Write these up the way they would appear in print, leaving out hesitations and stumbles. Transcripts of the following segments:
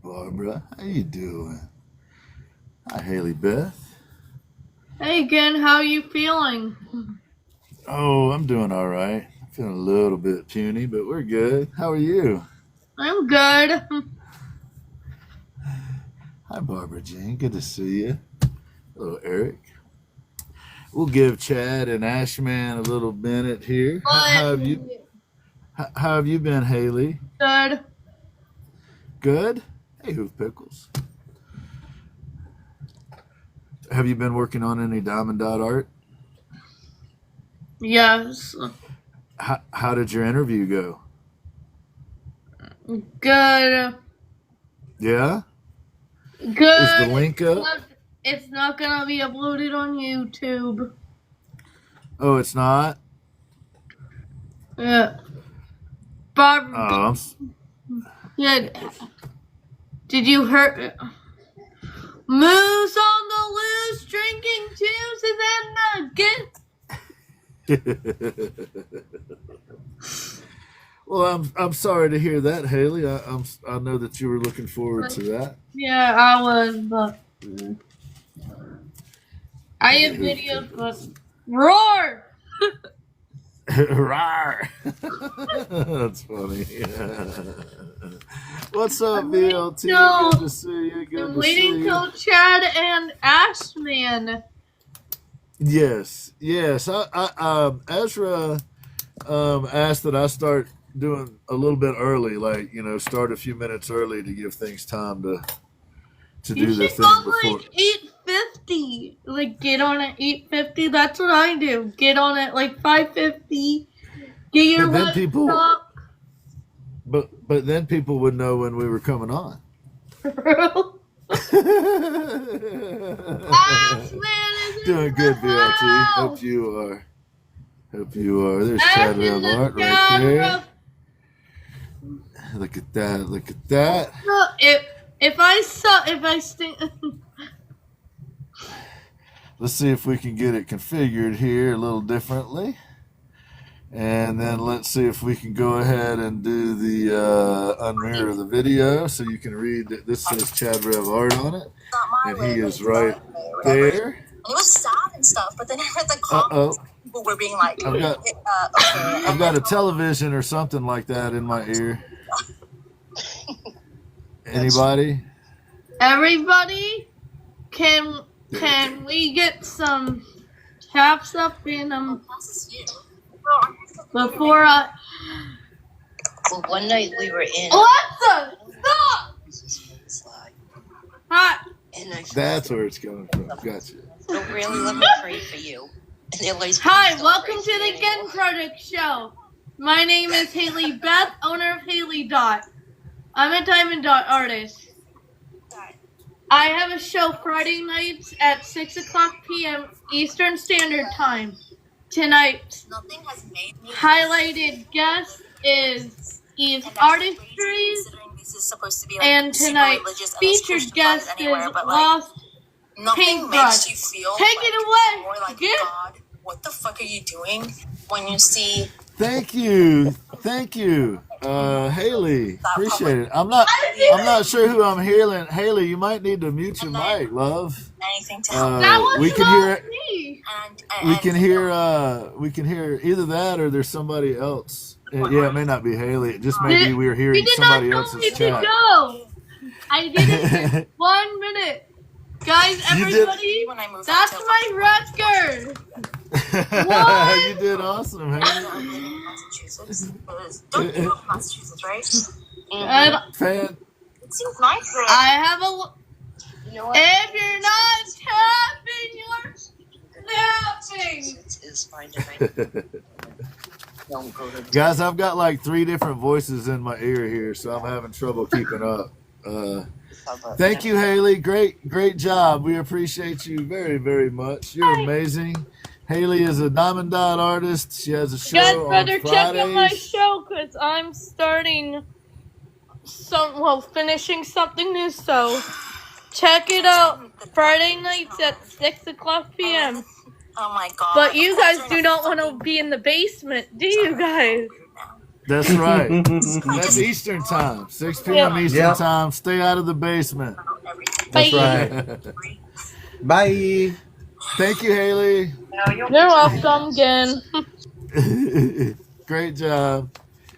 Barbara. How you doing? Hi, Haley Beth. Hey, Ginn, how are you feeling? Oh, I'm doing all right. I'm feeling a little bit puny, but we're good. How are you? I'm good. Hi, Barbara Jean. Good to see you. Hello, Eric. We'll give Chad and Ashman a little minute here. How have you been, Haley? Good. Good? Hey, Hoof Pickles. Have you been working on any diamond dot art? Yes. How did your interview go? Good. Yeah? Good. Is the link up? It's not gonna be uploaded on YouTube. Oh, it's not? Yeah. Oh, yeah. Did you hear? Moose on the loose, drinking juice, and then Well, I'm sorry to hear that, Haley. I know that you were looking forward to that. Yeah, I was, but I have videos, but roar! Rawr! That's funny. What's up, BLT? Good to see you. Good to see you. Waiting till Chad and Ashman. Yes. Ezra asked that I start doing a little bit early, like, start a few minutes early to give things time to do the thing before. Like 8:50. Like get on at 8:50. That's what I do. Get on at like 5:50. Get your laptop. But then people would know when we were coming on. Doing good, BLT. Hope you are. There's Chad Art right there. Look at that. If I stink. Let's see if we can get it configured here a little differently. And then let's see if we can go ahead and do the unmirror the video so you can read that this says Chad Rev Art on it. And he is right there. It was sad and stuff, but then I read the comments. People were being like, I've got a television or something like that in my ear. Anybody? Everybody? Can we get some taps up in before I... Well, one night we were in... Alexa, stop! Hi. That's where it's coming from. Gotcha. So really, let me pray for you. Hi, welcome to the Ginn Project Show. My name is Haley Beth, owner of Haley Dot. I'm a diamond dot artist. I have a show Friday nights at 6:00 p.m. Eastern Standard Time. Tonight's highlighted guest is Artistry, and tonight's featured guest is Lost Paintbrush. Take it away. God, what the fuck are you doing when you see? Thank you, Haley. Appreciate it. I'm not sure who I'm hearing. Haley, you might need to mute your mic, love. Anything to help. We can hear. We can hear either that or there's somebody else. Yeah, it may not be Haley. It just may be we're hearing somebody else's chat. I did it in 1 minute. Guys, everybody, that's my record. You did awesome, Haley. Massachusetts. Don't you know Massachusetts, right? Fan. It seems nice there. I have a... You know what? If you're not tapping, you're snapping. Guys, I've got like 3 different voices in my ear here, so I'm having trouble keeping up. Thank you, Haley. Great job. We appreciate you very, very much. You're amazing. Haley is a diamond dot artist. She has a show on Fridays. You guys better check out my show because I'm starting finishing something new. So check it out Friday nights at 6:00 p.m. Oh my god! But you guys do not want to be in the basement, do you guys? That's right. That's Eastern time. 6 p.m. Eastern time. Stay out of the basement. Bye. That's right. Bye. Thank you, Haley. You're welcome, Ginn. Great job.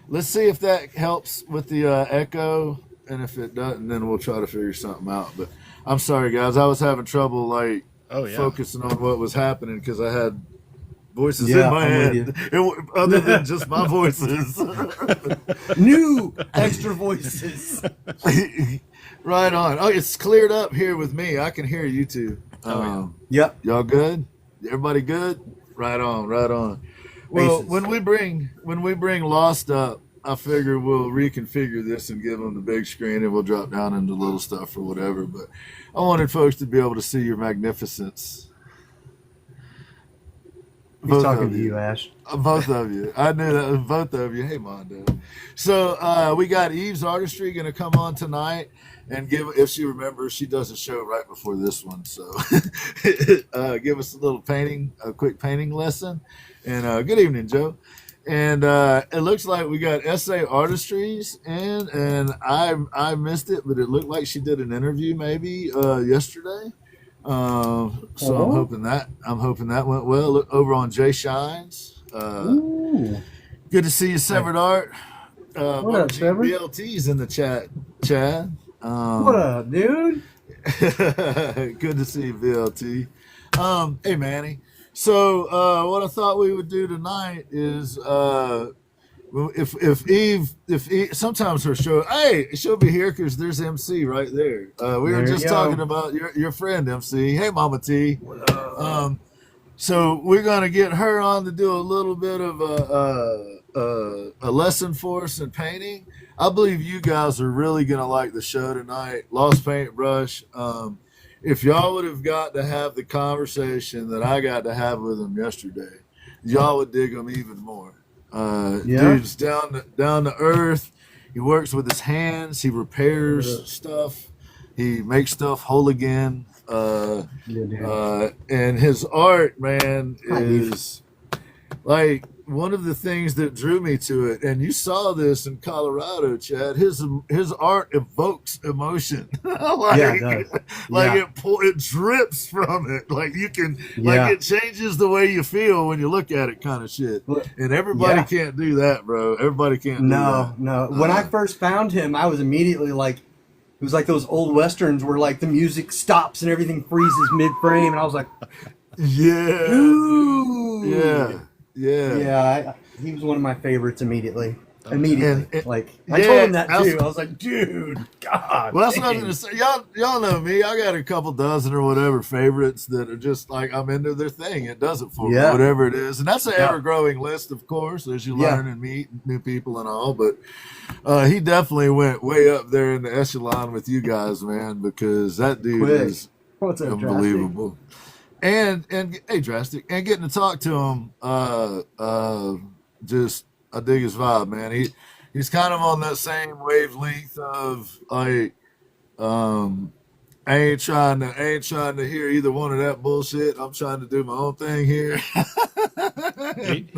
Let's see if that helps with the echo, and if it doesn't, then we'll try to figure something out. But I'm sorry, guys. I was having trouble focusing on what was happening because I had voices in my head, other than just my voices. New extra voices. Right on. Oh, it's cleared up here with me. I can hear you two. Yep. Y'all good? Everybody good? Right on. Right on. Well, when we bring Lost up, I figure we'll reconfigure this and give them the big screen, and we'll drop down into little stuff or whatever. But I wanted folks to be able to see your magnificence. He's talking to you, Ash. Both of you. I knew that was both of you. Hey, Mondo. So we got Eve's Artistry going to come on tonight and give, if she remembers, she does a show right before this one. So give us a quick painting lesson. And good evening, Joe. And it looks like we got SA Artistries and I missed it, but it looked like she did an interview maybe yesterday. So I'm hoping that went well. Look over on Jay Shines. Good to see you, Severed Art. What up, Severed? BLT's in the chat, Chad. What up, dude? Good to see you, BLT. Hey, Manny. So what I thought we would do tonight is if Eve, sometimes her show, hey, she'll be here because there's MC right there. We were just talking about your friend MC. Hey, Mama T. So we're gonna get her on to do a little bit of a lesson for us in painting. I believe you guys are really gonna like the show tonight. Lost Paintbrush. If y'all would have got to have the conversation that I got to have with him yesterday, y'all would dig him even more. Dude's down to earth. He works with his hands. He repairs stuff. He makes stuff whole again. And his art, man, is like one of the things that drew me to it. And you saw this in Colorado, Chad. His art evokes emotion. It drips from it. Like you can, like it changes the way you feel when you look at it, kind of shit. And everybody can't do that, bro. Everybody can't. Do that. No. When I first found him, I was immediately like, it was like those old westerns where like the music stops and everything freezes mid-frame, and I was like, yeah. He was one of my favorites immediately. I told him that too. I was like, dude, God. Well, that's what I was gonna say. Y'all know me. I got a couple dozen or whatever favorites that are just like I'm into their thing. It does it for me, whatever it is, and that's an ever-growing list, of course, as you learn and meet new people and all. But he definitely went way up there in the echelon with you guys, man, because that dude is unbelievable. And hey, Drastic, and getting to talk to him, just I dig his vibe, man. He's kind of on that same wavelength of like, I ain't trying to hear either one of that bullshit. I'm trying to do my own thing here.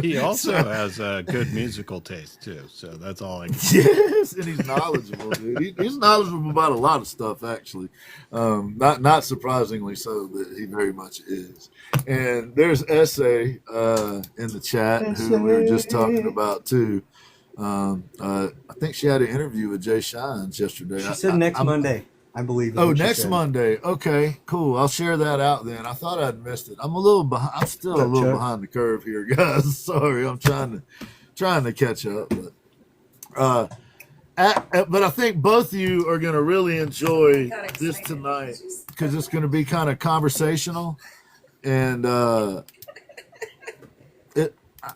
He also has a good musical taste too, so that's all I can Yes, and he's knowledgeable, dude. He's knowledgeable about a lot of stuff, actually. Not surprisingly so, but he very much is. And there's Essay in the chat who we were just talking about too. I think she had an interview with Jay Shines yesterday. She said next Monday, I believe. Next Monday. Okay, cool. I'll share that out then. I thought I'd missed it. I'm a little behind. I'm still a little behind the curve here, guys. Sorry, I'm trying to catch up. But I think both of you are going to really enjoy this tonight because it's going to be kind of conversational, and I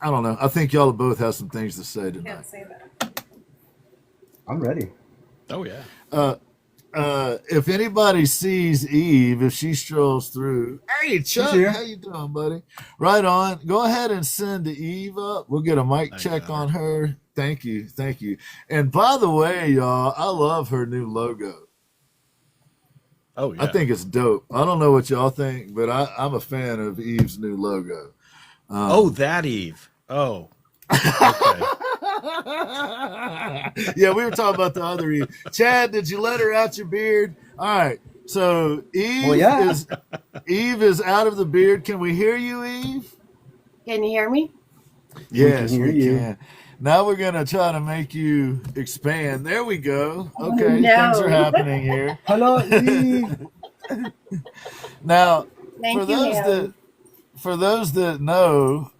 don't know. I think y'all both have some things to say tonight. Can't say that. I'm ready. Oh yeah. If anybody sees Eve, if she strolls through, hey Chuck, how you doing, buddy? Right on. Go ahead and send Eve up. We'll get a mic check on her. Thank you. And by the way, y'all, I love her new logo. Oh yeah. I think it's dope. I don't know what y'all think, but I'm a fan of Eve's new logo. That Eve. Oh. Okay. Yeah, we were talking about the other Eve. Chad, did you let her out your beard? All right. So Eve is out of the beard. Can we hear you, Eve? Can you hear me? Yes, we can. Now we're gonna try to make you expand. There we go. Okay, No. things are happening here. Hello, Eve. Now, Thank for you, those Haley. that for those that know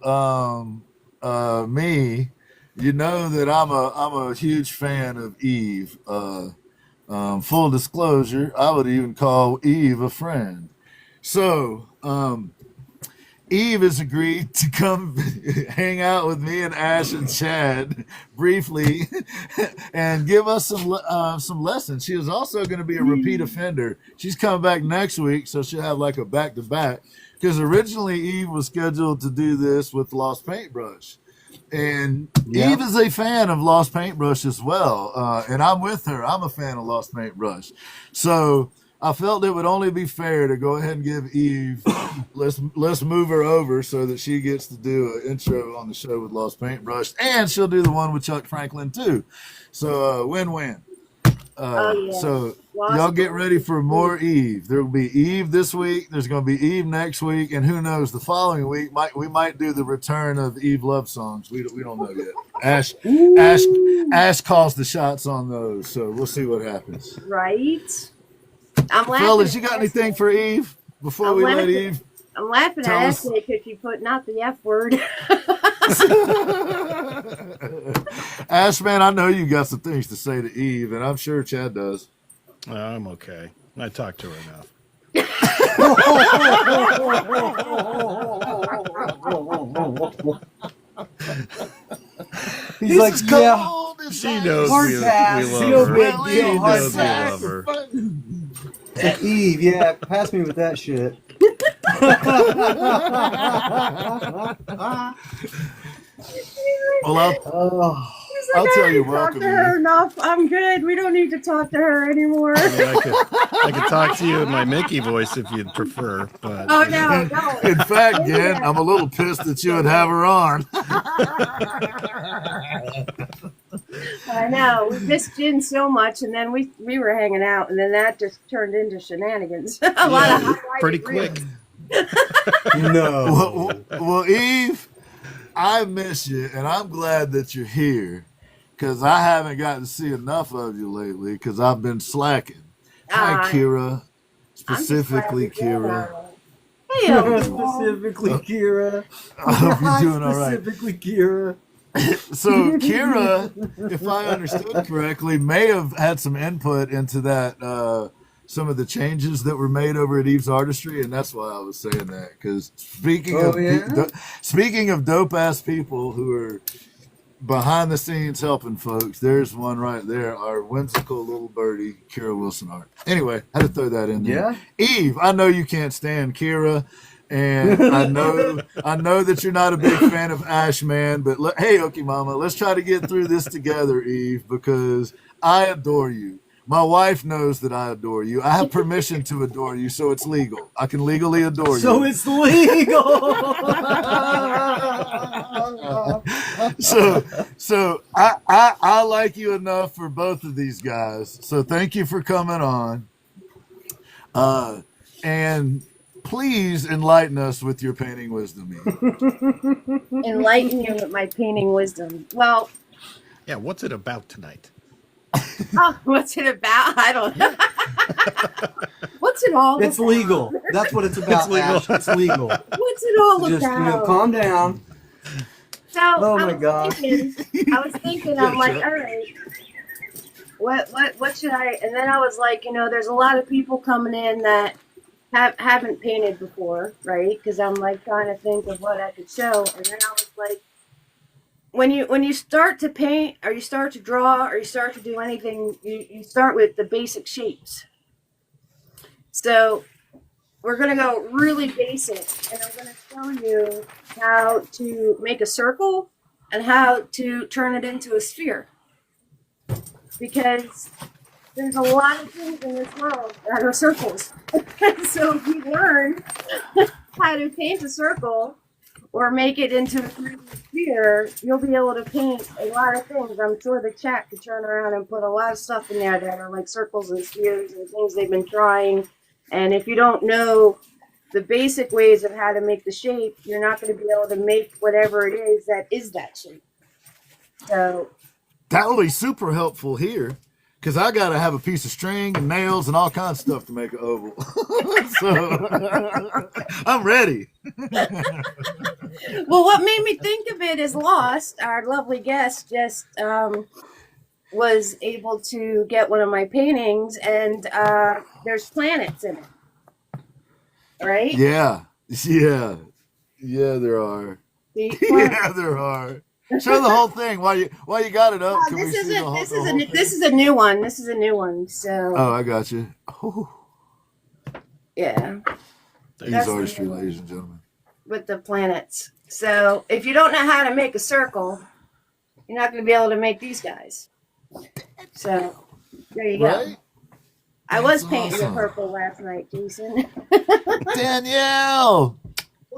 me, you know that I'm a huge fan of Eve. Full disclosure, I would even call Eve a friend. So, Eve has agreed to come hang out with me and Ash and Chad briefly and give us some lessons. She is also going to be a repeat offender. She's coming back next week, so she'll have like a back-to-back. Because originally Eve was scheduled to do this with Lost Paintbrush. And Eve is a fan of Lost Paintbrush as well. And I'm with her. I'm a fan of Lost Paintbrush. So I felt it would only be fair to go ahead and give Eve, let's move her over so that she gets to do an intro on the show with Lost Paintbrush. And she'll do the one with Chuck Franklin too. So win-win. So y'all get ready for more Eve. There will be Eve this week. There's going to be Eve next week, and who knows? The following week, we might do the return of Eve love songs. We don't know yet. Ash calls the shots on those, so we'll see what happens. Right? I'm laughing. Fellas, you got anything for Eve before we let Eve? I'm laughing tell at us? Ashley because she put not the F word. Ash, man, I know you got some things to say to Eve, and I'm sure Chad does. I'm okay. I talked to her enough. He's like, yeah. She knows Hard we pass. love No her. big She deal. Hard knows we pass. love her. Eve, yeah, pass me with that shit. Well, He's I'll like, tell I you already talked welcome, to her Eve. enough. I'm good. We don't need to talk to her anymore. I mean, I could talk to you in my Mickey voice if you'd prefer, but Oh, no, no. In fact, Ginn, I'm a little pissed that you would have her on. I know. We missed Ginn so much, and then we were hanging out, and then that just turned into shenanigans. A lot of highlighted pretty reels. quick. No. Well, Eve, I miss you, and I'm glad that you're here because I haven't gotten to see enough of you lately because I've been slacking. Hi, Kira. Specifically, Kira. Hey, Specifically, Kira. I hope you're doing all right. Specifically, Kira. So, Kira, if I understood correctly, may have had some input into that, some of the changes that were made over at Eve's Artistry, and that's why I was saying that. Because speaking of dope-ass people who are behind the scenes helping folks, there's one right there, our whimsical little birdie, Kira Wilson Art. Anyway, I had to throw that in there. Yeah. Eve, I know you can't stand Kira, and I know that you're not a big fan of Ash Man, but hey, Okie Mama, let's try to get through this together, Eve, because I adore you. My wife knows that I adore you. I have permission to adore you, so it's legal. I can legally adore you. So it's legal. So I like you enough for both of these guys. So thank you for coming on. And please enlighten us with your painting wisdom, Eve. enlighten you with my painting wisdom. Well, Yeah, what's it about tonight? what's it about? I don't know. What's it all It's about? legal. That's what it's about. It's legal. Ash. It's legal. What's it all Just about? calm down. So Oh I my was God. thinking, I'm like, all right, what should I? And then I was like, there's a lot of people coming in that haven't painted before, right? Because I'm like trying to think of what I could show, and then I was like, when you start to paint, or you start to draw, or you start to do anything, you start with the basic shapes. So we're gonna go really basic, and I'm gonna show you how to make a circle and how to turn it into a sphere. Because there's a lot of things in this world that are circles. So if you learn how to paint a circle or make it into a 3D sphere, you'll be able to paint a lot of things. I'm sure the chat could turn around and put a lot of stuff in there that are like circles and spheres and things they've been trying. And if you don't know the basic ways of how to make the shape, you're not going to be able to make whatever it is that shape. So That'll be super helpful here, because I got to have a piece of string and nails and all kinds of stuff to make an oval. So I'm ready. well, what made me think of it is Lost, our lovely guest, just was able to get one of my paintings, and there's planets in it. Right? Yeah, there are. Yeah, there are. Show the whole thing while you got it up. Can we see the whole thing? This is a new one. This is a new one. So. Oh, I got you. Oh. Yeah. Use Artistry, ladies and gentlemen. With the planets. So if you don't know how to make a circle, you're not going to be able to make these guys. So there you go. Right? I was painting the purple last night, Jason. Danielle,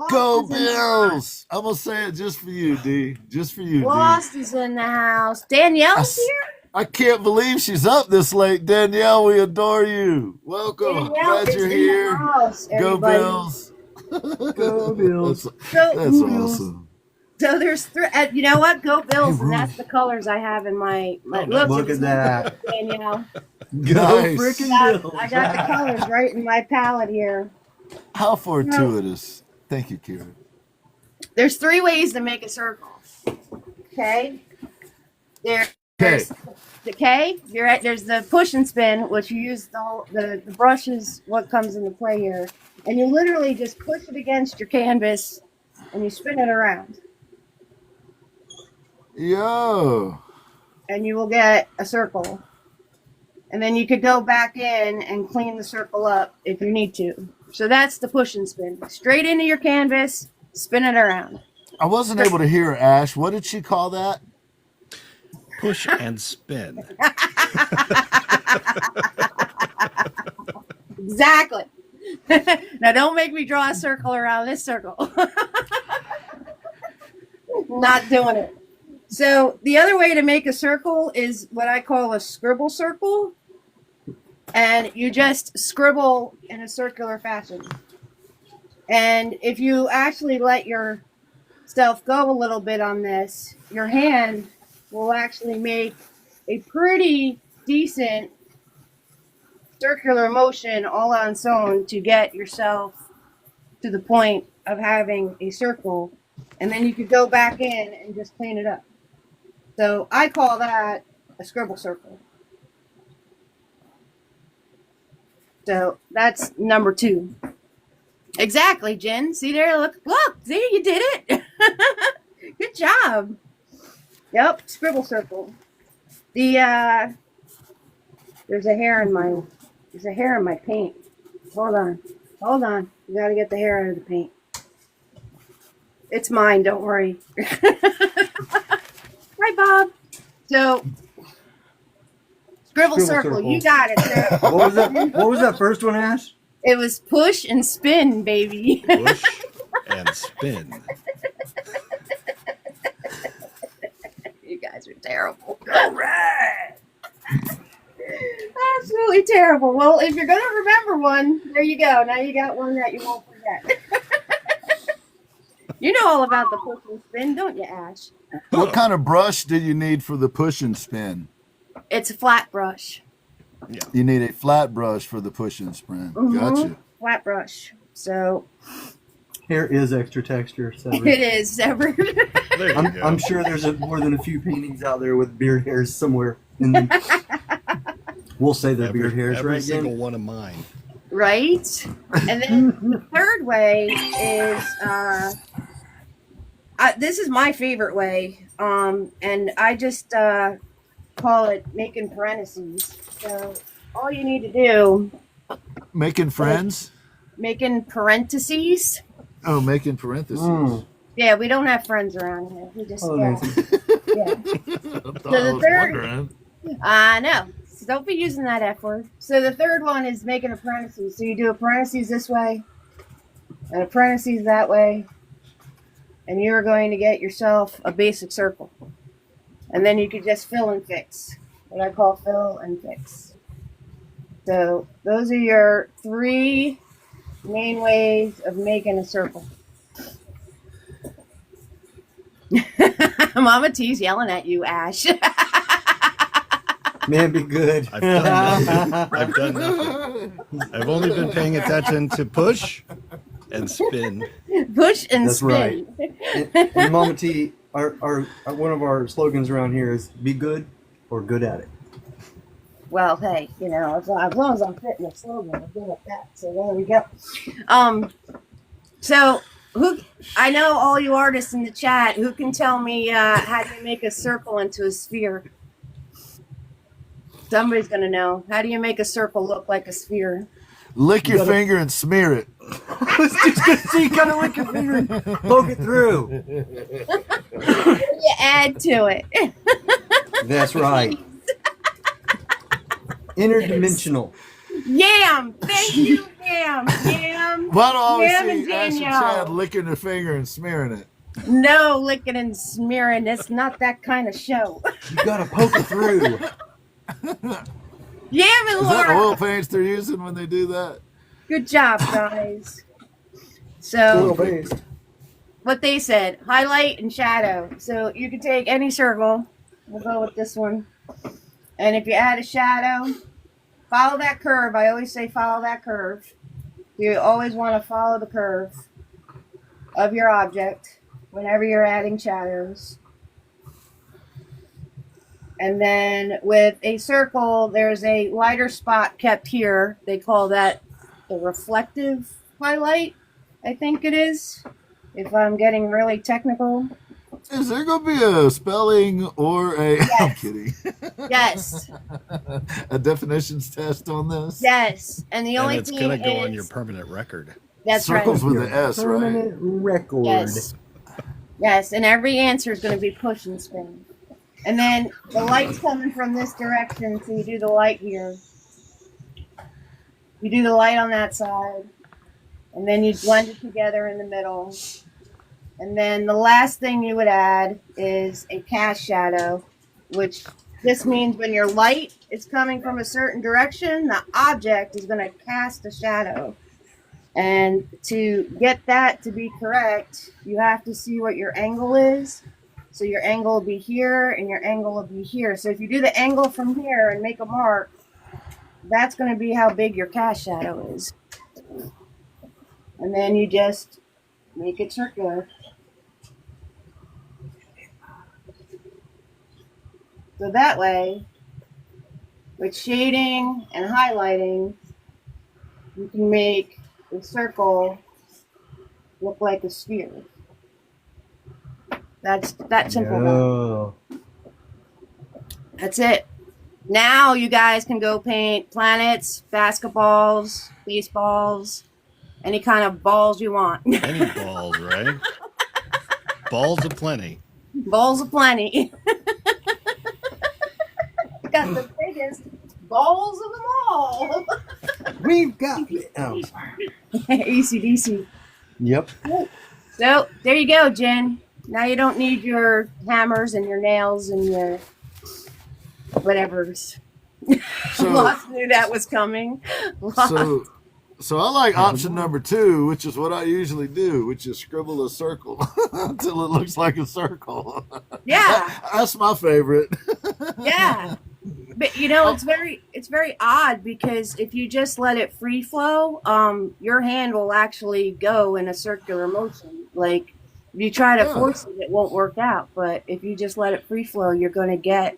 go Bills! I'm gonna say it just for you, D. Just for you, Lost D. is in the house. Danielle's here. I can't believe she's up this late. Danielle, we adore you. Welcome. Danielle Glad is you're in the here. house, Go everybody. Bills. Go Bills. That's awesome. So there's three. You know what? Go Bills, and that's the colors I have in my. Look at that. Danielle. Go Nice. freaking Bills. I got the colors right in my palette here. How fortuitous. Thank you, Kira. There's three ways to make a circle. Okay. There's there's the push and spin, which you use the brush is what comes into play here, and you literally just push it against your canvas and you spin it around, Yo. and you will get a circle. And then you could go back in and clean the circle up if you need to. So that's the push and spin. Straight into your canvas, spin it around. I wasn't able to hear Ash. What did she call that? Push and spin. Exactly. Now don't make me draw a circle around this circle. Not doing it. So the other way to make a circle is what I call a scribble circle. And you just scribble in a circular fashion. And if you actually let yourself go a little bit on this, your hand will actually make a pretty decent circular motion all on its own to get yourself to the point of having a circle. And then you could go back in and just clean it up. So I call that a scribble circle. So that's number 2. Exactly, Jen. See there? Look, see, you did it. Good job. Yep, scribble circle. There's a hair in my paint. Hold on. You gotta get the hair out of the paint. It's mine, don't worry. Hi, Bob. So scribble circle. You got it, sir. What was that? What was that first one, Ash? It was push and spin, baby. Push and spin. You guys are terrible. All right. Absolutely terrible. Well, if you're going to remember one, there you go. Now you got one that you won't forget. You know all about the push and spin, don't you, Ash? What kind of brush do you need for the push and spin? It's a flat brush. Yeah. You need a flat brush for the push and spin. Gotcha. Flat brush. So Hair is extra texture. So it is severed. There you go. I'm sure there's more than a few paintings out there with beard hairs somewhere in them. We'll say they're beard hairs, every right? single Jen? one of mine. Right? And then the third way is this is my favorite way. And I just call it making parentheses. So all you need to do, Making friends? making parentheses. Oh, making parentheses. Mm. Yeah, we don't have friends around here. We just Oh, yeah. Nancy. Yeah. I was wondering. I know. So don't be using that F word. So the third one is making a parentheses. So you do a parentheses this way, and a parentheses that way, and you're going to get yourself a basic circle. And then you could just fill and fix, what I call fill and fix. So those are your 3 main ways of making a circle. Mama T's yelling at you, Ash. Man, be good. I've done nothing. I've done nothing. I've only been paying attention to push and spin. Push and That's spin. right. And Mama T, our one of our slogans around here is be good or good at it. Well, hey, you know, as long as I'm fitting the slogan, I'm good at that. So there we go. So I know all you artists in the chat, who can tell me how do you make a circle into a sphere? Somebody's gonna know. How do you make a circle look like a sphere? Lick your finger and smear it. I was just gonna say, you gotta lick your finger and poke it through. What do you add to it? That's right. Interdimensional. Yam! Thank you, Yam! Yam! Why do I always Yam and see Ash and Danielle. Chad licking their finger and smearing it? No licking and smearing. It's not that kind of show. You gotta poke it through. Yam and Is that Laura. oil paints they're using when they do that? Good job, guys. Oil So, based. what they said, highlight and shadow. So, you can take any circle. We'll go with this one. And if you add a shadow, follow that curve. I always say follow that curve. You always want to follow the curve of your object whenever you're adding shadows. And then with a circle, there's a lighter spot kept here. They call that the reflective highlight, I think it is, if I'm getting really technical. Is there going to be a spelling or a... Yes. I'm kidding. Yes, A definitions test on this? yes. And the only And it's thing going to go is, on your permanent record. that's Circles right. with an S, right? Permanent record. Yes. Yes, and every answer is going to be push and spin. And then the light's coming from this direction, so you do the light here. You do the light on that side, and then you blend it together in the middle. And then the last thing you would add is a cast shadow, which this means when your light is coming from a certain direction, the object is going to cast a shadow. And to get that to be correct, you have to see what your angle is. So your angle will be here and your angle will be here. So if you do the angle from here and make a mark, that's going to be how big your cast shadow is. And then you just make it circular. So that way, with shading and highlighting, you can make the circle look like a sphere. That's that simple. Oh. That's it. Now you guys can go paint planets, basketballs, baseballs, any kind of balls you want. Any balls, right? Balls aplenty. Balls aplenty. Got the biggest balls of them all. We've got it. Oh. ACDC. Yep. So there you go, Jen. Now you don't need your hammers and your nails and your whatevers. So, Lost knew that was coming. Lost. so I like option number 2, which is what I usually do, which is scribble a circle until it looks like a circle. Yeah, That's my favorite. yeah. But you know, it's very odd because if you just let it free flow, your hand will actually go in a circular motion. Like if you try to force it, it won't work out. But if you just let it free flow, you're going to get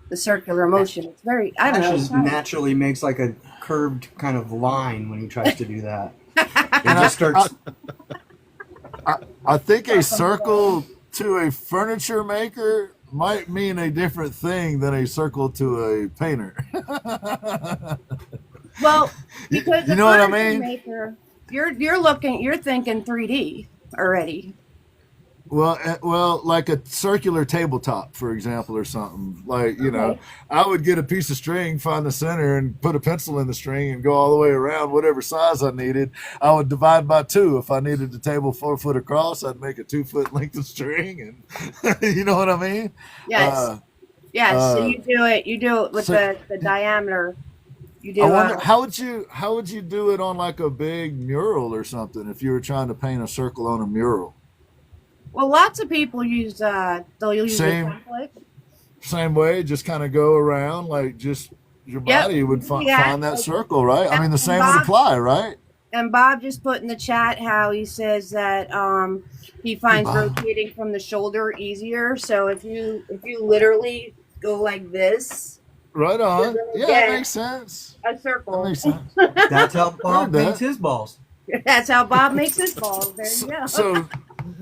the circular motion. It's very, I don't know. Just naturally makes like a curved kind of line when he tries to do that. It just starts. I think a circle to a furniture maker might mean a different thing than a circle to a painter. Well, because You know what I mean? Maker, you're thinking 3D already. Well, like a circular tabletop, for example, or something. Like, Okay. I would get a piece of string, find the center, and put a pencil in the string and go all the way around whatever size I needed. I would divide by 2. If I needed the table 4 foot across, I'd make a 2 foot length of string, and you know what I mean? Yes. Yes. So you do it with so- the diameter. You do. I wonder how would you do it on like a big mural or something if you were trying to paint a circle on a mural? Well, lots of people use they'll use a Same. template. Same way, just kind of go around like just your Yep. body would find Yeah. that circle, right? I mean, the same would Bob- apply, right? And Bob just put in the chat how he says that he finds Bob. rotating from the shoulder easier. So if you literally go like this, Right on. Yeah, Yeah. that makes sense. a That circle. makes sense. That's how Bob Heard paints that. his balls. That's how Bob makes his balls. There you go. So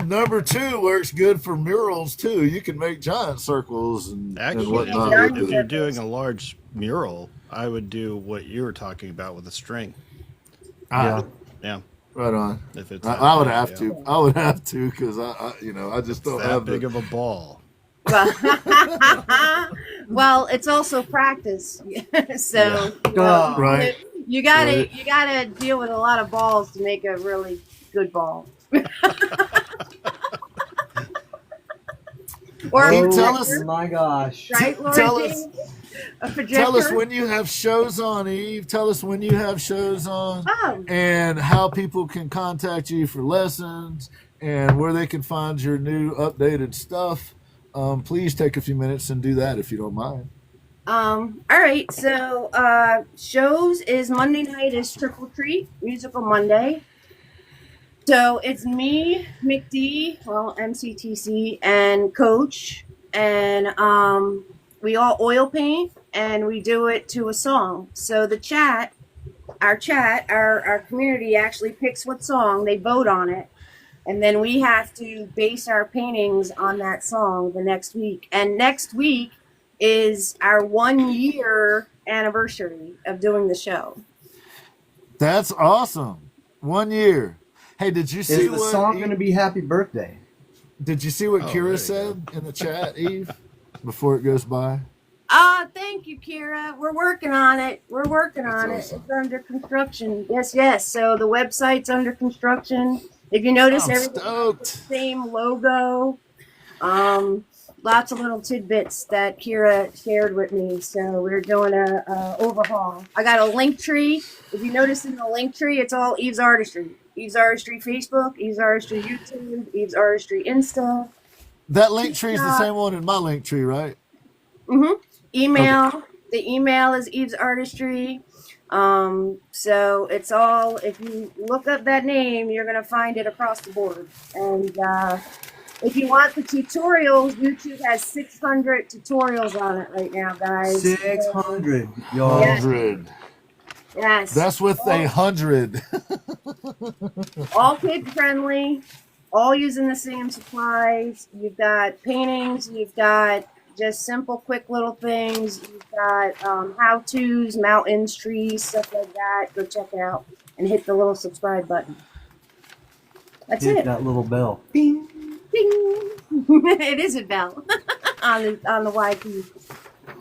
number 2 works good for murals too. You can make giant circles and Actually, whatnot. Yeah. with if it. you're doing a large mural, I would do what you were talking about with a string. Ah, Yeah, right on. if it's I would that have big, to. I would have to because I just don't that have big the. of a ball. Well, it's also practice. So Right. you gotta Right. you gotta deal with a lot of balls to make a really good ball. Or Hey, a tell projector, us- My gosh. right, Laura tell Jean? us- A projector. Tell us when you have shows on, Eve. Tell us when you have shows on. Oh, And how people can contact you for lessons and where they can find your new updated stuff. Please take a few minutes and do that if you don't mind. all right. So shows is Monday night is Trick or Treat Musical Monday. So it's me, McD, well MCTC, and Coach, and we all oil paint and we do it to a song. So the our community actually picks what song, they vote on it, and then we have to base our paintings on that song the next week. And next week is our 1 year anniversary of doing the show. That's awesome. 1 year. Hey, did you see Is the song going to be Happy Birthday? Did you see what Oh, there you Kira said in the chat, Eve, before it goes by? Thank you, Kira. We're working on it. We're working on That's it. awesome. It's under construction. Yes. So the website's under construction. If you notice, I'm everything has stoked. the same logo. Lots of little tidbits that Kira shared with me. So we're doing a overhaul. I got a link tree. If you notice in the link tree, it's all Eve's Artistry. Eve's Artistry Facebook, Eve's Artistry YouTube, Eve's Artistry Insta. That link tree is the same one in my link tree, right? Email. The email is Eve's Artistry. So it's all, if you look up that name, you're going to find it across the board. And if you want the tutorials, YouTube has 600 tutorials on it right now, guys. 600, y'all. Yes. 100. Yes. That's with 100. All kid friendly, all using the same supplies. You've got paintings, you've got just simple, quick little things. You've got how-tos, mountains, trees, stuff like that. Go check it out and hit the little subscribe button. That's Hit it. that little bell. Ding, ding. It is a bell on the YP.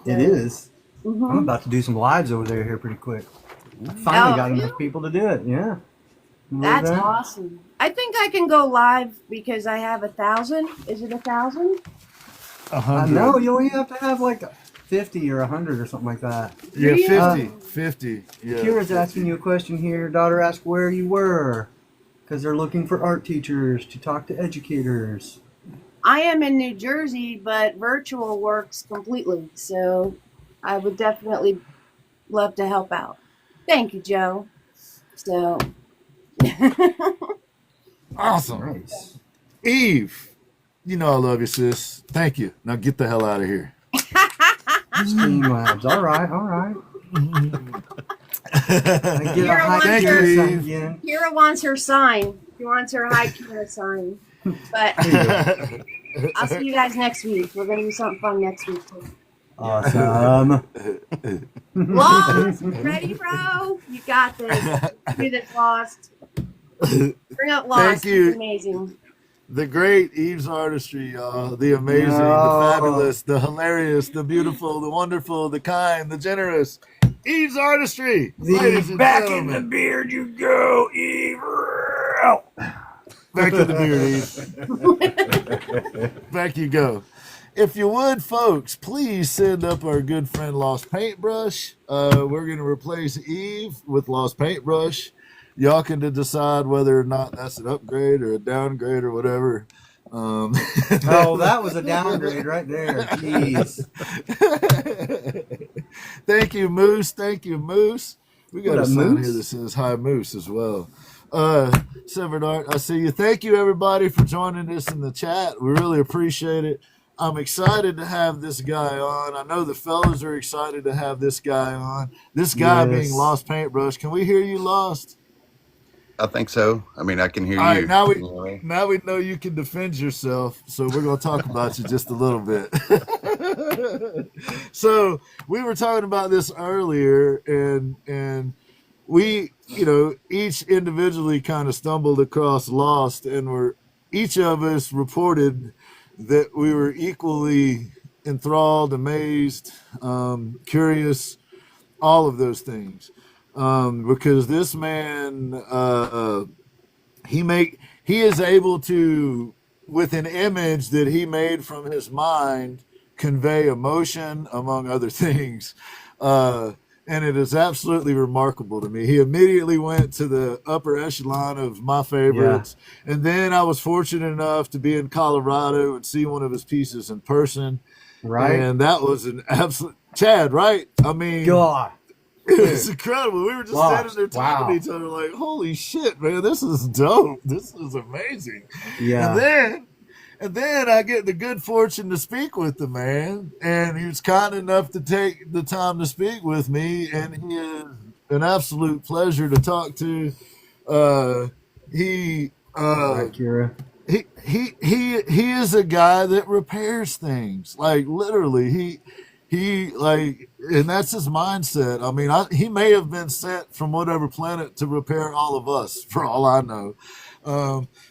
It is. Mhm. I'm about to do some lives over there here pretty quick. I finally Oh, got really? enough people to do it. Yeah. Believe That's that? awesome. I think I can go live because I have 1,000. Is it 1,000? 100. No, you only have to have like 50 or 100 or something like that. Yeah, Yeah. 50. 50. Yeah. Kira's asking you a question here. Daughter asked where you were because they're looking for art teachers to talk to educators. I am in New Jersey, but virtual works completely. So I would definitely love to help out. Thank you, Joe. So, Awesome. Nice. Eve, you know I love you, sis. Thank you. Now get the hell out of here. Streamlabs. All right, all right. I get a Kira high wants Thank Kira you, sign Eve. again. Kira wants her sign. She wants her high Kira sign. But I'll see you guys next week. We're going to do something fun next week. Awesome. Lost. Ready, bro? You got this. Do this, Lost. Bring up Lost. Thank you. It's amazing. The great Eve's Artistry, y'all. The amazing, the fabulous, the hilarious, the beautiful, the wonderful, the kind, the generous. Eve's Artistry. Ladies and back gentlemen. in the beard you go, Eve. Back to the beard, Eve. Back you go. If you would, folks, please send up our good friend Lost Paintbrush. We're going to replace Eve with Lost Paintbrush. Y'all can decide whether or not that's an upgrade or a downgrade or whatever. Oh, that was a downgrade right there. Jeez. Thank you, Moose. Thank you, Moose. We got What a up, sign Moose? here that says hi, Moose, as well. Severed Art, I see you. Thank you, everybody, for joining us in the chat. We really appreciate it. I'm excited to have this guy on. I know the fellas are excited to have this guy on. This guy being Lost Paintbrush. Can we hear you, Lost? I think so. I mean, I can hear All right, you. now Anyway. we know you can defend yourself, so we're going to talk about you just a little bit. So we were talking about this earlier, and we, each individually kind of stumbled across Lost, and each of us reported that we were equally enthralled, amazed, curious, all of those things. Because this man, he is able to, with an image that he made from his mind, convey emotion, among other things. And it is absolutely remarkable to me. He immediately went to the upper echelon of my favorites. Yeah. And then I was fortunate enough to be in Colorado and see one of his pieces in person. Right. And that was an absolute, Chad, right? I mean, God. It's incredible. We were just standing there talking to each other like, holy shit, man, this is dope. This is amazing. Yeah. And then I get the good fortune to speak with the man, and he was kind enough to take the time to speak with me, and he is an absolute pleasure to talk to. He is a guy that repairs things. Like literally, and that's his mindset. I mean, he may have been sent from whatever planet to repair all of us, for all I know.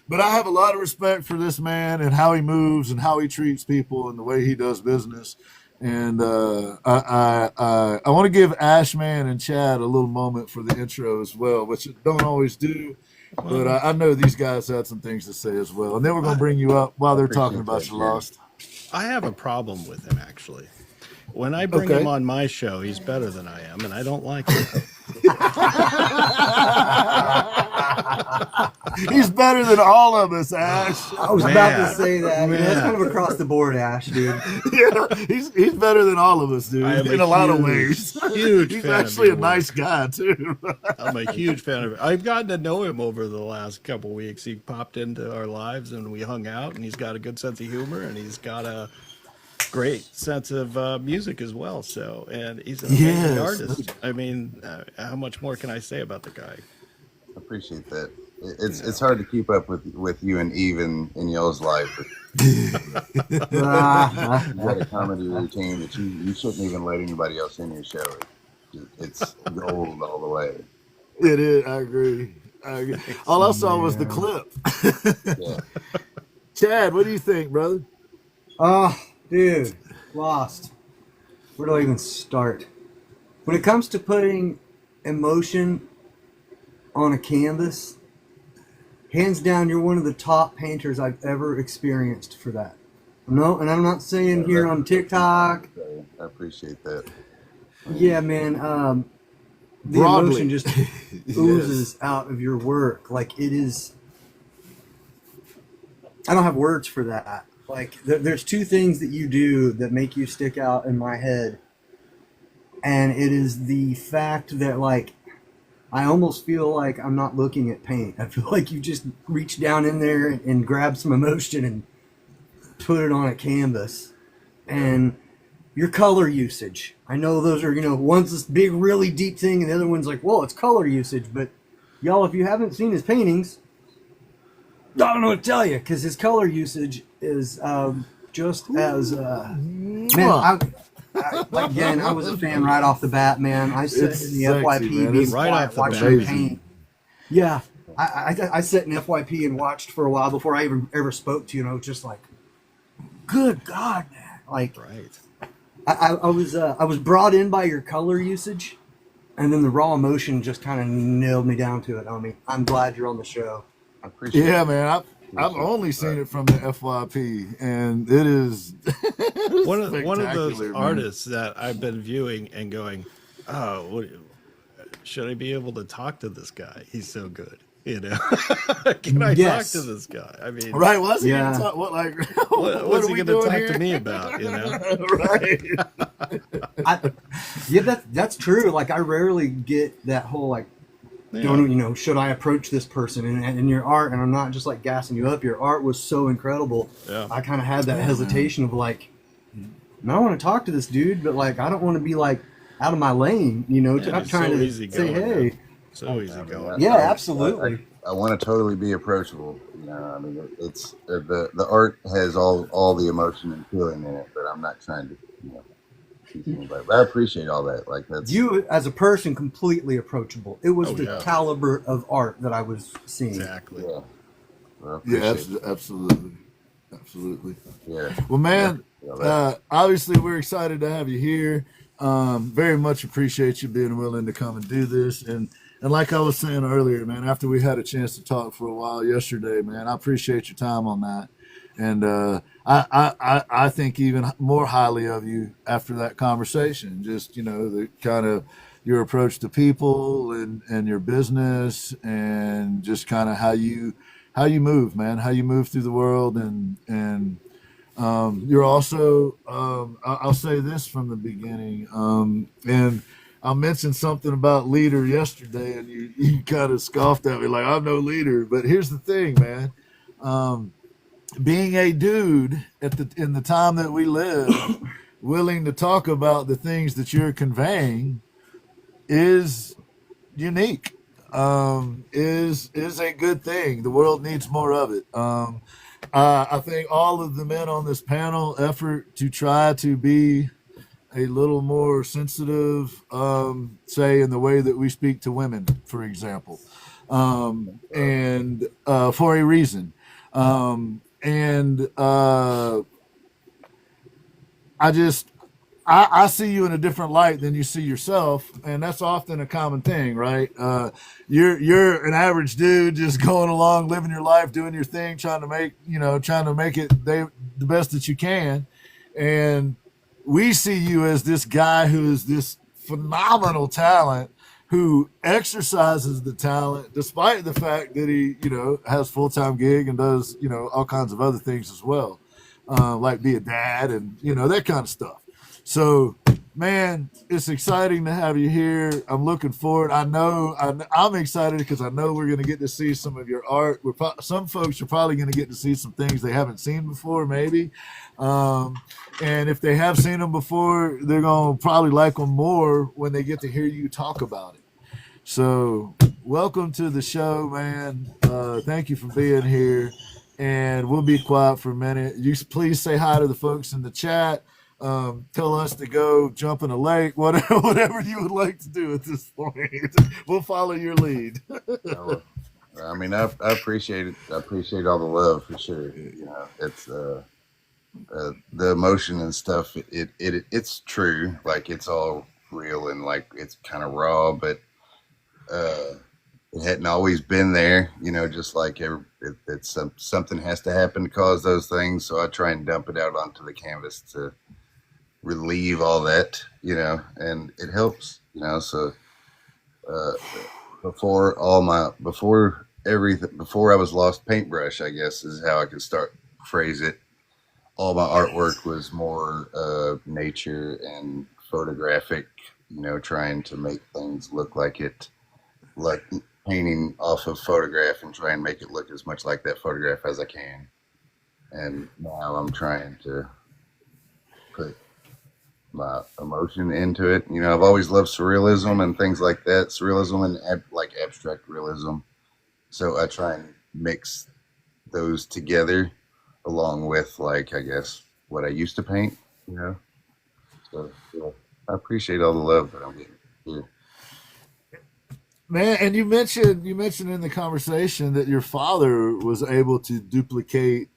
But I have a lot of respect for this man and how he moves and how he treats people and the way he does business. And I want to give Ashman and Chad a little moment for the intro as well, which I don't always do. But I know these guys had some things to say as well. And then we're going to bring you up while they're talking about your Lost. I have a problem with him, actually. When I bring him on my show, he's better than I am, and I don't like it. He's better than all of us, Ash. I was about to say that. That's kind of across the board, Ash, dude. Yeah, he's better than all of us, dude. In a lot of ways. He's actually a nice guy, too. I'm a huge fan of it. I've gotten to know him over the last couple weeks. He popped into our lives, and we hung out, and he's got a good sense of humor, and he's got a great sense of music as well. So, and he's an amazing artist. I mean, how much more can I say about the guy? I appreciate that. It's hard to keep up with you and Eve in y'all's life. You got a comedy routine that you shouldn't even let anybody else in your show. It's gold all the way. It is. I agree. All I saw was the clip. Yeah. Chad, what do you think, brother? Dude, Lost. Where do I even start? When it comes to putting emotion on a canvas, hands down, you're one of the top painters I've ever experienced for that. No, and I'm not saying here on TikTok. I appreciate that. Yeah, man. The emotion just oozes out of your work. Like it is. I don't have words for that. Like, there's two things that you do that make you stick out in my head. And it is the fact that, like, I almost feel like I'm not looking at paint. I feel like you just reach down in there and grab some emotion and put it on a canvas. And your color usage. I know those are, one's this big, really deep thing, and the other one's like, whoa, it's color usage. But, y'all, if you haven't seen his paintings, I don't know what to tell you, because his color usage is just as man. Again, I was a fan right off the bat, man. I said in the FYP, being right off the watching bat. him paint. Yeah, I sat in FYP and watched for a while before I even ever spoke to you, and I was just like, good God, man. Like, Right. I was brought in by your color usage, and then the raw emotion just kind of nailed me down to it. I mean, I'm glad you're on the show. I appreciate Yeah, it. man. I've only seen it from the FYP, and it is One of those spectacular, man. artists that I've been viewing and going, oh, should I be able to talk to this guy? He's so good. You know, can I Yes. talk to this guy? I mean, Right? Was he Yeah. gonna talk? What like? what's are he we going to doing talk here? to me about? You know, Right. Yeah, that's true. Like, I rarely get that whole like, Yeah. should I approach this person? And your art, and I'm not just like gassing you up. Your art was so incredible. Yeah. I kind of had that Yeah, hesitation of like, I want to talk to this dude, but like, I don't want to be like out of my lane. Yeah, I'm it's trying so to easy say, going, hey, man. So easy going. yeah, absolutely. I want to totally be approachable. You know, I mean, it's the art has all the emotion and feeling in it, but I'm not trying to, teach anybody. But I appreciate all that. Like that's You as a person, completely approachable. It was Oh, the yeah. caliber of art that I was seeing. Exactly. yeah. Well, I Yeah, appreciate absolutely, absolutely. Yeah. Well, man, Yeah, that- obviously we're excited to have you here. Very much appreciate you being willing to come and do this. And like I was saying earlier, man, after we had a chance to talk for a while yesterday, man, I appreciate your time on that. And I think even more highly of you after that conversation. Just, the kind of your approach to people and your business, and just kind of how you move, man, how you move through the world. And you're also, I'll say this from the beginning, and I mentioned something about leader yesterday, and you kind of scoffed at me like, I'm no leader. But here's the thing, man. Being a dude in the time that we live, willing to talk about the things that you're conveying is unique. Is a good thing. The world needs more of it. I think all of the men on this panel effort to try to be a little more sensitive, say in the way that we speak to women, for example, and for a reason. I see you in a different light than you see yourself, and that's often a common thing, right? You're an average dude just going along, living your life, doing your thing, trying to make it the best that you can. And we see you as this guy who is this phenomenal talent, who exercises the talent despite the fact that he, has full-time gig and does, all kinds of other things as well, like be a dad and, that kind of stuff. So, man, it's exciting to have you here. I'm looking forward. I'm excited because I know we're going to get to see some of your art. Some folks are probably going to get to see some things they haven't seen before, maybe. And if they have seen them before, they're going to probably like them more when they get to hear you talk about it. So, welcome to the show, man. Thank you for being here. And we'll be quiet for a minute. You please say hi to the folks in the chat. Tell us to go jump in a lake, whatever you would like to do at this point. We'll follow your lead. I mean, I appreciate it. I appreciate all the love for sure. It's the emotion and stuff. It's true. Like it's all real and like it's kind of raw, but it hadn't always been there. Just like something has to happen to cause those things. So I try and dump it out onto the canvas to relieve all that, and it helps, so before I was Lost Paintbrush, I guess is how I could phrase it. All my artwork was more nature and photographic, trying to make things look like painting off of photograph and try and make it look as much like that photograph as I can. And now I'm trying to put my emotion into it. I've always loved surrealism and things like that. Surrealism and abstract realism. So I try and mix those together along with I guess what I used to paint, So I appreciate all the love that I'm getting here. Man, and you mentioned in the conversation that your father was able to duplicate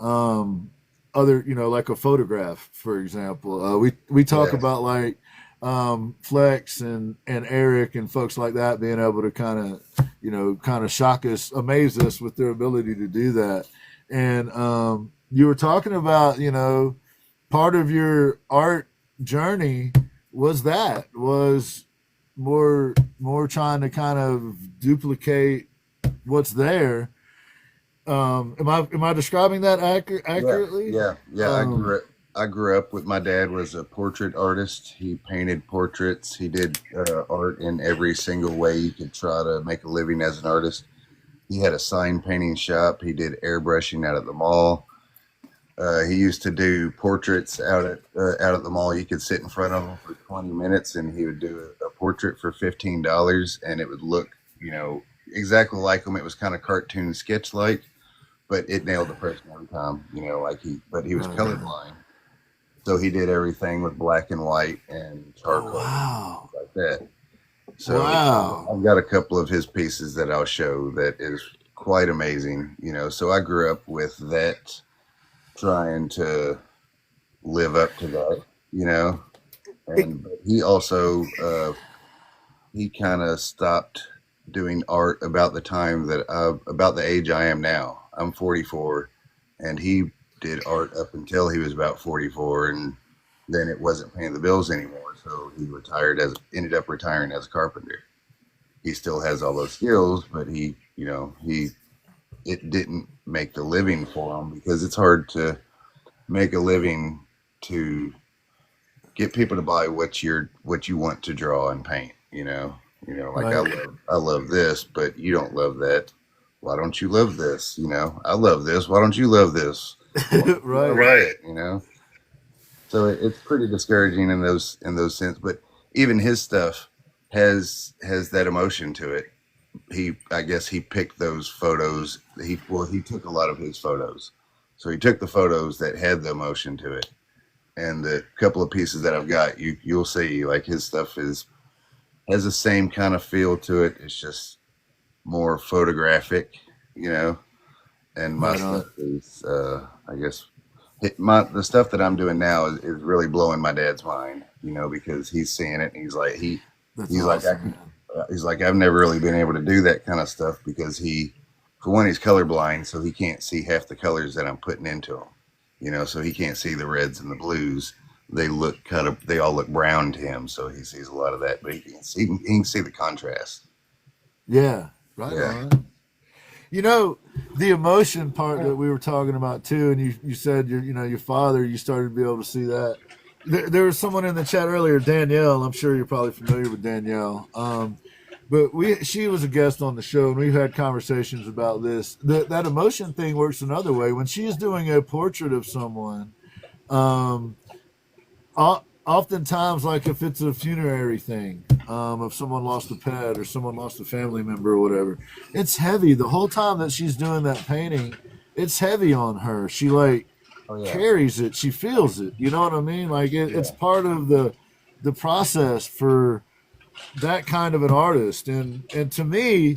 um, other, like a photograph, for example. We talk Yeah. about like Flex and Eric and folks like that being able to kind of shock us, amaze us with their ability to do that. And you were talking about, part of your art journey was more trying to kind of duplicate what's there. Am I describing that accurately? Yeah. Um, I grew up with my dad was a portrait artist. He painted portraits. He did art in every single way you could try to make a living as an artist. He had a sign painting shop. He did airbrushing out at the mall. He used to do portraits out at the mall. You could sit in front of him for 20 minutes, and he would do a portrait for $15, and it would look, exactly like him. It was kind of cartoon sketch like, but it nailed the person every time. But he was colorblind, so he did everything with black and white and charcoal, wow. like that. So Wow. I've got a couple of his pieces that I'll show that is quite amazing. So I grew up with that, trying to live up to that, and but he also he kind of stopped doing art about about the age I am now. I'm 44, and he did art up until he was about 44, and then it wasn't paying the bills anymore, so he ended up retiring as a carpenter. He still has all those skills, but it didn't make the living for him, because it's hard to make a living to get people to buy what you want to draw and paint. Like Right. I love this, but you don't love that. Why don't you love this? I love this. Why don't you love this? Right. Right. So it's pretty discouraging in those sense. But even his stuff has that emotion to it. I guess he picked those photos. He took a lot of his photos. So he took the photos that had the emotion to it. And the couple of pieces that I've got, you'll see, like, his stuff has the same kind of feel to it. It's just more photographic, and my Right on. stuff is I guess the stuff that I'm doing now is really blowing my dad's mind, because he's seeing it, and he's like That's he's like awesome, man. he's like, I've never really been able to do that kind of stuff, because for one, he's colorblind, so he can't see half the colors that I'm putting into him, so he can't see the reds and the blues. They all look brown to him, so he sees a lot of that, but he can see the contrast. Yeah. Right Yeah. on. The emotion part that we were talking about too, and you said your father, you started to be able to see that. There was someone in the chat earlier, Danielle. I'm sure you're probably familiar with Danielle. But she was a guest on the show, and we've had conversations about this. That emotion thing works another way. When she is doing a portrait of someone, um, oftentimes, like if it's a funerary thing, if someone lost a pet or someone lost a family member or whatever, it's heavy. The whole time that she's doing that painting, it's heavy on her. She carries it. She feels it. You know what I mean? Like it's part of the process for that kind of an artist. And to me,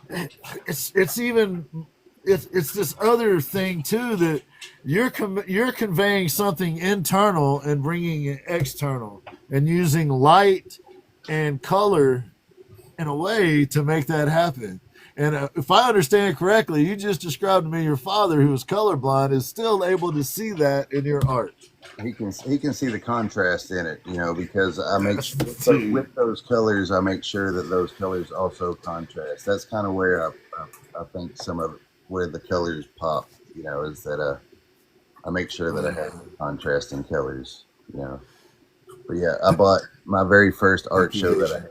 it's this other thing too, that you're conveying something internal and bringing it external, and using light and color in a way to make that happen. And if I understand correctly, you just described to me your father, who was colorblind, is still able to see that in your art. He can see the contrast in it, because I make with those colors, I make sure that those colors also contrast. That's kind of where I think some of where the colors pop, is that I make sure that I have contrasting colors, But yeah, I bought my very first art show that I had.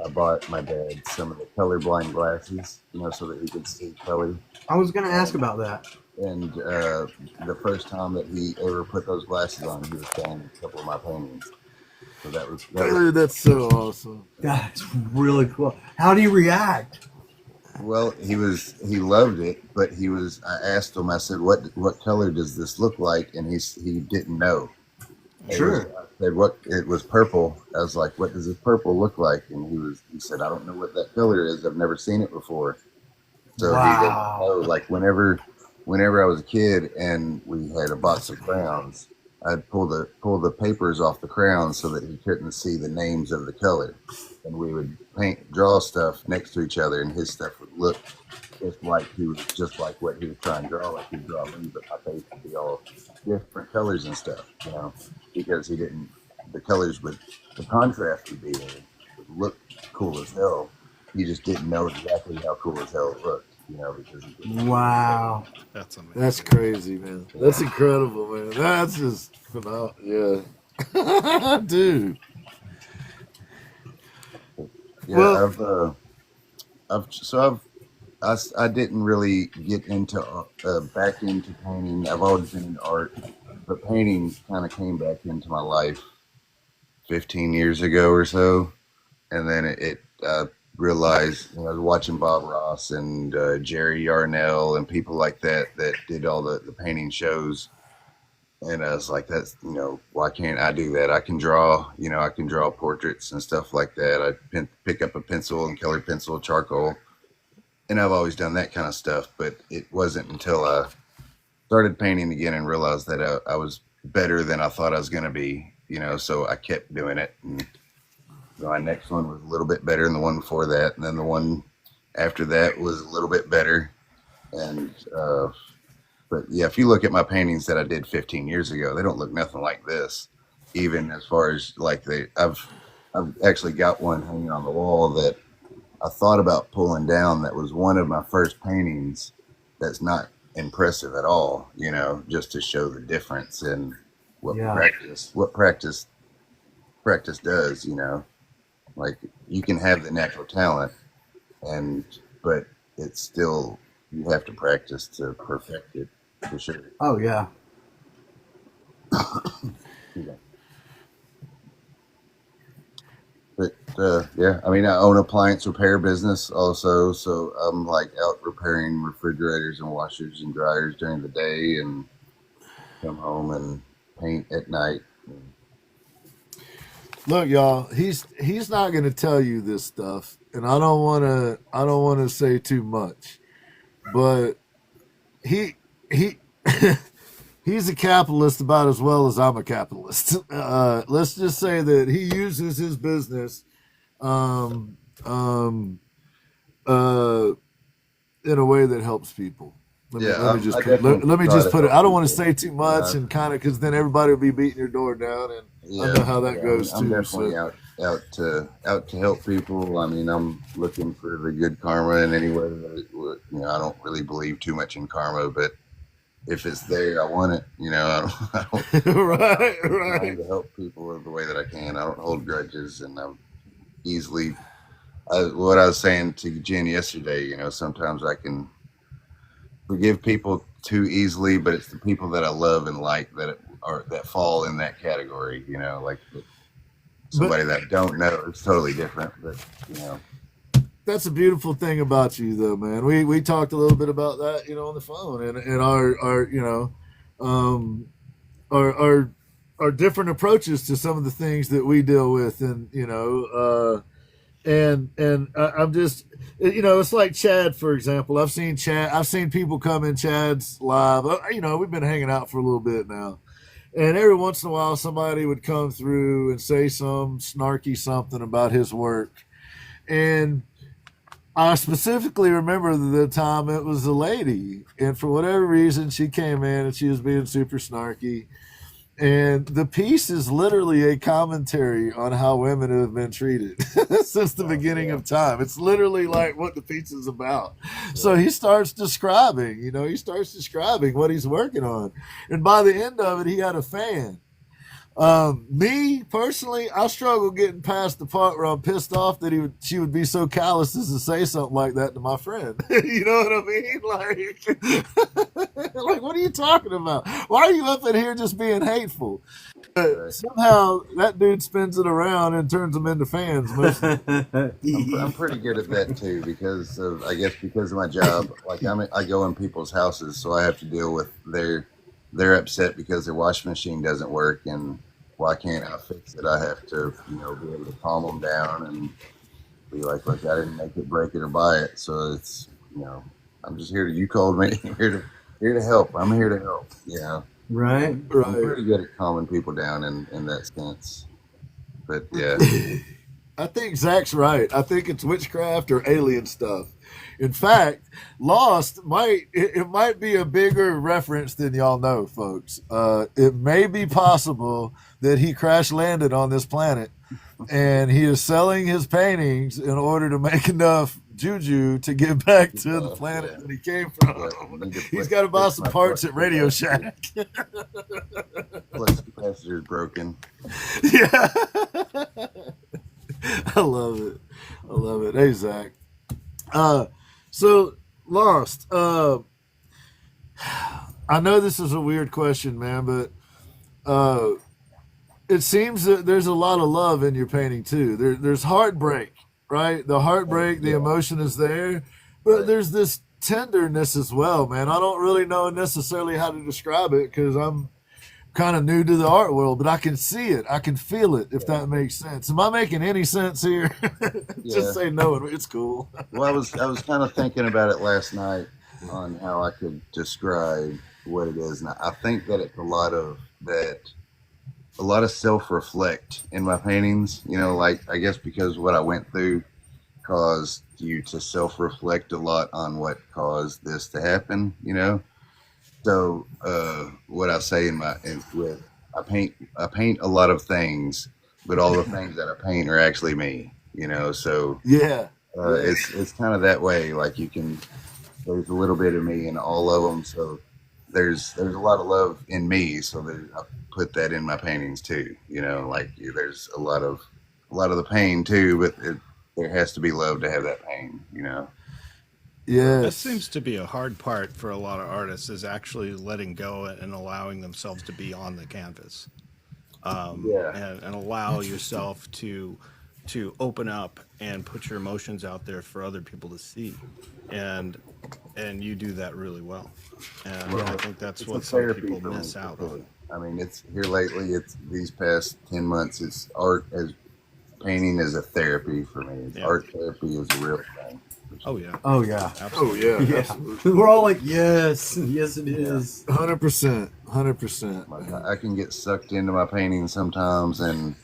I bought my dad some of the colorblind glasses, so that he could see color. I was going to ask about that. And the first time that he ever put those glasses on, he was painting a couple of my paintings. So that was Dude, that's so awesome. That's really cool. How do you react? well, he loved it, but I asked him, I said, what color does this look like? And he didn't know. Sure. I said, what, it was purple. I was like, what does this purple look like? And he said, I don't know what that color is. I've never seen it before. So he didn't know, Wow. like whenever I was a kid and we had a box of crayons, I'd pull the papers off the crayons so that he couldn't see the names of the color. And we would draw stuff next to each other, and his stuff would look just like what he was trying to draw, like he'd draw me, but my face would be all different colors and stuff, because the contrast would be there. It would look cool as hell. You just didn't know exactly how cool as hell it looked, because he didn't. Wow. That's amazing. That's crazy, man. That's incredible, man. That's just phenomenal. Yeah. Dude. Yeah, Well, I didn't really get into back into painting. I've always been in art, but painting kind of came back into my life 15 years ago or so, and then I realized, I was watching Bob Ross and Jerry Yarnell and people like that did all the painting shows, and I was like, that's, why can't I do that? I can draw, I can draw portraits and stuff like that. I pick up a pencil and colored pencil, charcoal. And I've always done that kind of stuff, but it wasn't until I started painting again and realized that I was better than I thought I was going to be, so I kept doing it. And my next one was a little bit better than the one before that. And then the one after that was a little bit better. And, but yeah, if you look at my paintings that I did 15 years ago, they don't look nothing like this, even as far as like I've actually got one hanging on the wall that I thought about pulling down. That was one of my first paintings. That's not impressive at all, just to show the difference in what practice does, like you can have the natural talent but it's still, you have to practice to perfect it for sure. Oh yeah. Yeah. But yeah, I mean, I own an appliance repair business also, so I'm like out repairing refrigerators and washers and dryers during the day, and come home and paint at night. look, y'all, he's not going to tell you this stuff, and I don't want to say too much, but he he's a capitalist about as well as I'm a capitalist. Let's just say that he uses his business in a way that helps people. Let me just put it. I don't want to say too much, and kind of, because then everybody will be beating your door down, and I know how that goes I'm too. definitely out to help people. I mean, I'm looking for the good karma in any way that it would. I don't really believe too much in karma, but if it's there, I want it. I don't right. trying to help people the way that I can. I don't hold grudges, and I'm easily. What I was saying to Ginn yesterday, sometimes I can forgive people too easily, but it's the people that I love and like that fall in that category. Like somebody that I don't know, it's totally different. But that's a beautiful thing about you, though, man. We talked a little bit about that, on the phone, and our different approaches to some of the things that we deal with, and I'm just, it's like Chad, for example. I've seen people come in Chad's live. We've been hanging out for a little bit now, and every once in a while somebody would come through and say some snarky something about his work, and I specifically remember the time it was a lady, and for whatever reason, she came in and she was being super snarky. And the piece is literally a commentary on how women have been treated since the beginning of time. It's literally like what the piece is about. So he starts describing, what he's working on. And by the end of it, he had a fan. Me personally, I struggle getting past the part where I'm pissed off that she would be so callous as to say something like that to my friend. You know what I mean? Like, what are you talking about? Why are you up in here just being hateful? Somehow that dude spins it around and turns them into fans. I'm pretty good at that too, because of my job. Like I go in people's houses, so I have to deal with they're upset because their washing machine doesn't work, and why can't I fix it? I have to, be able to calm them down and be like, look, I didn't make it, break it, or buy it. So it's, I'm just here to, you called me, here to help. I'm here to help, Right. I'm pretty good at calming people down in that sense. But yeah. I think Zach's right. I think it's witchcraft or alien stuff. In fact, Lost might be a bigger reference than y'all know, folks. It may be possible that he crash landed on this planet and he is selling his paintings in order to make enough juju to get back to the planet that he came from. He's got to buy some parts at Radio Shack. Plus capacitor's broken. Yeah. I love it. Hey, Zach. So Lost. I know this is a weird question, man, but it seems that there's a lot of love in your painting too. There's heartbreak, right? The heartbreak, the emotion is there, but there's this tenderness as well, man. I don't really know necessarily how to describe it because I'm kind of new to the art world, but I can see it. I can feel it, if that makes sense. Am I making any sense here? Just say no, it's cool. Well, I was kind of thinking about it last night on how I could describe what it is, and I think that it's a lot of self-reflect in my paintings. Like I guess because what I went through caused you to self-reflect a lot on what caused this to happen. So what I say I paint a lot of things, but all the things that I paint are actually me, so it's kind of that way. Like there's a little bit of me in all of them. So there's a lot of love in me. So I put that in my paintings too, like there's a lot of the pain too, but there has to be love to have that pain, Yeah, that seems to be a hard part for a lot of artists, is actually letting go and allowing themselves to be on the canvas, and allow yourself to open up and put your emotions out there for other people to see, and you do that really well, and I think that's what some people miss out on. I mean, it's here lately. It's these past 10 months. It's art as painting is a therapy for me. Art therapy is a real thing. Oh yeah. Oh yeah. Absolutely. Oh yeah. Yeah. We're all like, yes, yes it is. 100%. I can get sucked into my painting sometimes and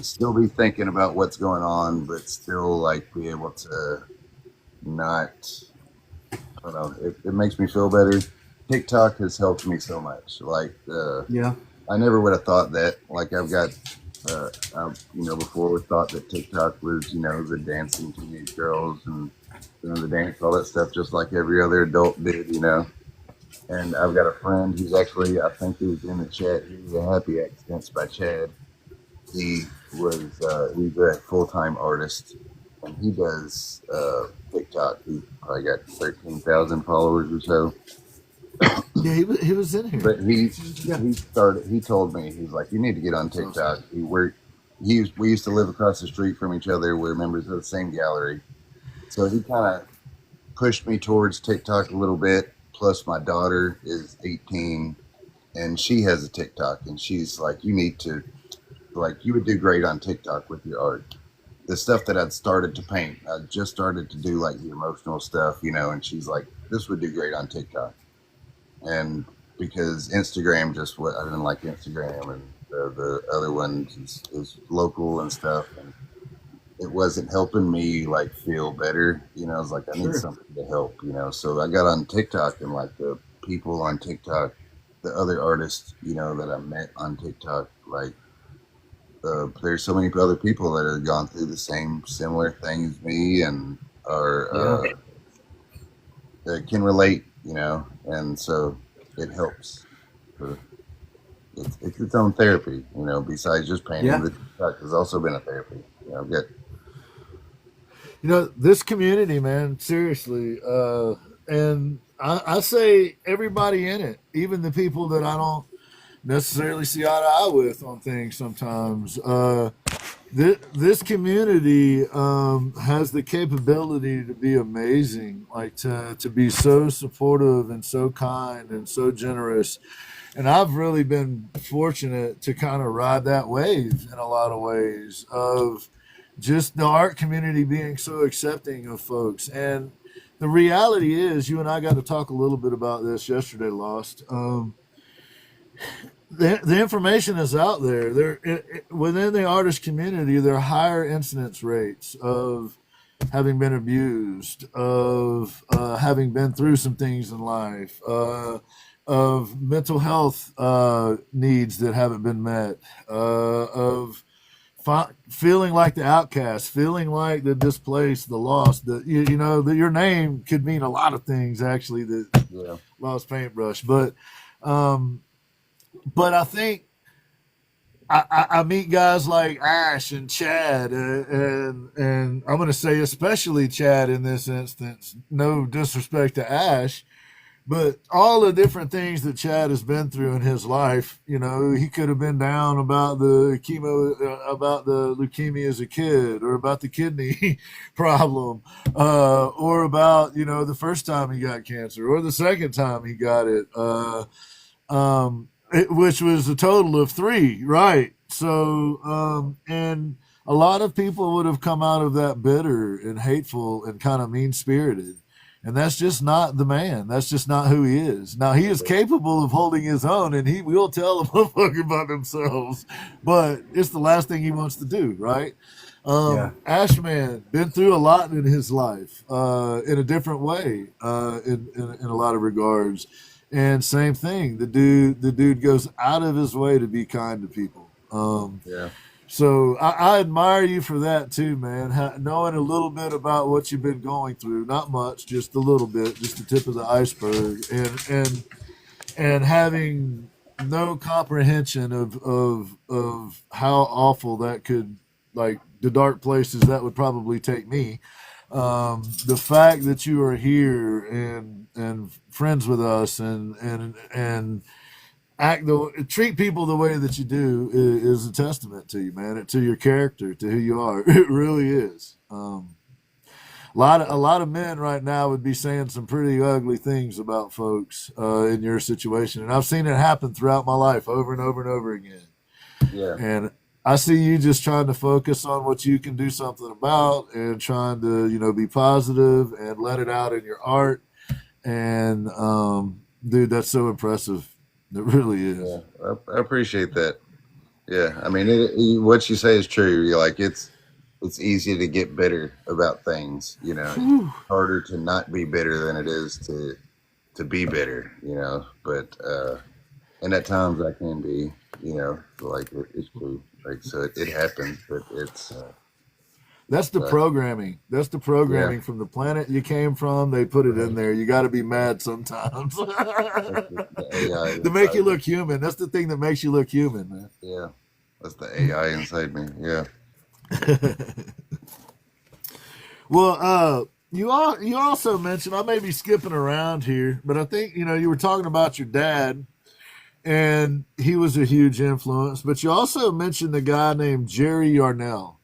still be thinking about what's going on, but still like be able to not. I don't know. It makes me feel better. TikTok has helped me so much. Like, I never would have thought that. Like, I've got. Before we thought that TikTok was, the dancing teenage girls and, the dance, all that stuff, just like every other adult did, And I've got a friend who's actually, I think he was in the chat, he's a Happy Accidents by Chad. He's a full-time artist, and he does TikTok. He's probably got 13,000 followers or so. Yeah, he was in here. But he told me, he's like, you need to get on TikTok. We used to live across the street from each other. We're members of the same gallery. So he kind of pushed me towards TikTok a little bit. Plus my daughter is 18 and she has a TikTok, and she's like, you would do great on TikTok with your art. The stuff that I'd started to paint, I just started to do like the emotional stuff, and she's like, this would do great on TikTok. And because Instagram I didn't like Instagram, and the other one is local and stuff, and it wasn't helping me like feel better. I was like, I need something to help, So I got on TikTok, and like the people on TikTok, the other artists, that I met on TikTok, like there's so many other people that have gone through the similar thing as me, and are can relate. And so it helps. It's its own therapy, besides just painting. The TikTok has also been a therapy. This community, man, seriously, and I say everybody in it, even the people that I don't necessarily see eye to eye with on things sometimes, this community has the capability to be amazing, like to be so supportive and so kind and so generous. And I've really been fortunate to kind of ride that wave in a lot of ways of just the art community being so accepting of folks. And the reality is, you and I got to talk a little bit about this yesterday, Lost. The information is out there. Within the artist community, there are higher incidence rates of having been abused, of having been through some things in life, of mental health needs that haven't been met, of feeling like the outcast, feeling like the displaced, the lost. That you know that your name could mean a lot of things. Actually, that Lost Paintbrush, but I think I meet guys like Ash and Chad, and I'm going to say especially Chad in this instance. No disrespect to Ash, but all the different things that Chad has been through in his life. You know, he could have been down about the about the leukemia as a kid, or about the kidney problem, or about the first time he got cancer, or the second time he got it. Which was a total of 3, right? So, and a lot of people would have come out of that bitter and hateful and kind of mean-spirited. And that's just not the man. That's just not who he is. Now, he is capable of holding his own, and he will tell a motherfucker about themselves, but it's the last thing he wants to do, right? Ashman, been through a lot in his life, in a different way, in a lot of regards. And same thing, the dude goes out of his way to be kind to people. So I admire you for that too, man. Knowing a little bit about what you've been going through, not much, just a little bit, just the tip of the iceberg, and having no comprehension of how awful that could, like the dark places that would probably take me. The fact that you are here and friends with us and treat people the way that you do is a testament to you, man, to your character, to who you are. It really is. A lot of men right now would be saying some pretty ugly things about folks in your situation, and I've seen it happen throughout my life over and over and over again. And I see you just trying to focus on what you can do something about, and trying to, be positive and let it out in your art. And dude, that's so impressive. It really is. Yeah, I appreciate that. Yeah, I mean, what you say is true. You're like, it's easy to get bitter about things. It's harder to not be bitter than it is to be bitter. But and at times I can be. Like it's true. Like, so it happens, but it's that's the programming. That's the programming from the planet you came from. They put it in there. You got to be mad sometimes to make you look human. That's the thing that makes you look human, man. Yeah, that's the AI inside me. Yeah. Well, you also mentioned, I may be skipping around here, but I think you were talking about your dad. And he was a huge influence, but you also mentioned a guy named Jerry Yarnell,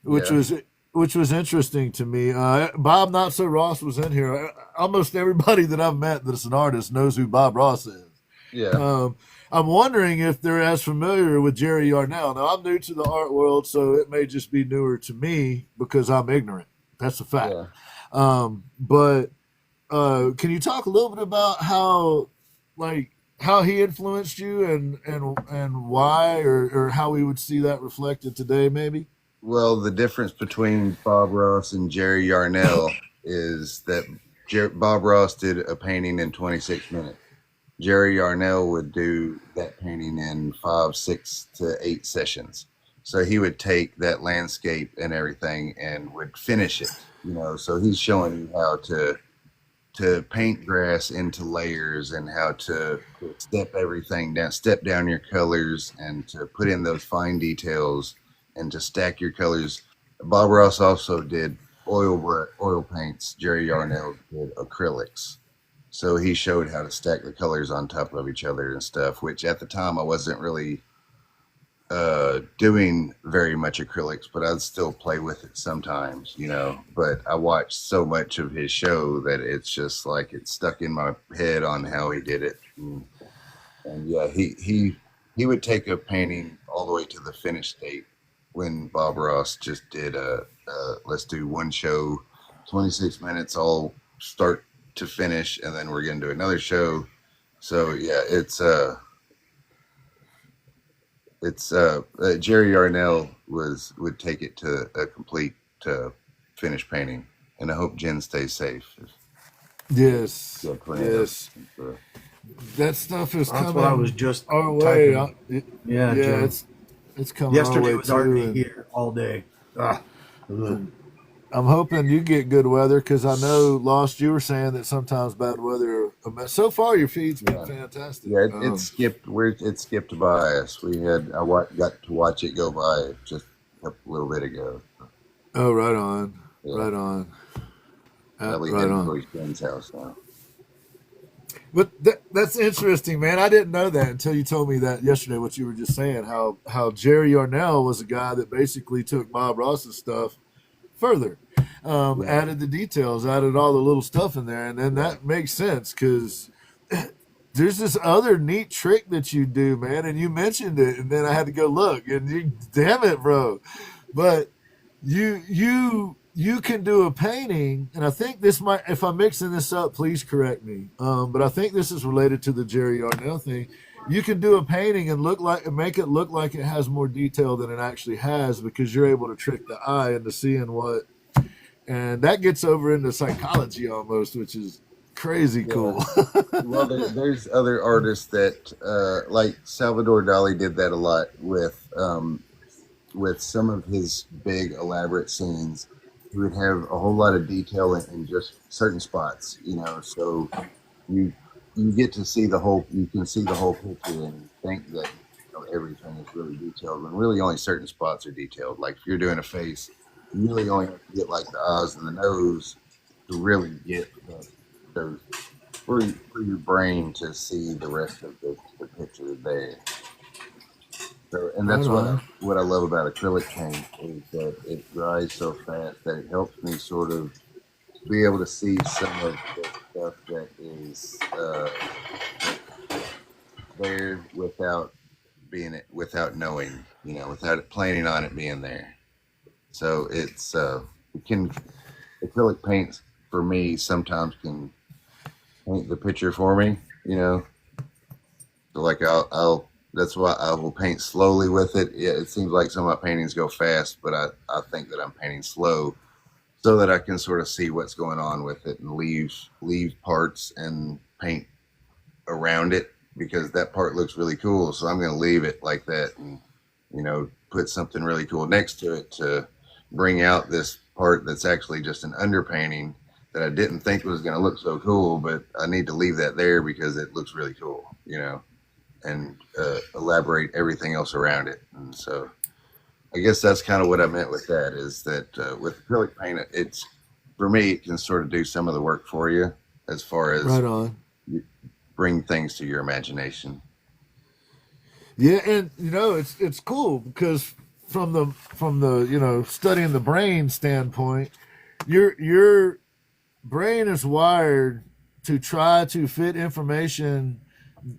which was interesting to me. Bob Not So Ross was in here. Almost everybody that I've met that's an artist knows who Bob Ross is. I'm wondering if they're as familiar with Jerry Yarnell. Now, I'm new to the art world, so it may just be newer to me because I'm ignorant. That's a fact. But can you talk a little bit about how he influenced you and why, or how we would see that reflected today, maybe? Well, the difference between Bob Ross and Jerry Yarnell is that Bob Ross did a painting in 26 minutes. Jerry Yarnell would do that painting in 5, 6 to 8 sessions. So he would take that landscape and everything and would finish it, so he's showing you how to paint grass into layers, and how to step down your colors, and to put in those fine details, and to stack your colors. Bob Ross also did oil paints. Jerry Yarnell did acrylics. So he showed how to stack the colors on top of each other and stuff, which at the time I wasn't really doing very much acrylics, but I'd still play with it sometimes, you know. But I watched so much of his show that it's just like it's stuck in my head on how he did it. And yeah, he would take a painting all the way to the finish state when Bob Ross just did let's do one show, 26 minutes, all start to finish, and then we're gonna do another show. So yeah, it's Jerry Yarnell would take it to a complete finished painting, and I hope Jen stays safe. Yes, Yeah, yes. That stuff is That's coming what I was just our way. typing. Yeah, Jim. it's coming Yesterday our way was too. already here all day. I'm hoping you get good weather because I know Lost. You were saying that sometimes bad weather. So far, your feed's been fantastic. Yeah, it skipped. It skipped by us. Got to watch it go by just a little bit ago. Oh, right on, Yeah. right on. Ellie Right heading on. towards Jen's house now. But that's interesting, man. I didn't know that until you told me that yesterday. What you were just saying, how Jerry Yarnell was a guy that basically took Bob Ross's stuff further, added the details, added all the little stuff in there, and then that makes sense because there's this other neat trick that you do, man. And you mentioned it, and then I had to go look, and damn it, bro. But you can do a painting, and I think this might, if I'm mixing this up, please correct me. But I think this is related to the Jerry Yarnell thing. You can do a painting and make it look like it has more detail than it actually has because you're able to trick the eye into seeing what, and that gets over into psychology almost, which is crazy cool. Well, there's other artists that like Salvador Dali did that a lot with some of his big elaborate scenes. He would have a whole lot of detail in just certain spots, you know. So you get to see you can see the whole picture and think that everything is really detailed when really only certain spots are detailed. Like if you're doing a face, you really only have to get like the eyes and the nose to really get those for your brain to see the rest of the picture there. So, and that's what I love about acrylic paint is that it dries so fast that it helps me sort of be able to see some of the stuff that is there without knowing, you know, without planning on it being there. So it's acrylic paints for me sometimes can paint the picture for me, you know. So like I'll that's why I will paint slowly with it. Yeah, it seems like some of my paintings go fast, but I think that I'm painting slow so that I can sort of see what's going on with it and leave parts and paint around it because that part looks really cool. So I'm going to leave it like that and, you know, put something really cool next to it to bring out this part that's actually just an underpainting that I didn't think was going to look so cool, but I need to leave that there because it looks really cool, you know, and elaborate everything else around it. And so I guess that's kind of what I meant with that is that with acrylic paint, it's for me, it can sort of do some of the work for you as far as right on. Bring things to your imagination. Yeah, and you know it's cool because from the you know studying the brain standpoint, your brain is wired to try to fit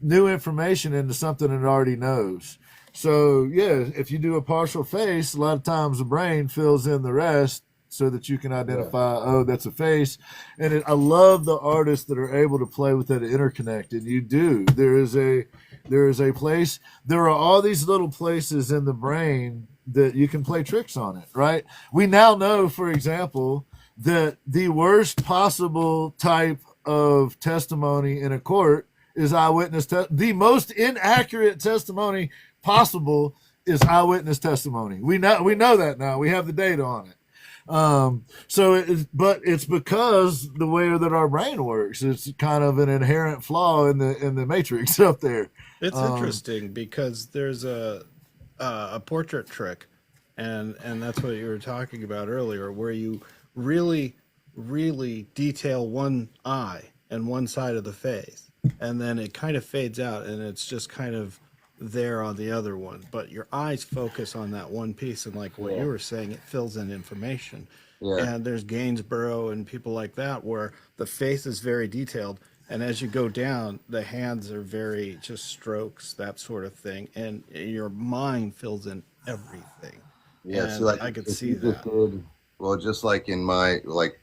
new information into something it already knows. So yeah, if you do a partial face, a lot of times the brain fills in the rest so that you can identify, oh, that's a face. And I love the artists that are able to play with that interconnect. And you do. There is a place. There are all these little places in the brain that you can play tricks on it, right? We now know, for example, that the worst possible type of testimony in a court is eyewitness. The most inaccurate testimony possible is eyewitness testimony. We know that now. We have the data on it. But it's because the way that our brain works. It's kind of an inherent flaw in the matrix up there. It's interesting because there's a portrait trick, and that's what you were talking about earlier, where you really detail one eye and one side of the face, and then it kind of fades out, and it's just kind of there on the other one, but your eyes focus on that one piece, and like what you were saying, it fills in information. Yeah. And there's Gainsborough and people like that where the face is very detailed, and as you go down, the hands are very just strokes, that sort of thing, and your mind fills in everything. Yeah. And So like, I could if see you just that. did, well, just like in my, like,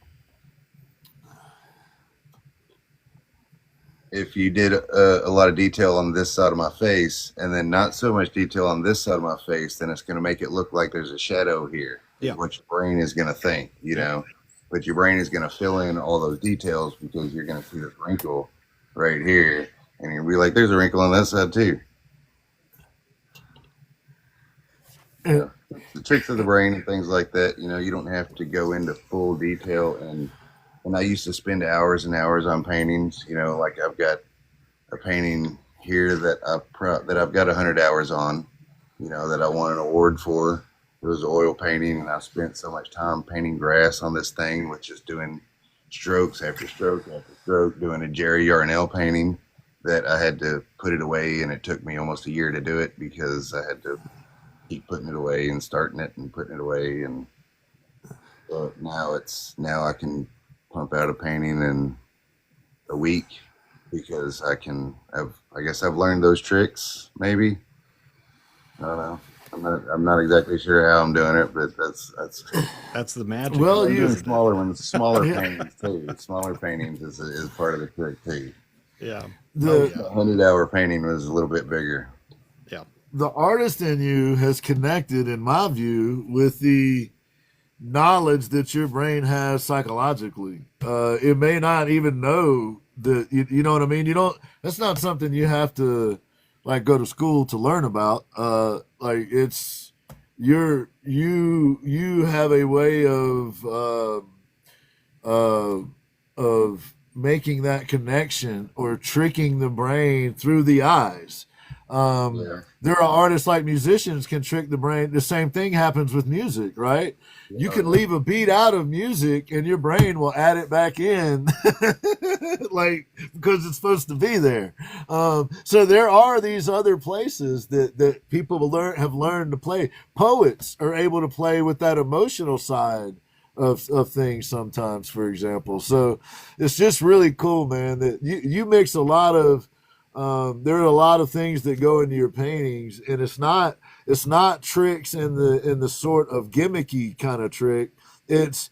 if you did a lot of detail on this side of my face and then not so much detail on this side of my face, then it's going to make it look like there's a shadow here. Yeah. What your brain is going to think, you know, but your brain is going to fill in all those details because you're going to see this wrinkle right here, and you'll be like, there's a wrinkle on that side too. And, The tricks of the brain and things like that, you know, you don't have to go into full detail. And I used to spend hours and hours on paintings, you know, like I've got a painting here that I've got 100 hours on, you know, that I won an award for. It was an oil painting, and I spent so much time painting grass on this thing, which is doing strokes after stroke after stroke, doing a Jerry Yarnell painting that I had to put it away, and it took me almost a year to do it because I had to keep putting it away and starting it and putting it away. And now I can pump out a painting in a week because I guess I've learned those tricks. Maybe, I don't know. I'm not exactly sure how I'm doing it, but That's the magic. Well, of it, I'm doing isn't it? smaller ones, smaller Yeah. paintings too. Smaller paintings is part of the trick too. Yeah. The- The 100-hour painting was a little bit bigger. Yeah. the artist in you has connected, in my view, with the knowledge that your brain has psychologically. It may not even know that, you know what I mean? That's not something you have to like go to school to learn about. Like it's, you have a way of making that connection or tricking the brain through the eyes. Yeah. There are artists like musicians can trick the brain. The same thing happens with music, right? You can leave a beat out of music and your brain will add it back in like because it's supposed to be there. So there are these other places that people have learned to play. Poets are able to play with that emotional side of things sometimes, for example. So it's just really cool, man, that you mix a lot of there are a lot of things that go into your paintings, and it's not tricks in the sort of gimmicky kind of trick. It's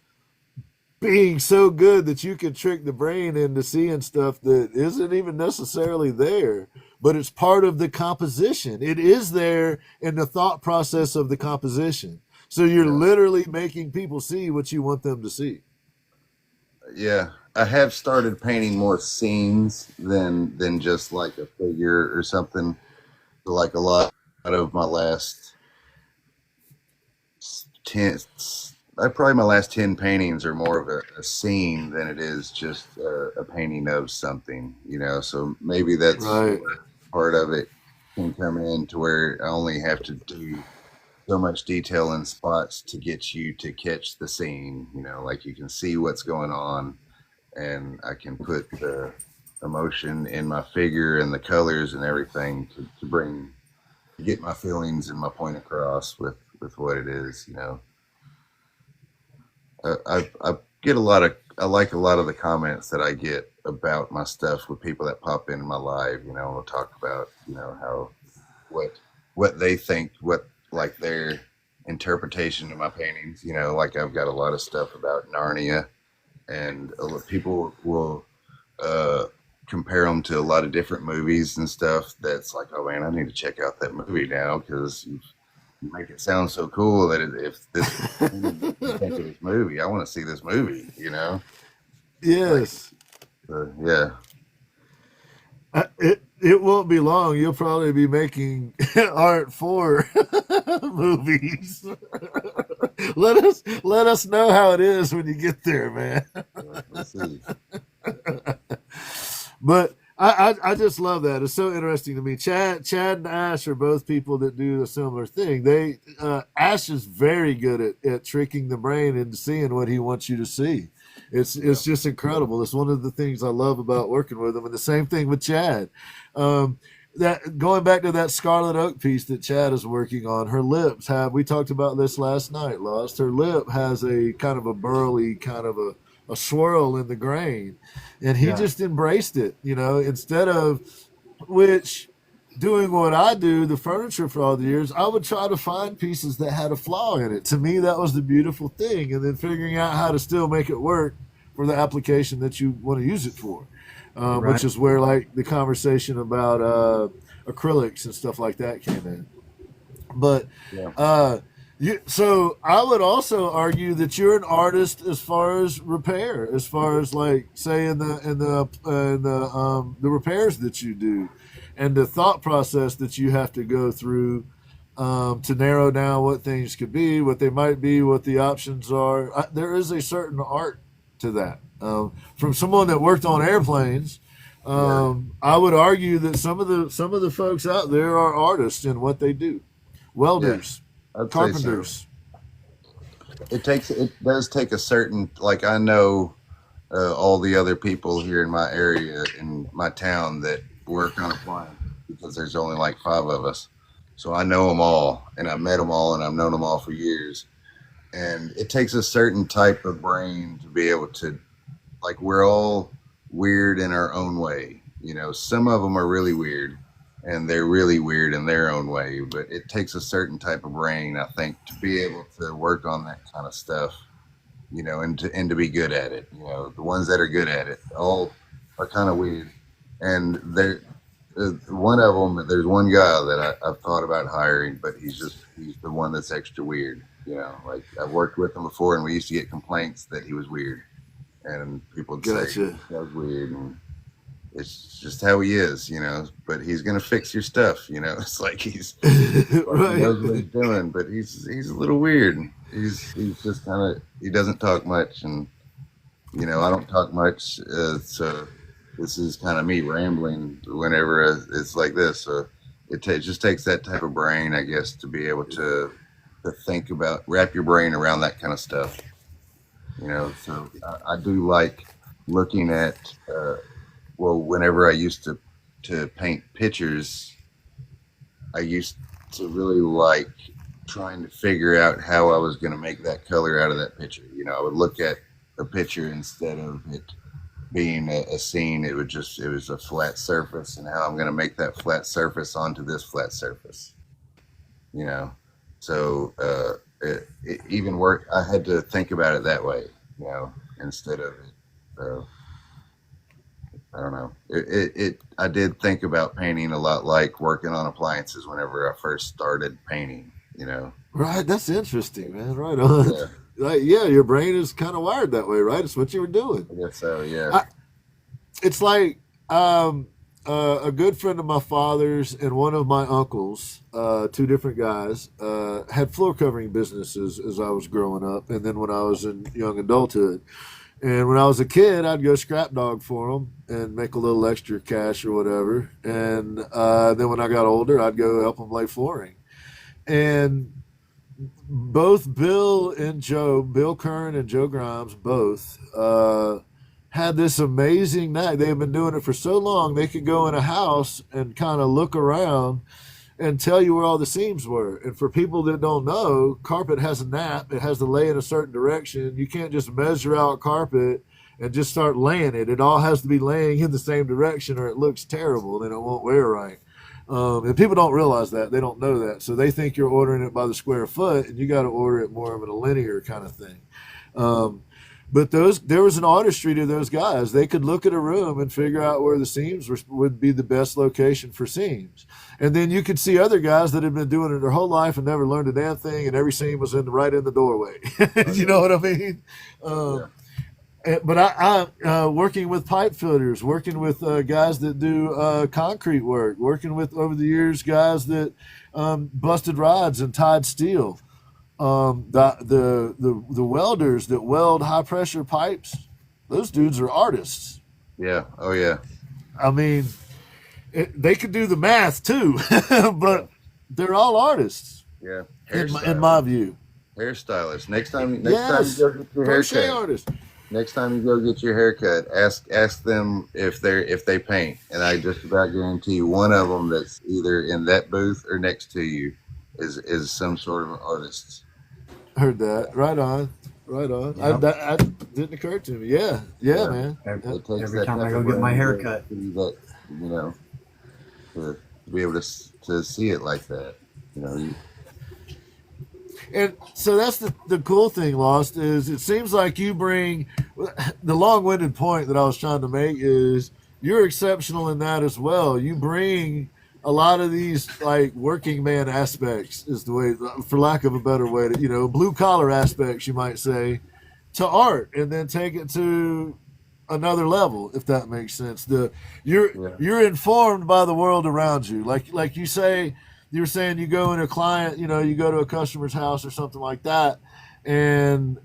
being so good that you can trick the brain into seeing stuff that isn't even necessarily there, but it's part of the composition. It is there in the thought process of the composition. So you're literally making people see what you want them to see. Yeah, I have started painting more scenes than just like a figure or something. So like a lot of my last 10, probably my last 10 paintings are more of a scene than it is just a painting of something, you know. So maybe that's Right. part of it can come in to where I only have to do so much detail in spots to get you to catch the scene, you know, like you can see what's going on, and I can put the emotion in my figure and the colors and everything to get my feelings and my point across with what it is, you know. I get I like a lot of the comments that I get about my stuff with people that pop in my live, you know, we'll talk about, you know, how, what they think, what like their interpretation of my paintings, you know, like I've got a lot of stuff about Narnia, and a lot of people will compare them to a lot of different movies and stuff. That's like, oh man, I need to check out that movie now because you make it sound so cool that if this think of this movie, I want to see this movie, you know. Yes. Yeah. It won't be long. You'll probably be making art for movies. Let us know how it is when you get there, man. Let's see. But I just love that. It's so interesting to me. Chad and Ash are both people that do a similar thing. Ash is very good at tricking the brain into seeing what he wants you to see. It's just incredible. It's one of the things I love about working with him. And the same thing with Chad. that going back to that scarlet oak piece that Chad is working on, her lips have, we talked about this last night, Lost, her lip has a kind of a burly, kind of a swirl in the grain, and he just embraced it, you know, instead of, which, doing what I do, the furniture for all the years, I would try to find pieces that had a flaw in it. To me, that was the beautiful thing, and then figuring out how to still make it work for the application that you want to use it for, which is where like the conversation about acrylics and stuff like that came in. But so I would also argue that you're an artist as far as repair, as far as like say in the repairs that you do, and the thought process that you have to go through to narrow down what things could be, what they might be, what the options are. There is a certain art to that. From someone that worked on airplanes, I would argue that some of the folks out there are artists in what they do. Welders, carpenters. So. It does take a certain, like I know all the other people here in my area, in my town that work on appliance, because there's only like 5 of us. So I know them all, and I've met them all, and I've known them all for years. And it takes a certain type of brain to be able to, like, we're all weird in our own way. You know, some of them are really weird, and they're really weird in their own way. But it takes a certain type of brain, I think, to be able to work on that kind of stuff, you know, and to be good at it. You know, the ones that are good at it all are kind of weird. And there, one of them, there's one guy that I've thought about hiring, but he's the one that's extra weird. You know, like I've worked with him before, and we used to get complaints that he was weird, and people would say that was weird, and it's just how he is, you know. But he's gonna fix your stuff, you know. It's like he's like he knows what he's doing, but he's a little weird. He's just kind of, he doesn't talk much, and you know, I don't talk much, so this is kind of me rambling whenever it's like this. So it just takes that type of brain, I guess, to be able to think about, wrap your brain around that kind of stuff, you know. So I do like looking at well, whenever I used to paint pictures, I used to really like trying to figure out how I was going to make that color out of that picture. You know, I would look at a picture, instead of it being a scene, it was a flat surface, and how I'm going to make that flat surface onto this flat surface, you know. So it even worked. I had to think about it that way, you know, instead of it. I don't know. I did think about painting a lot like working on appliances whenever I first started painting, you know. Right. That's interesting, man. Right on. Yeah. Like, yeah, your brain is kind of wired that way, right? It's what you were doing. I guess so, yeah. It's like a good friend of my father's and one of my uncles, 2 different guys, had floor covering businesses as I was growing up, and then when I was in young adulthood. And when I was a kid, I'd go scrap dog for them and make a little extra cash or whatever. And then when I got older, I'd go help them lay flooring. And both Bill Kern and Joe Grimes, both had this amazing knack. They had been doing it for so long, they could go in a house and kind of look around and tell you where all the seams were. And for people that don't know, carpet has a nap. It has to lay in a certain direction. You can't just measure out carpet and just start laying it. It all has to be laying in the same direction, or it looks terrible and it won't wear right. And people don't realize that. They don't know that. So they think you're ordering it by the square foot, and you got to order it more of a linear kind of thing. But there was an artistry to those guys. They could look at a room and figure out where the seams would be the best location for seams. And then you could see other guys that had been doing it their whole life and never learned a damn thing, and every seam was right in the doorway. You know what I mean? But I working with pipe fitters, working with guys that do concrete work, working with, over the years, guys that busted rods and tied steel. The welders that weld high pressure pipes, those dudes are artists. Yeah. Oh yeah. I mean, they could do the math too, but they're all artists. Yeah. In my view. Hairstylist. Next time you go get your crochet haircut. artist. Next time you go get your haircut, ask them if they paint, and I just about guarantee you one of them that's either in that booth or next to you is some sort of an artist. Heard that. Right on. Right on. Yep. That didn't occur to me. Yeah, man. Every, It takes every that time type I go of get my brain hair to cut. see that, you know, to be able to see it like that. You know, And so that's the cool thing, Lost, is it seems like you bring the long-winded point that I was trying to make is you're exceptional in that as well. You bring a lot of these like working man aspects is the way, for lack of a better way to, blue collar aspects, you might say, to art, and then take it to another level, if that makes sense. You're informed by the world around you. Like you say, you were saying you go in a client, you go to a customer's house or something like that, and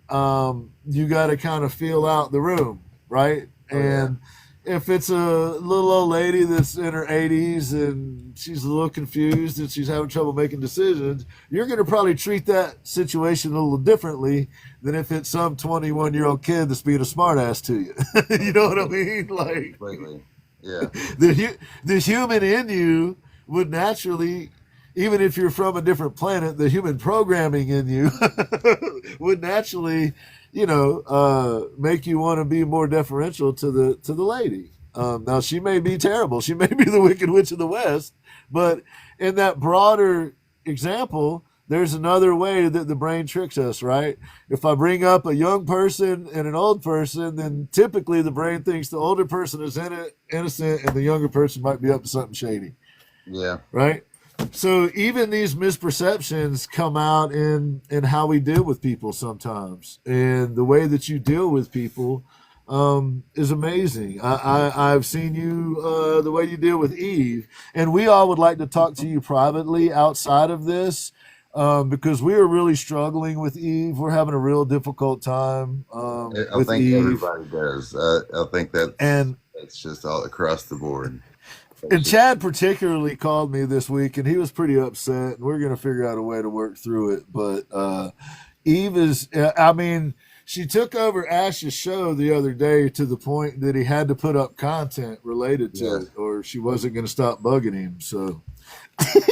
you got to kind of feel out the room, right? And if it's a little old lady that's in her 80s and she's a little confused and she's having trouble making decisions, you're going to probably treat that situation a little differently than if it's some 21-year-old kid that's being a smartass to you. You know what I mean? Like, completely. Yeah. The human in you would naturally, even if you're from a different planet, the human programming in you would naturally, make you want to be more deferential to the lady. Now she may be terrible, she may be the Wicked Witch of the West, but in that broader example, there's another way that the brain tricks us, right? If I bring up a young person and an old person, then typically the brain thinks the older person is innocent and the younger person might be up to something shady. Yeah. Right? So even these misperceptions come out in how we deal with people sometimes, and the way that you deal with people is amazing. I've seen you the way you deal with Eve, and we all would like to talk to you privately outside of this because we are really struggling with Eve. We're having a real difficult time I with think Eve. everybody does. I think that's just all across the board. And Chad particularly called me this week, and he was pretty upset. And we're going to figure out a way to work through it. But Eve is, she took over Ash's show the other day to the point that he had to put up content related to it, or she wasn't going to stop bugging him. So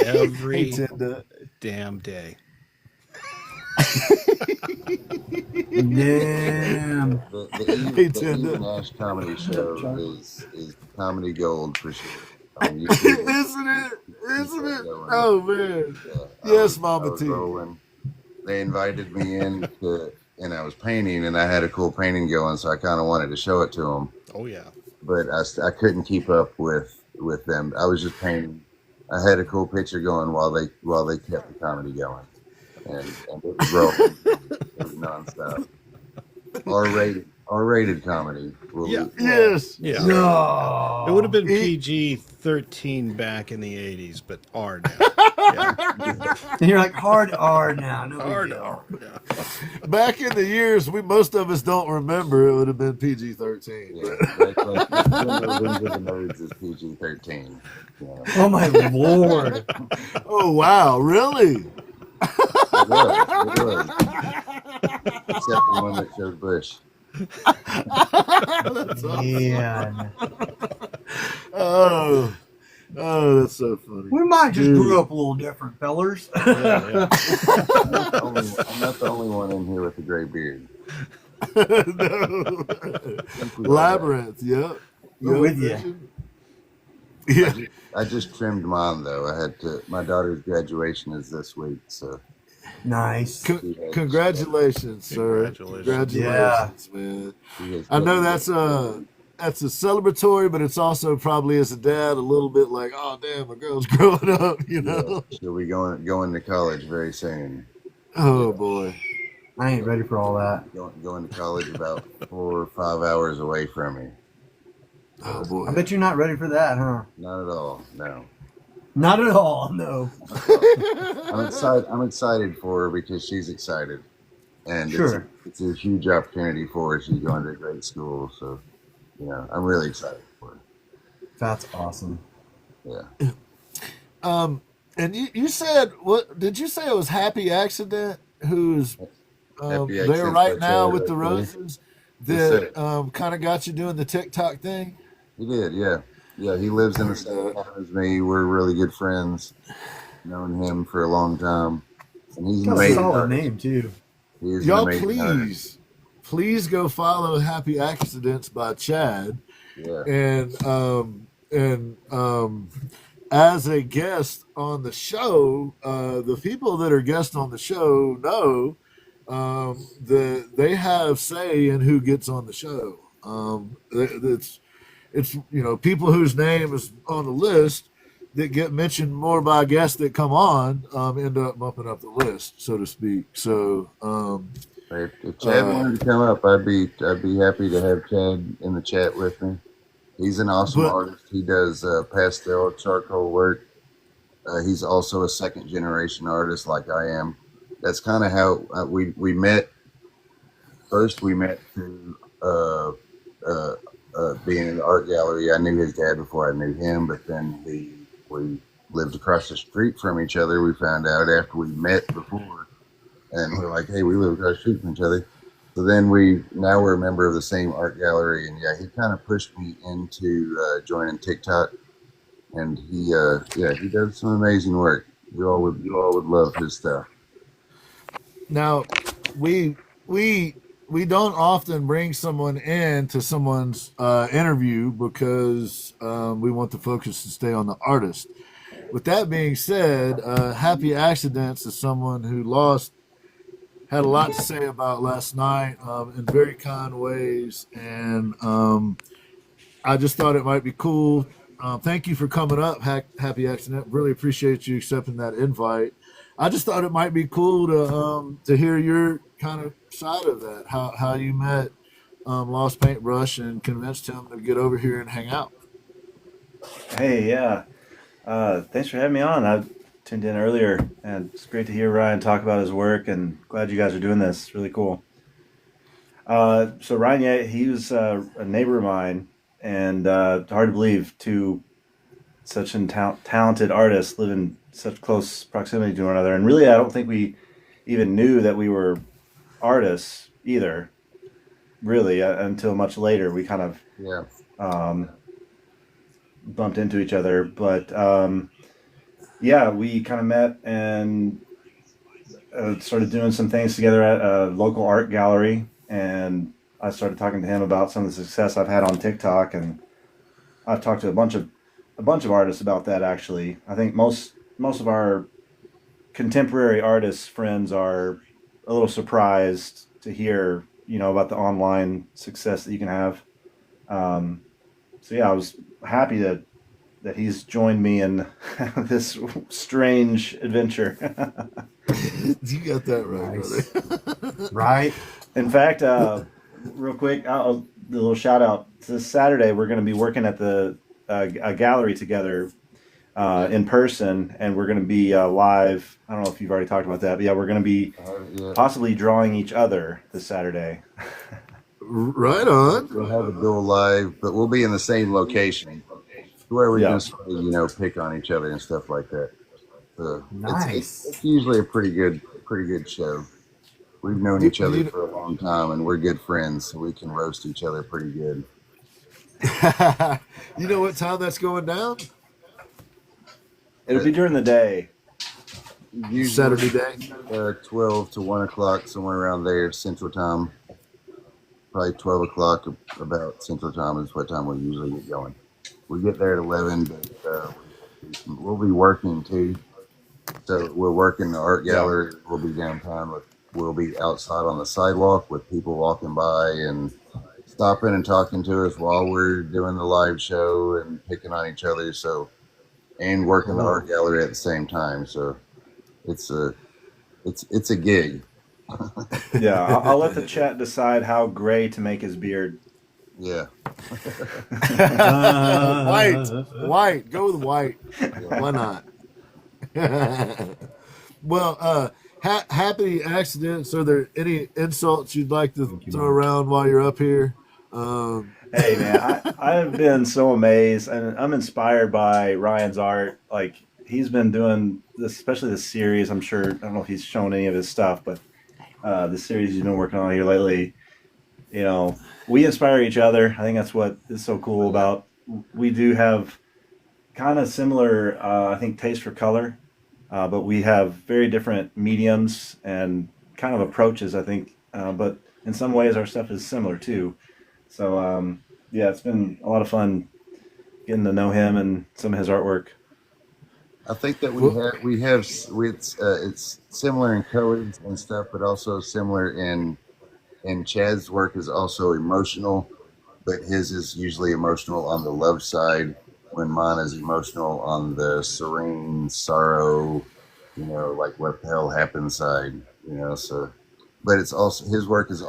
every damn day. Damn. The Eve Nash comedy show is comedy gold for sure. Isn't it? Oh man! Yes, Mama T. They invited me in and I was painting, and I had a cool painting going, so I kind of wanted to show it to them. Oh yeah. But I couldn't keep up with them. I was just painting. I had a cool picture going while they kept the comedy going, and it was rolling. It was nonstop. R-rated comedy. Yes. Yeah. No. It would have been PG-13 back in the 80s, but R now. Yeah. And you're like, hard R now. No Hard big deal. R. Yeah. Back in the years, most of us don't remember. It would have been PG-13. Yeah, like Revenge of the Nerds is PG-13. Yeah. Oh my Lord. Oh wow! Really? It was. Except the one that showed Bush. That's awesome. Yeah. Oh, that's so funny. We might just grew up a little different, fellers. Yeah. I'm not the only one in here with a gray beard. No. Labyrinth. Yep. We're with you. Yeah. I just trimmed mine though. I had to. My daughter's graduation is this week, so. Nice. Congratulations, sir. Congratulations, man. I know that's a celebratory, but it's also probably as a dad a little bit like, oh damn, my girl's growing up, Yeah, she'll be going to college very soon. Oh boy. I ain't ready for all that. Going to college about 4 or 5 hours away from me. Oh boy. I bet you're not ready for that, huh? Not at all. No. Not at all, no. I'm excited for her because she's excited, and Sure. it's a huge opportunity for her. She's going to a great school, so I'm really excited for her. That's awesome. Yeah. And you said, what did you say? It was Happy Accident who's Happy there Accidents right by now Chad, with the right? roses. that kind of got you doing the TikTok thing? He did, yeah. Yeah, he lives in the same town as me. We're really good friends. Known him for a long time. And he's an Got a amazing solid artist. name too. He is an Y'all, amazing artist. please go follow Happy Accidents by Chad. Yeah. And as a guest on the show, the people that are guests on the show know that they have say in who gets on the show. It's people whose name is on the list that get mentioned more by guests that come on end up bumping up the list, so to speak. So If Chad wanted to come up, I'd be happy to have Chad in the chat with me. He's an awesome artist. He does pastel charcoal work. He's also a second generation artist like I am. That's kind of how we met. First, we met through being in the art gallery. I knew his dad before I knew him, but then we lived across the street from each other. We found out after we met before, and we're like, hey, we live across the street from each other. So then now we're a member of the same art gallery, and yeah, he kind of pushed me into joining TikTok, and he does some amazing work. You all would love his stuff. Now, we don't often bring someone in to someone's interview because we want the focus to stay on the artist. With that being said, Happy Accidents is someone who had a lot to say about last night in very kind ways, and I just thought it might be cool. Thank you for coming up, Happy Accident. Really appreciate you accepting that invite. I just thought it might be cool to hear your kind of side of that, how you met Lost Paintbrush and convinced him to get over here and hang out. Hey, yeah. Thanks for having me on. I tuned in earlier, and it's great to hear Ryan talk about his work, and glad you guys are doing this. It's really cool. So Ryan, yeah, he was a neighbor of mine, and hard to believe two such talented artists live in such close proximity to one another. And really, I don't think we even knew that we were artists either, really, until much later. We kind of bumped into each other. But yeah, we kind of met and started doing some things together at a local art gallery. And I started talking to him about some of the success I've had on TikTok, and I've talked to a bunch of artists about that. Actually, I think most of our contemporary artists friends are a little surprised to hear, about the online success that you can have. So yeah, I was happy that he's joined me in this strange adventure. You got that right, Nice. brother. Right? In fact, real quick, a little shout out. This Saturday, we're going to be working at a gallery together in person, and we're going to be live. I don't know if you've already talked about that, but yeah, we're going to be possibly drawing each other this Saturday. Right on. We'll have a dual live, but we'll be in the same location where we just pick on each other and stuff like that. So Nice. it's usually a pretty good show. We've known each other for a long time, and we're good friends, so we can roast each other pretty good. You know what time that's going down? It'll be during the day. Usually, Saturday day. 12 to 1 o'clock, somewhere around there, Central Time. Probably 12 o'clock about Central Time is what time we usually get going. We get there at 11, but we'll be working too. So we're working the art gallery. We'll be downtown. We'll be outside on the sidewalk with people walking by and stopping and talking to us while we're doing the live show and picking on each other. So, and working the art gallery at the same time. So it's a gig. Yeah, I'll let the chat decide how gray to make his beard. Yeah. White. Go with white. Why not? Well, happy accidents. Are there any insults you'd like to throw around while you're up here? Hey man, I've been so amazed, and I'm inspired by Ryan's art. Like, he's been doing this, especially this series. I'm sure, I don't know if he's shown any of his stuff, but the series he's been working on here lately, you know, we inspire each other. I think that's what is so cool about. We do have kind of similar, I think, taste for color, but we have very different mediums and kind of approaches. I think, but in some ways, our stuff is similar too. So yeah, it's been a lot of fun getting to know him and some of his artwork. I think that it's similar in colors and stuff, but also similar in Chad's work is also emotional, but his is usually emotional on the love side, when mine is emotional on the serene sorrow, like what the hell happened side, so. But it's also his work has a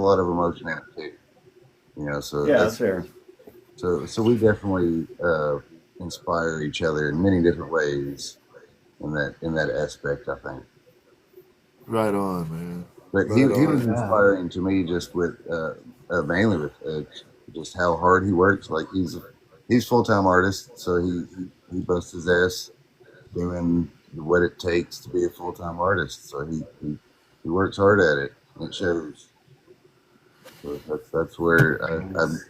lot of emotion in it too, so Yeah, that's fair. so we definitely inspire each other in many different ways in that aspect, I think. Right on, man. But Right he on. was inspiring to me just with mainly with just how hard he works. Like he's full-time artist, so he busts his ass doing what it takes to be a full-time artist. So he works hard at it, and it shows. So that's where I'm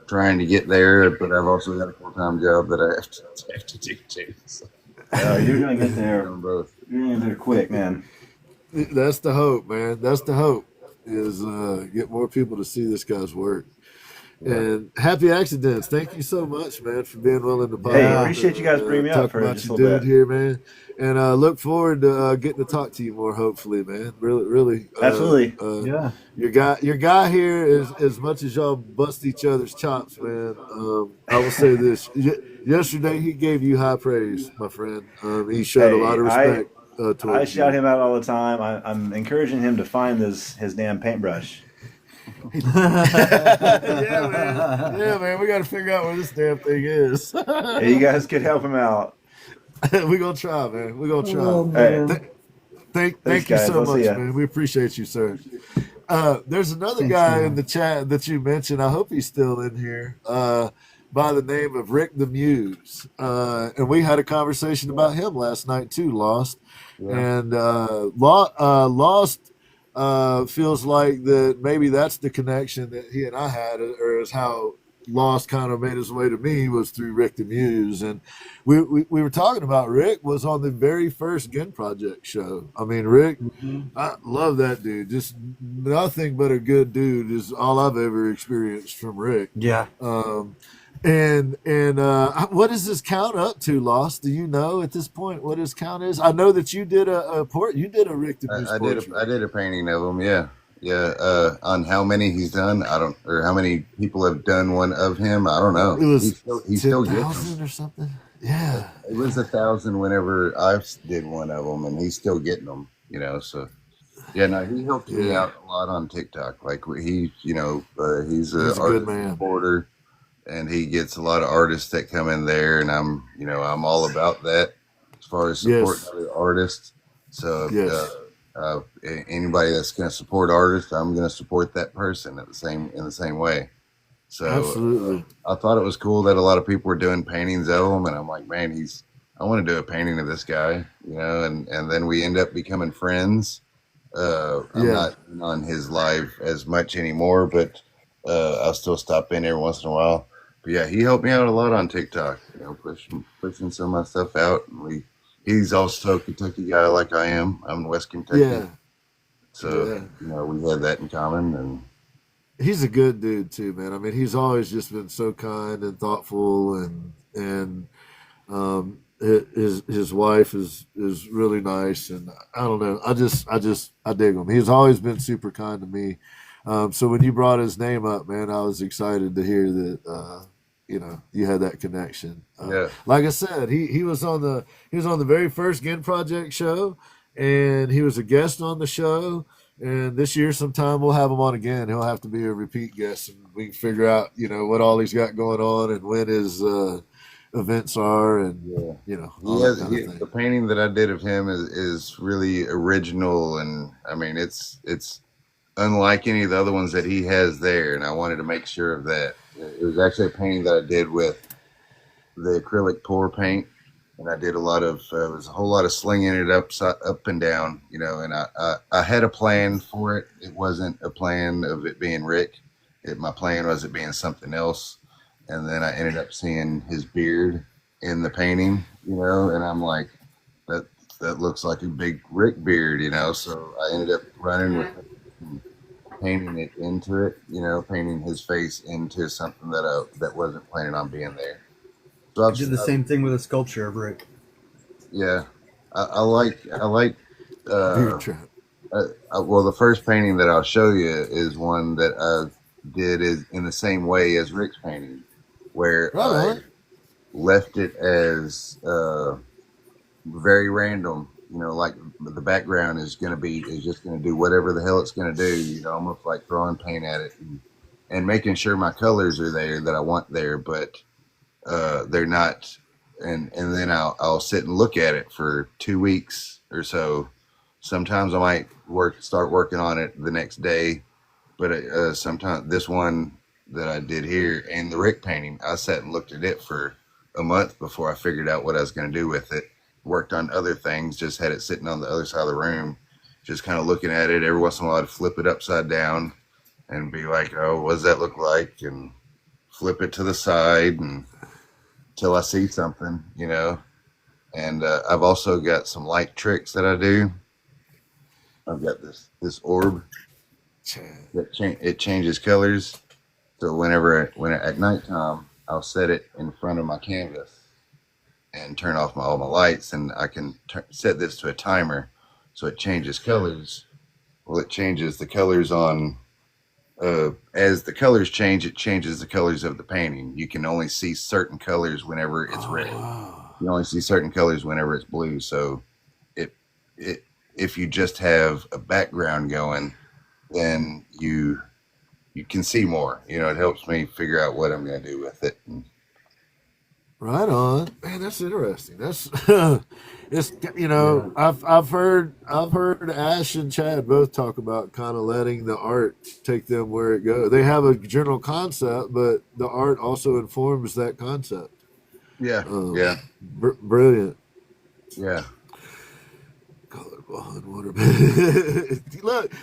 trying to get there, but I've also got a full-time job that I have to do too. So. You're gonna get there. Doing both. You're gonna get there quick, man. That's the hope, man. That's the hope, is get more people to see this guy's work. Yeah. And Happy Accidents, thank you so much, man, for being willing to pop Hey, up appreciate you guys bringing me up talk for about just a your little dude bit. here, man. And look forward to getting to talk to you more, hopefully, man. Really. Absolutely. Yeah. Your guy here is, as much as y'all bust each other's chops, man. I will say this: yesterday he gave you high praise, my friend. He showed a lot of respect. Towards I shout you. him out all the time. I'm encouraging him to find his damn paintbrush. Yeah, man. We got to figure out where this damn thing is. Hey, you guys could help him out. We're gonna try, man. We're gonna try. Oh, Hey, man. Thank Thanks, you guys. so I'll see much, ya. man. We appreciate you, sir. There's another Thanks, guy man. in the chat that you mentioned. I hope he's still in here. By the name of Rick the Muse, and we had a conversation about him last night too. Lost, Yeah. and Lost feels like that maybe that's the connection that he and I had, or is how Lost kind of made his way to me, was through Rick the Muse. And we were talking about Rick was on the very first Ginn Project show. I mean, Rick, I love that dude. Just nothing but a good dude is all I've ever experienced from Rick. Yeah. And what is his count up to, Lost? Do you know at this point what his count is? I know that you did a Rick the Muse I portrait. did a painting of him. Yeah. On how many he's done, or how many people have done one of him. I don't know. It was He's still getting them. 10,000 or something. Yeah. It was 1,000 whenever I did one of them, and he's still getting them. So yeah, no, he helped me out a lot on TikTok. Like he's He's a a good artist man. supporter, and he gets a lot of artists that come in there, and I'm all about that as far as supporting other artists. So anybody that's going to support artists, I'm going to support that person in the same way. So Absolutely. I thought it was cool that a lot of people were doing paintings of him, and I'm like, man, I want to do a painting of this guy, and then we end up becoming friends. I'm not on his live as much anymore, but I'll still stop in every once in a while. But yeah, he helped me out a lot on TikTok, pushing some of my stuff out. And he's also a Kentucky guy like I am. I'm in West Kentucky. Yeah. So, we had that in common. And He's a good dude too, man. I mean, he's always just been so kind and thoughtful, and his wife is really nice, and I don't know. I dig him. He's always been super kind to me. So when you brought his name up, man, I was excited to hear that. You had that connection. Like I said, he was on the very first Ginn Project show, and he was a guest on the show. And this year, sometime we'll have him on again. He'll have to be a repeat guest, and we can figure out, what all he's got going on and when his events are, and all that kind of thing. The painting that I did of him is really original, and I mean it's unlike any of the other ones that he has there, and I wanted to make sure of that. It was actually a painting that I did with the acrylic pour paint, and I did a lot of it was a whole lot of slinging it up and down, you know. And I had a plan for it. It wasn't a plan of it being Rick. My plan was it being something else, and then I ended up seeing his beard in the painting, you know, and I'm like, that looks like a big Rick beard, you know. So I ended up running with it and painting it into it, you know, painting his face into something that wasn't planning on being there. So I did the same thing with a sculpture of Rick. Yeah, I like Beard trap. well, the first painting that I'll show you is one that I did is in the same way as Rick's painting, where I left it as very random. You know, like the background is just gonna do whatever the hell it's gonna do. You know, almost like throwing paint at it and making sure my colors are there that I want there, but they're not. And then I'll sit and look at it for 2 weeks or so. Sometimes I might start working on it the next day, but sometimes this one that I did here and the Rick painting, I sat and looked at it for a month before I figured out what I was going to do with it. Worked on other things, just had it sitting on the other side of the room, just kind of looking at it. Every once in a while I'd flip it upside down and be like, oh, what does that look like? And flip it to the side and till I see something, you know. And I've also got some light tricks that I do. I've got this orb that it changes colors. So whenever at nighttime, I'll set it in front of my canvas and turn off all my lights, and I can set this to a timer, so it changes colors. Well, it changes the colors on. As the colors change, it changes the colors of the painting. You can only see certain colors whenever it's red. You only see certain colors whenever it's blue. So if you just have a background going, then you can see more. You know, it helps me figure out what I'm going to do with it. Right on, man. That's interesting. That's it's, you know, I've heard Ash and Chad both talk about kind of letting the art take them where it goes. They have a general concept, but the art also informs that concept. Yeah, Brilliant. Yeah. Colorblind water.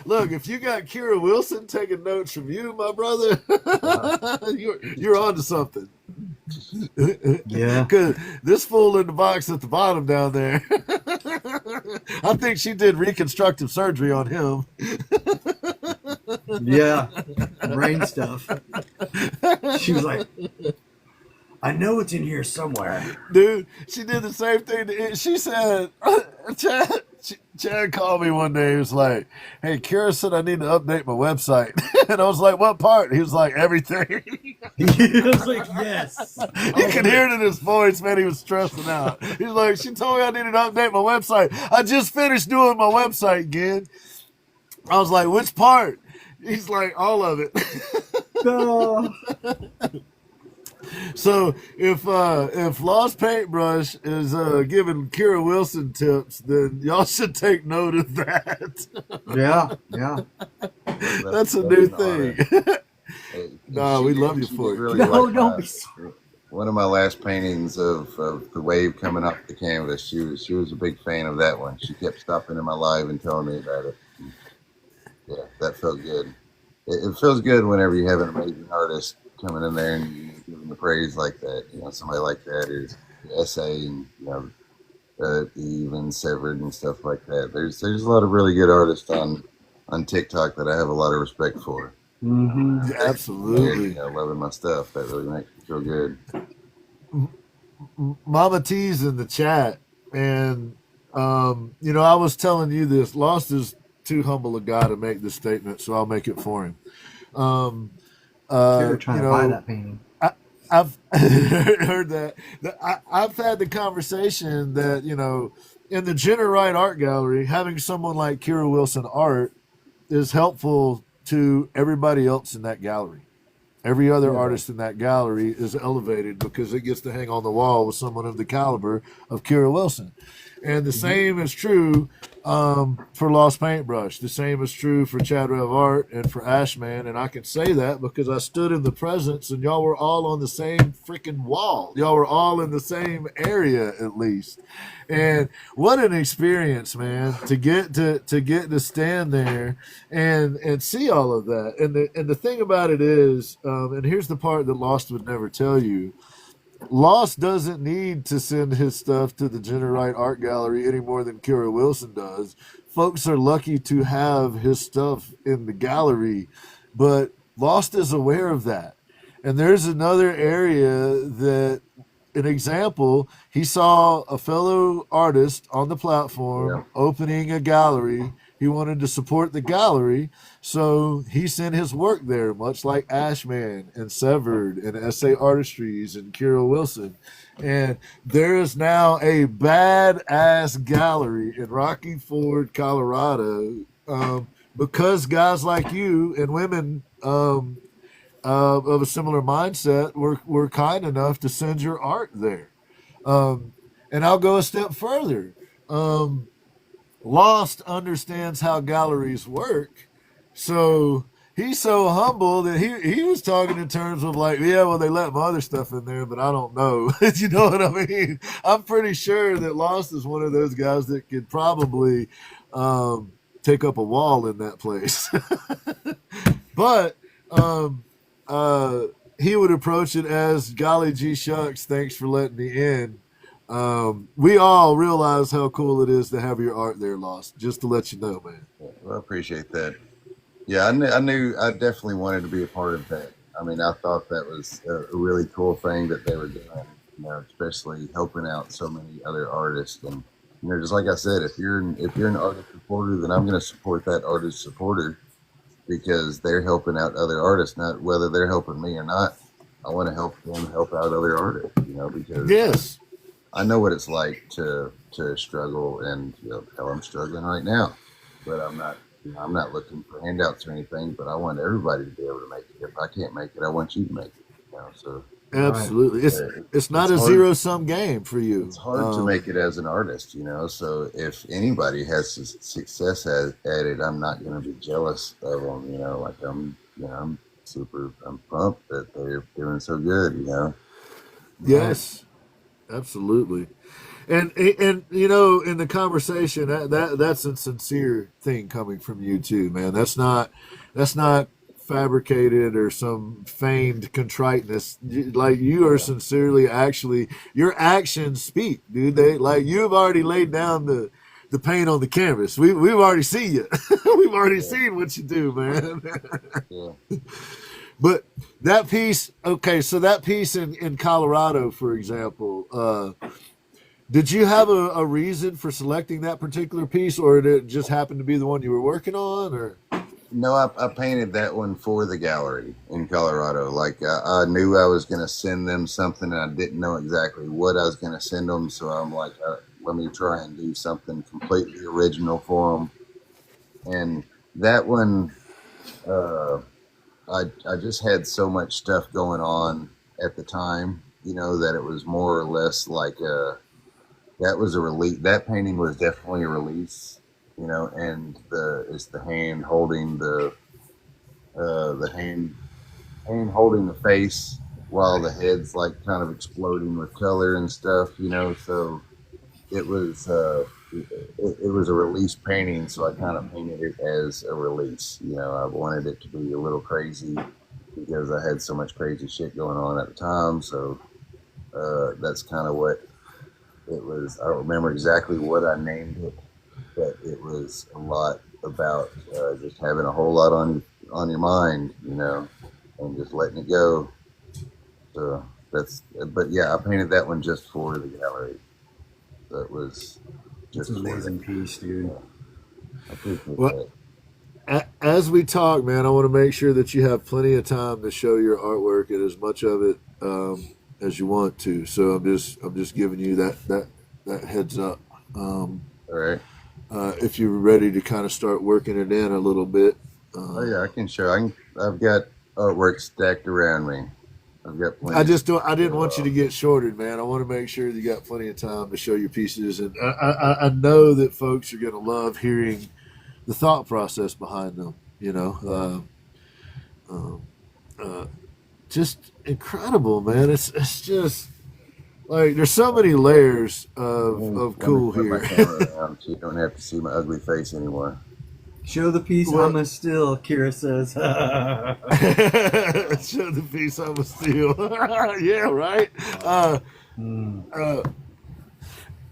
look! If you got Kira Wilson taking notes from you, my brother, you're onto something. Yeah, because this fool in the box at the bottom down there, I think she did reconstructive surgery on him. Yeah, brain stuff. She was like, I know it's in here somewhere. Dude, she did the same thing. She said, Chad called me one day. He was like, hey, Kira said I need to update my website. And I was like, what part? He was like, everything. He was like, yes. You could hear it in his voice, man. He was stressing out. He's like, she told me I needed to update my website. I just finished doing my website, Ginn. I was like, which part? He's like, all of it. No. So if Lost Paintbrush is giving Kira Wilson tips, then y'all should take note of that. Yeah. That's a new thing. No, we love you for it. Really Don't be sorry. One of my last paintings of the wave coming off the canvas, she was a big fan of that one. She kept stopping in my live and telling me about it. Yeah, that felt good. It feels good whenever you have an amazing artist coming in there and giving the praise like that. You know, somebody like that is essay and Eve and Severed and stuff like that. There's a lot of really good artists on TikTok that I have a lot of respect for. Mm-hmm. Absolutely. Loving my stuff. That really makes me feel good. Mama T's in the chat, and I was telling you this. Lost is too humble a guy to make this statement, so I'll make it for him. You're trying to buy that painting. I've heard that. I've had the conversation that, in the Jenner Wright Art Gallery, having someone like Kira Wilson art is helpful to everybody else in that gallery. Every other artist in that gallery is elevated because it gets to hang on the wall with someone of the caliber of Kira Wilson. And the same is true for Lost Paintbrush. The same is true for Chad Rev Art and for Ashman. And I can say that because I stood in the presence and y'all were all on the same freaking wall. Y'all were all in the same area at least. And what an experience, man, to get to stand there and see all of that. And the thing about it is, and here's the part that Lost would never tell you. Lost doesn't need to send his stuff to the Jenner Wright Art Gallery any more than Kira Wilson does. Folks are lucky to have his stuff in the gallery, but Lost is aware of that. And there's another area that, an example, he saw a fellow artist on the platform opening a gallery. He wanted to support the gallery, so he sent his work there, much like Ashman and Severed and SA Artistries and Kira Wilson. And there is now a badass gallery in Rocky Ford, Colorado, because guys like you and women of a similar mindset were kind enough to send your art there. And I'll go a step further. Lost understands how galleries work, so he's so humble that he was talking in terms of like, yeah, well, they let my other stuff in there, but I don't know. You know what I mean? I'm pretty sure that Lost is one of those guys that could probably take up a wall in that place. But he would approach it as, golly gee shucks, thanks for letting me in. We all realize how cool it is to have your art there, Lost, just to let you know, man. Well, I appreciate that. Yeah, I knew I definitely wanted to be a part of that. I mean, I thought that was a really cool thing that they were doing, you know, especially helping out so many other artists. And, you know, just like I said, if you're an artist supporter, then I'm going to support that artist supporter because they're helping out other artists, not whether they're helping me or not. I want to help them help out other artists, you know, because yes, I know what it's like to struggle, and you know, hell, I'm struggling right now, but I'm not looking for handouts or anything. But I want everybody to be able to make it. If I can't make it, I want you to make it. You know, so absolutely, it's not a zero-sum game for you. It's hard to make it as an artist, you know. So if anybody has success at it, I'm not going to be jealous of them. You know, like I'm pumped that they're doing so good. You know. Yes. Absolutely. And you know, in the conversation, that's a sincere thing coming from you too, man. That's not fabricated or some feigned contriteness. Like, you are sincerely, actually, your actions speak, dude. You've already laid down the paint on the canvas. We've already seen you. We've already seen what you do, man. Yeah. But that piece, okay, so that piece in Colorado, for example, did you have a reason for selecting that particular piece, or did it just happen to be the one you were working on? Or no, I painted that one for the gallery in Colorado. Like, I knew I was going to send them something, and I didn't know exactly what I was going to send them, so I'm like, let me try and do something completely original for them. And that one, I just had so much stuff going on at the time, you know, that it was more or less like that was a release. That painting was definitely a release, you know, and it's the hand holding the hand holding the face while the head's like kind of exploding with color and stuff, you know. So it was it was a release painting, so I kind of painted it as a release. You know, I wanted it to be a little crazy because I had so much crazy shit going on at the time. So that's kind of what it was. I don't remember exactly what I named it, but it was a lot about just having a whole lot on your mind, you know, and just letting it go. So but yeah, I painted that one just for the gallery. So it was just an amazing piece, dude. I appreciate well, that. As we talk, man, I want to make sure that you have plenty of time to show your artwork and as much of it as you want to. So I'm just giving you that heads up. All right. If you're ready to kind of start working it in a little bit. Oh yeah, I can show. I've got artwork stacked around me. I've got plenty. I just don't. I didn't want you to get shorted, man. I want to make sure you got plenty of time to show your pieces, and I know that folks are going to love hearing the thought process behind them. You know, just incredible, man. It's just like there's so many layers of cool Let me here. put my camera around so you don't have to see my ugly face anymore. Show the piece Well- I'm a still, Kira says. Show the piece I'm a steal. Yeah, right.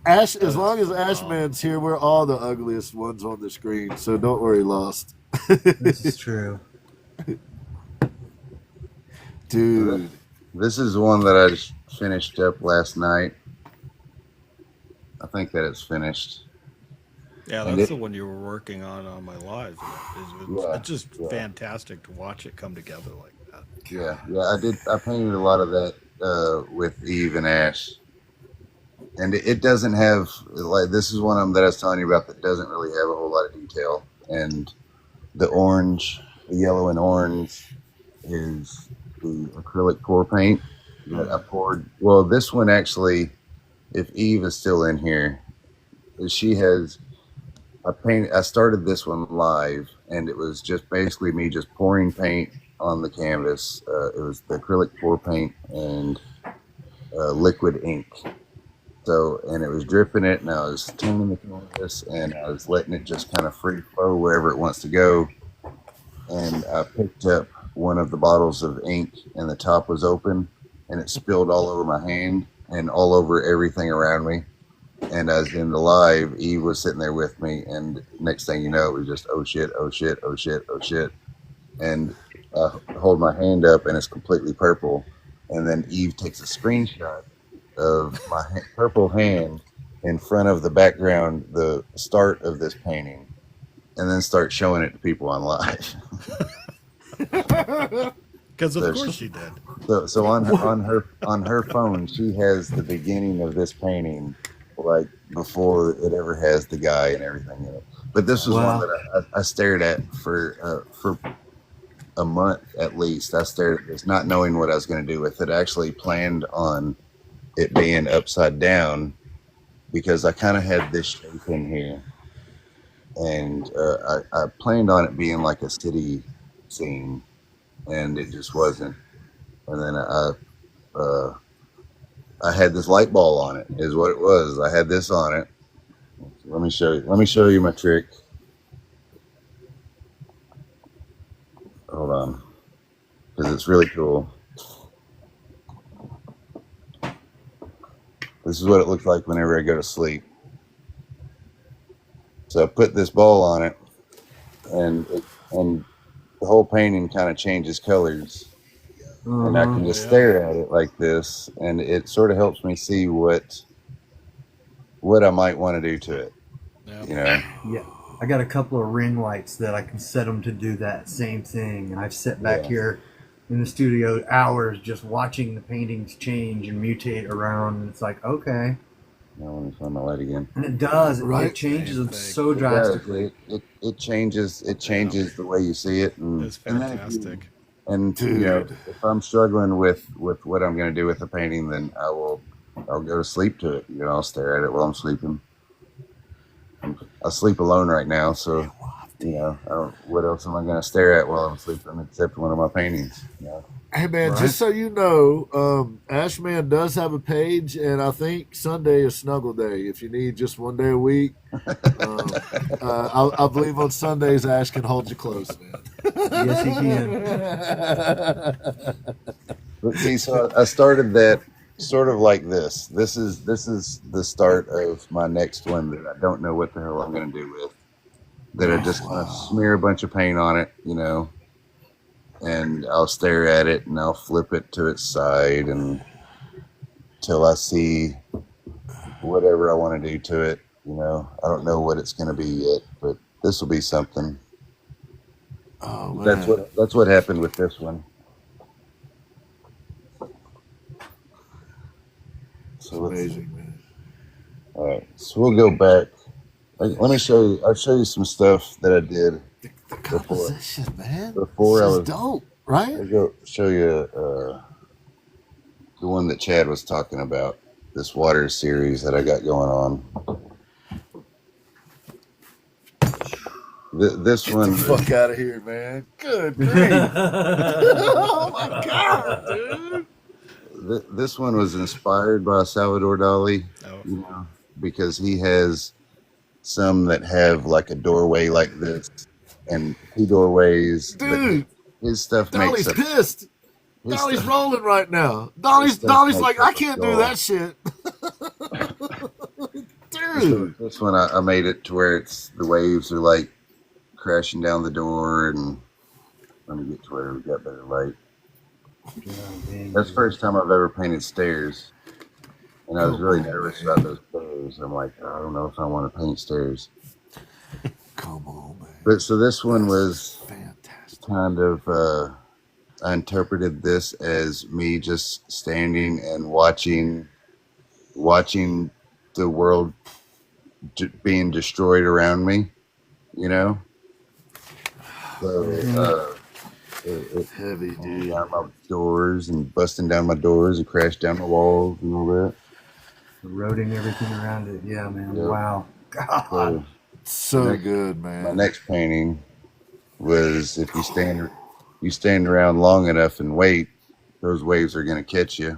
Ash, as long as Ashman's here, we're all the ugliest ones on the screen. So don't worry, Lost. This is true. Dude. This is one that I just finished up last night. I think that it's finished. Yeah, And that's it- the one you were working on my live. Yeah, It's just yeah. fantastic to watch it come together like that. Yeah, I painted a lot of that with Eve and Ash, and it doesn't have like this is one of them that I was telling you about that doesn't really have a whole lot of detail. And the orange, the yellow and orange, is the acrylic pour paint that I poured. Well, this one actually, if Eve is still in here, she has. I started this one live, and it was just basically me just pouring paint on the canvas. It was the acrylic pour paint and liquid ink. So, and it was dripping it, and I was turning the canvas, and I was letting it just kind of free flow wherever it wants to go. And I picked up one of the bottles of ink, and the top was open, and it spilled all over my hand and all over everything around me. And as in the live, Eve was sitting there with me, and next thing you know, it was just, oh shit, oh shit, oh shit, oh shit. And I hold my hand up, and it's completely purple. And then Eve takes a screenshot of my purple hand in front of the background, the start of this painting, and then start showing it to people on live. Because of There's- course she did. So on her phone, she has the beginning of this painting, like before it ever has the guy and everything in it. But this was Wow. one that I stared at for a month at least. I stared at this, not knowing what I was going to do with it. I actually planned on it being upside down because I kind of had this shape in here, and I planned on it being like a city scene, and it just wasn't. And then I had this light ball on it, is what it was. I had this on it. Let me show you my trick. Hold on, because it's really cool. This is what it looks like whenever I go to sleep. So I put this ball on it, and the whole painting kind of changes colors. And I can just stare at it like this, and it sort of helps me see what I might want to do to it. Yeah. You know, Yeah, I got a couple of ring lights that I can set them to do that same thing. And I've sat back Yeah. here in the studio hours just watching the paintings change and mutate around. And it's like, okay. I want to find my light again. And it does. Right. It changes them Same so It does. drastically. It changes the way you see it, and It's and then if you- fantastic. And you know, if I'm struggling with what I'm going to do with the painting, then I'll go to sleep to it. You know, I'll stare at it while I'm sleeping. I sleep alone right now, so you know, what else am I going to stare at while I'm sleeping except one of my paintings? You know? Hey man, Right. just so you know, Ashman does have a page, and I think Sunday is Snuggle Day. If you need just one day a week, I believe on Sundays Ash can hold you close, man. Yes, he can. But see, so I started that sort of like this. This is the start of my next one that I don't know what the hell I'm going to do with. That I just kind of smear a bunch of paint on it, you know, and I'll stare at it and I'll flip it to its side until I see whatever I want to do to it. You know, I don't know what it's going to be yet, but this will be something. Oh man, That's what happened with this one. it's So let's, amazing, man. all right, so we'll go back. Let me show you. I'll show you some stuff that I did The composition, man. before this I is was- dope, right? I'll go show you the one that Chad was talking about, this water series that I got going on. This Get one, the fuck out of here, man. Good grief. Oh my God, dude. this one was inspired by Salvador Dali, Oh. you know, because he has some that have like a doorway like this and 2 doorways. Dude, his stuff Dolly's makes pissed. his Dolly's stuff- rolling right now. Dolly's makes like, up I a can't do skull. that shit. Dude. This one I made it to where it's the waves are like crashing down the door, and let me get to where we got better light. That's the first time I've ever painted stairs, and I was really nervous about those stairs. I'm like, I don't know if I want to paint stairs. Come on, man. But so this one was Fantastic. kind of I interpreted this as me just standing and watching the world being destroyed around me, you know. So it Heavy, dude. down my doors and busting down my doors and crashed down my walls and all that. Eroding everything around it. Yeah, man. Yep. Wow. God. So good, man. My next painting was if you stand around long enough and wait, those waves are going to catch you.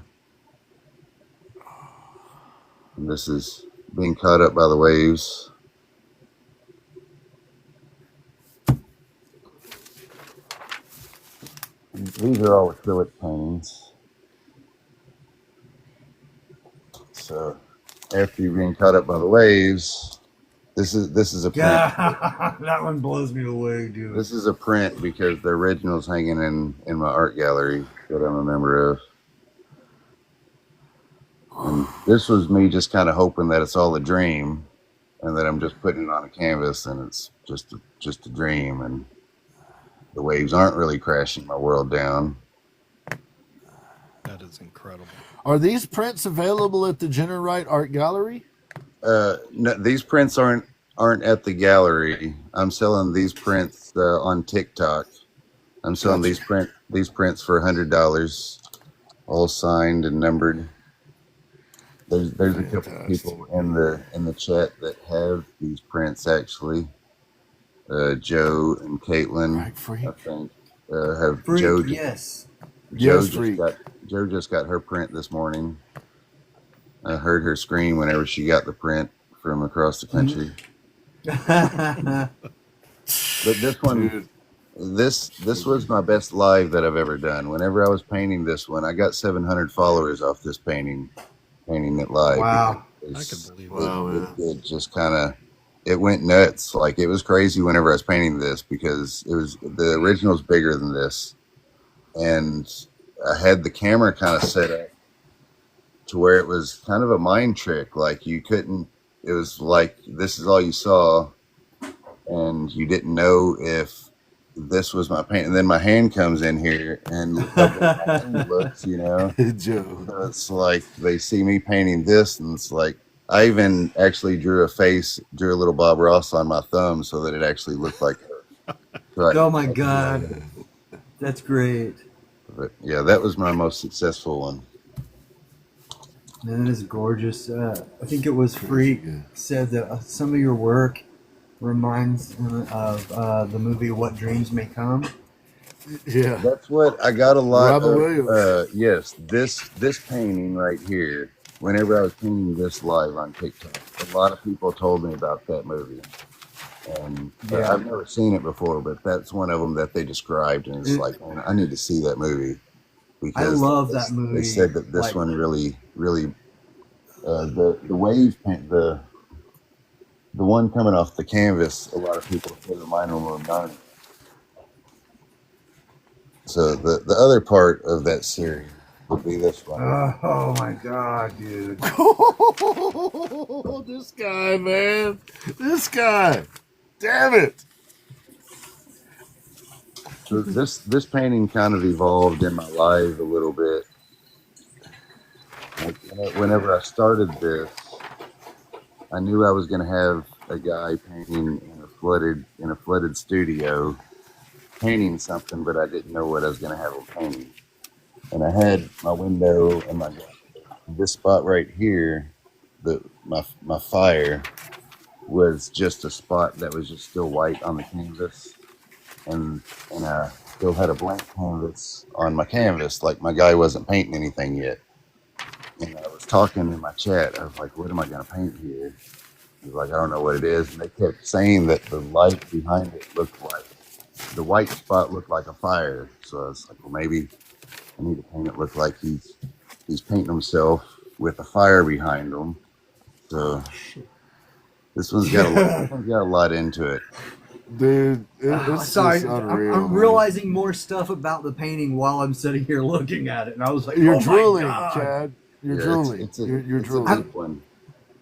And this is being caught up by the waves. These are all acrylic paintings. So after you're being caught up by the waves, this is a print. Yeah, that one blows me away, dude. This is a print because the original's hanging in my art gallery that I'm a member of. And this was me just kind of hoping that it's all a dream, and that I'm just putting it on a canvas and it's just a dream, and the waves aren't really crashing my world down. That is incredible. Are these prints available at the Jenner Wright Art Gallery? No, these prints aren't at the gallery. I'm selling these prints on TikTok. I'm selling these prints for $100, all signed and numbered. There's a couple of people in the chat that have these prints actually. Joe and Caitlin, Right, Freak. I think, have Freak, Joe. yes. Yes, Freak. Joe just got her print this morning. I heard her scream whenever she got the print from across the country. But this one, Dude. this was my best live that I've ever done. Whenever I was painting this one, I got 700 followers off this painting it live. Wow. I can believe Wow, man. It just kind of, it went nuts. Like, it was crazy whenever I was painting this because the original's bigger than this. And I had the camera kind of set up to where it was kind of a mind trick. Like, you couldn't, it was like, this is all you saw. And you didn't know if this was my paint. And then my hand comes in here and looks, you know. Joe. So it's like they see me painting this, and it's like I even actually drew a little Bob Ross on my thumb so that it actually looked like her. Right. Oh my God. That's great. But yeah, that was my most successful one. Man, that is gorgeous. I think it was Freak said that some of your work reminds him of the movie What Dreams May Come. Yeah. That's what I got a lot Robin of. Williams. Yes, this painting right here. Whenever I was painting this live on TikTok, a lot of people told me about that movie, and Yeah. I've never seen it before, but that's one of them that they described, and it's like, man, I need to see that movie because love that movie. They said that this Like- one really, the wave paint, the one coming off the canvas, a lot of people said reminded them of Narnia. So the other part of that series would be this one. Oh my God, dude. This guy, man. This guy. Damn it. So this painting kind of evolved in my life a little bit. Like, whenever I started this, I knew I was going to have a guy painting in a flooded studio, painting something, but I didn't know what I was going to have him painting. and I had my window and my this spot right here, my fire was just a spot that was just still white on the canvas, and I still had a blank canvas on my canvas, like my guy wasn't painting anything yet. And I was talking in my chat. I was like, "What am I going to paint here?" He was like, "I don't know what it is." And they kept saying that the light behind it looked like the white spot looked like a fire. So I was like, "Well, maybe I need to paint it look like he's painting himself with a fire behind him." So this one's got a lot into it. Dude, it's sorry, just unreal. I'm realizing more stuff about the painting while I'm sitting here looking at it, and I was like, You're "Oh drooling, my God." Chad. You're Yeah, drooling. You're drooling. deep one.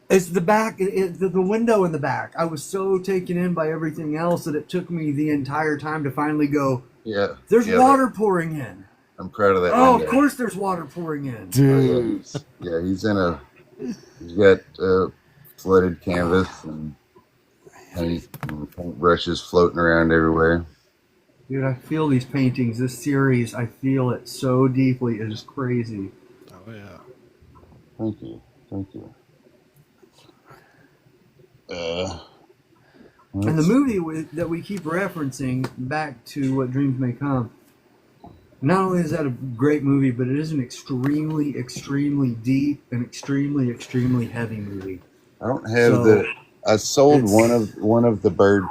It's the back, the window in the back. I was so taken in by everything else that it took me the entire time to finally go, Yeah. "There's yeah, water pouring in." I'm proud of that. Oh, window. of course there's water pouring in. Dude. Yeah, he's got flooded canvas and paint brushes floating around everywhere. Dude, I feel these paintings, this series, I feel it so deeply. It is crazy. Oh yeah. Thank you. And the movie that we keep referencing back to What Dreams May Come, not only is that a great movie, but it is an extremely, extremely deep and extremely, extremely heavy movie. I don't have I sold one of the bird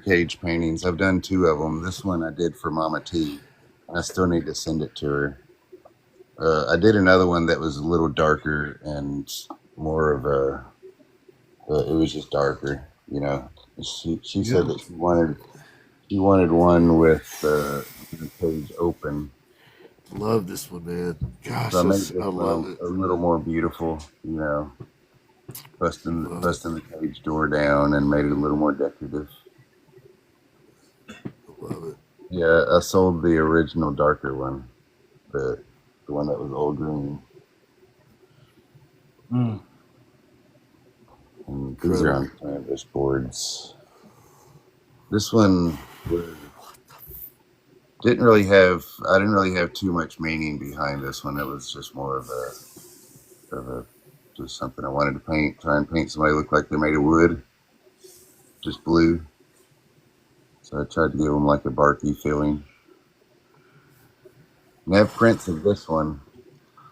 cage paintings. I've done 2 of them. This one I did for Mama T. I still need to send it to her. I did another one that was a little darker and more of a. It was just darker, you know. She said that she wanted one with the page open. Love this one, man. Gosh, So I made I love it. a little more beautiful, you know. Busting the cage door down and made it a little more decorative. Love it. Yeah, I sold the original darker one, the one that was all green. Mm. And these are on canvas boards. This one didn't really have too much meaning behind this one. It was just more of a just something I wanted to paint. Try and paint somebody look like they're made of wood, just blue. So I tried to give them like a barky feeling. And I have prints of this one.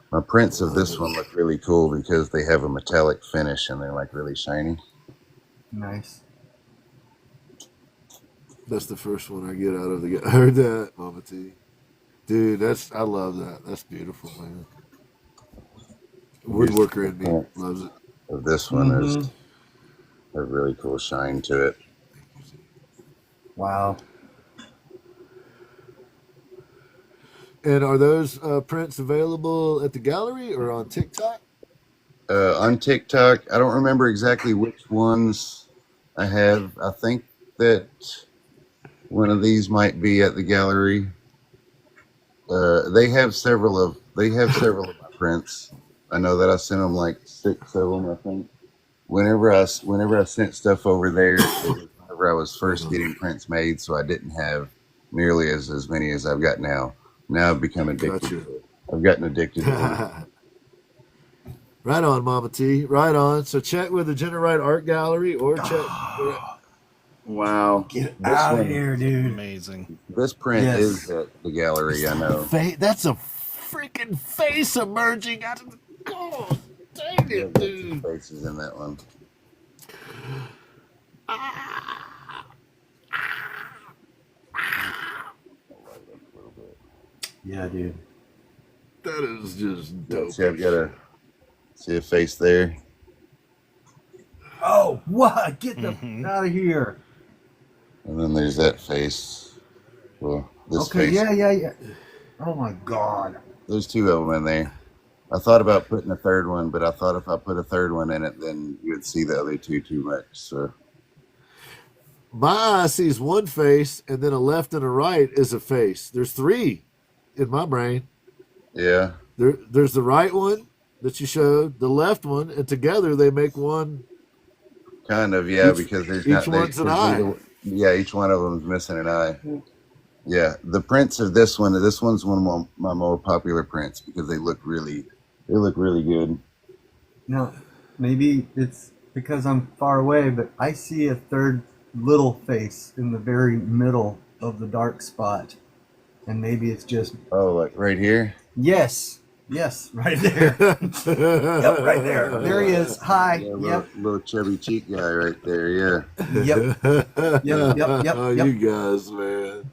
My prints of this one look really cool because they have a metallic finish and they're like really shiny. Nice. That's the first one I get out of the. I heard that, Mama T. Dude, I love that. That's beautiful, man. Woodworker in me loves it. Of this one is a really cool shine to it. Wow. And are those prints available at the gallery or on TikTok? On TikTok, I don't remember exactly which ones I have. I think that one of these might be at the gallery. They have several of my prints. I know that I sent them like 6 of them. I think whenever I sent stuff over there, whenever I was first getting prints made, so I didn't have nearly as many as I've got now. Now I've become addicted to it. I've gotten addicted to it. Right on, Mama T. Right on. So check with the Generite Art Gallery or check. Wow. Get out of here, dude. Amazing. This print is at the gallery, I know. That's a freaking face emerging out of the. Oh, dang it, dude. Faces in that one. Yeah, dude. That is just dope. See, I've got see a face there. Oh, what? Get the out of here. And then there's that face. Well, this Okay, face. yeah. Oh my God. There's 2 of them in there. I thought about putting a third one, but I thought if I put a third one in it, then you would see the other 2 too much. So My eye sees one face, and then a left and a right is a face. There's 3 in my brain. yeah, There's the right one that you showed, the left one, and together they make one. kind of, yeah, because there's each one's an eye. Yeah, each one of them is missing an eye. Yeah, the prints of this one. This one's one of my more popular prints because they look really good. Now, maybe it's because I'm far away, but I see a third little face in the very middle of the dark spot. And maybe it's just... Oh, like right here? Yes, right there. Yep, right there. There he is. Hi. Yeah, little chubby cheek guy right there. Yeah. Yep. Oh, you guys, man.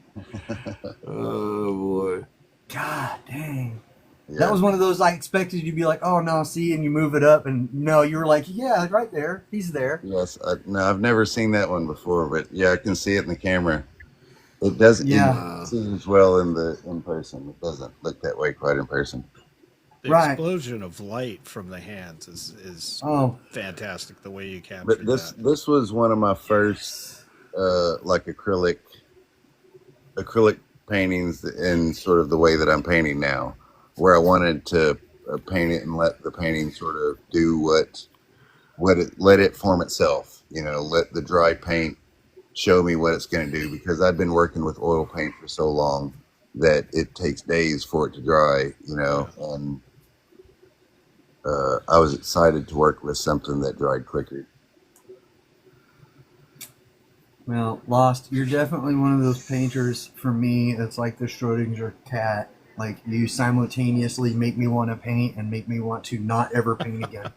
Oh boy. God dang. Yeah. That was one of those I expected you to be like, oh no, see, and you move it up, and no, you were like, yeah, right there. He's there. Yes. No, I've never seen that one before, but yeah, I can see it in the camera. It doesn't. Yeah. It seems well in person. It doesn't look that way quite in person. The Right. explosion of light from the hands is fantastic. The way you captured But this was one of my first like acrylic paintings in sort of the way that I'm painting now, where I wanted to paint it and let the painting sort of do let it form itself. You know, let the dry paint show me what it's going to do, because I've been working with oil paint for so long that it takes days for it to dry, you know, and I was excited to work with something that dried quicker. Well, Lost, you're definitely one of those painters for me. It's like the Schrodinger cat. Like, you simultaneously make me want to paint and make me want to not ever paint again.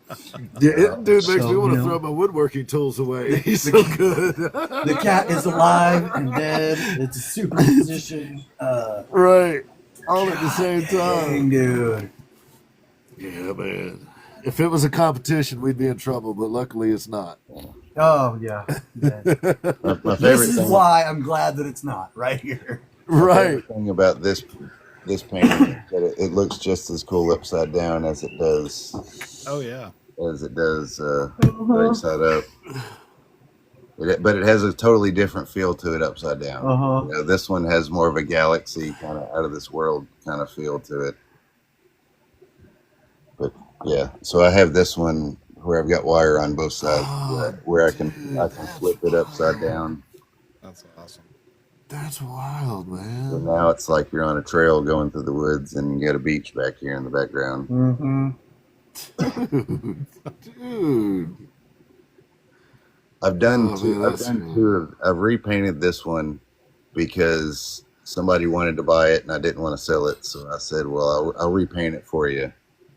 Yeah, dude makes So, me want you to know, throw my woodworking tools away. He's so good. The cat is alive and dead. It's a superposition. Right. All at the same time. Dang, dude. Yeah, man. If it was a competition, we'd be in trouble, but luckily it's not. Oh, yeah. My This favorite is thing, why I'm glad that it's not right here. my Right. favorite thing about this painting is that it looks just as cool upside down as it does Oh yeah. right side up. But it has a totally different feel to it upside down. Uh-huh. You know, this one has more of a galaxy kind of out of this world kind of feel to it. But yeah, so I have this one where I've got wire on both sides, where I can flip it upside down. That's awesome. That's wild, So man. now it's like you're on a trail going through the woods, and you got a beach back here in the background. Mm-hmm. Dude. I've done Oh, two. man, I've that's done cool. two. I've repainted this one because somebody wanted to buy it and I didn't want to sell it, so I said, "Well, I'll repaint it for you."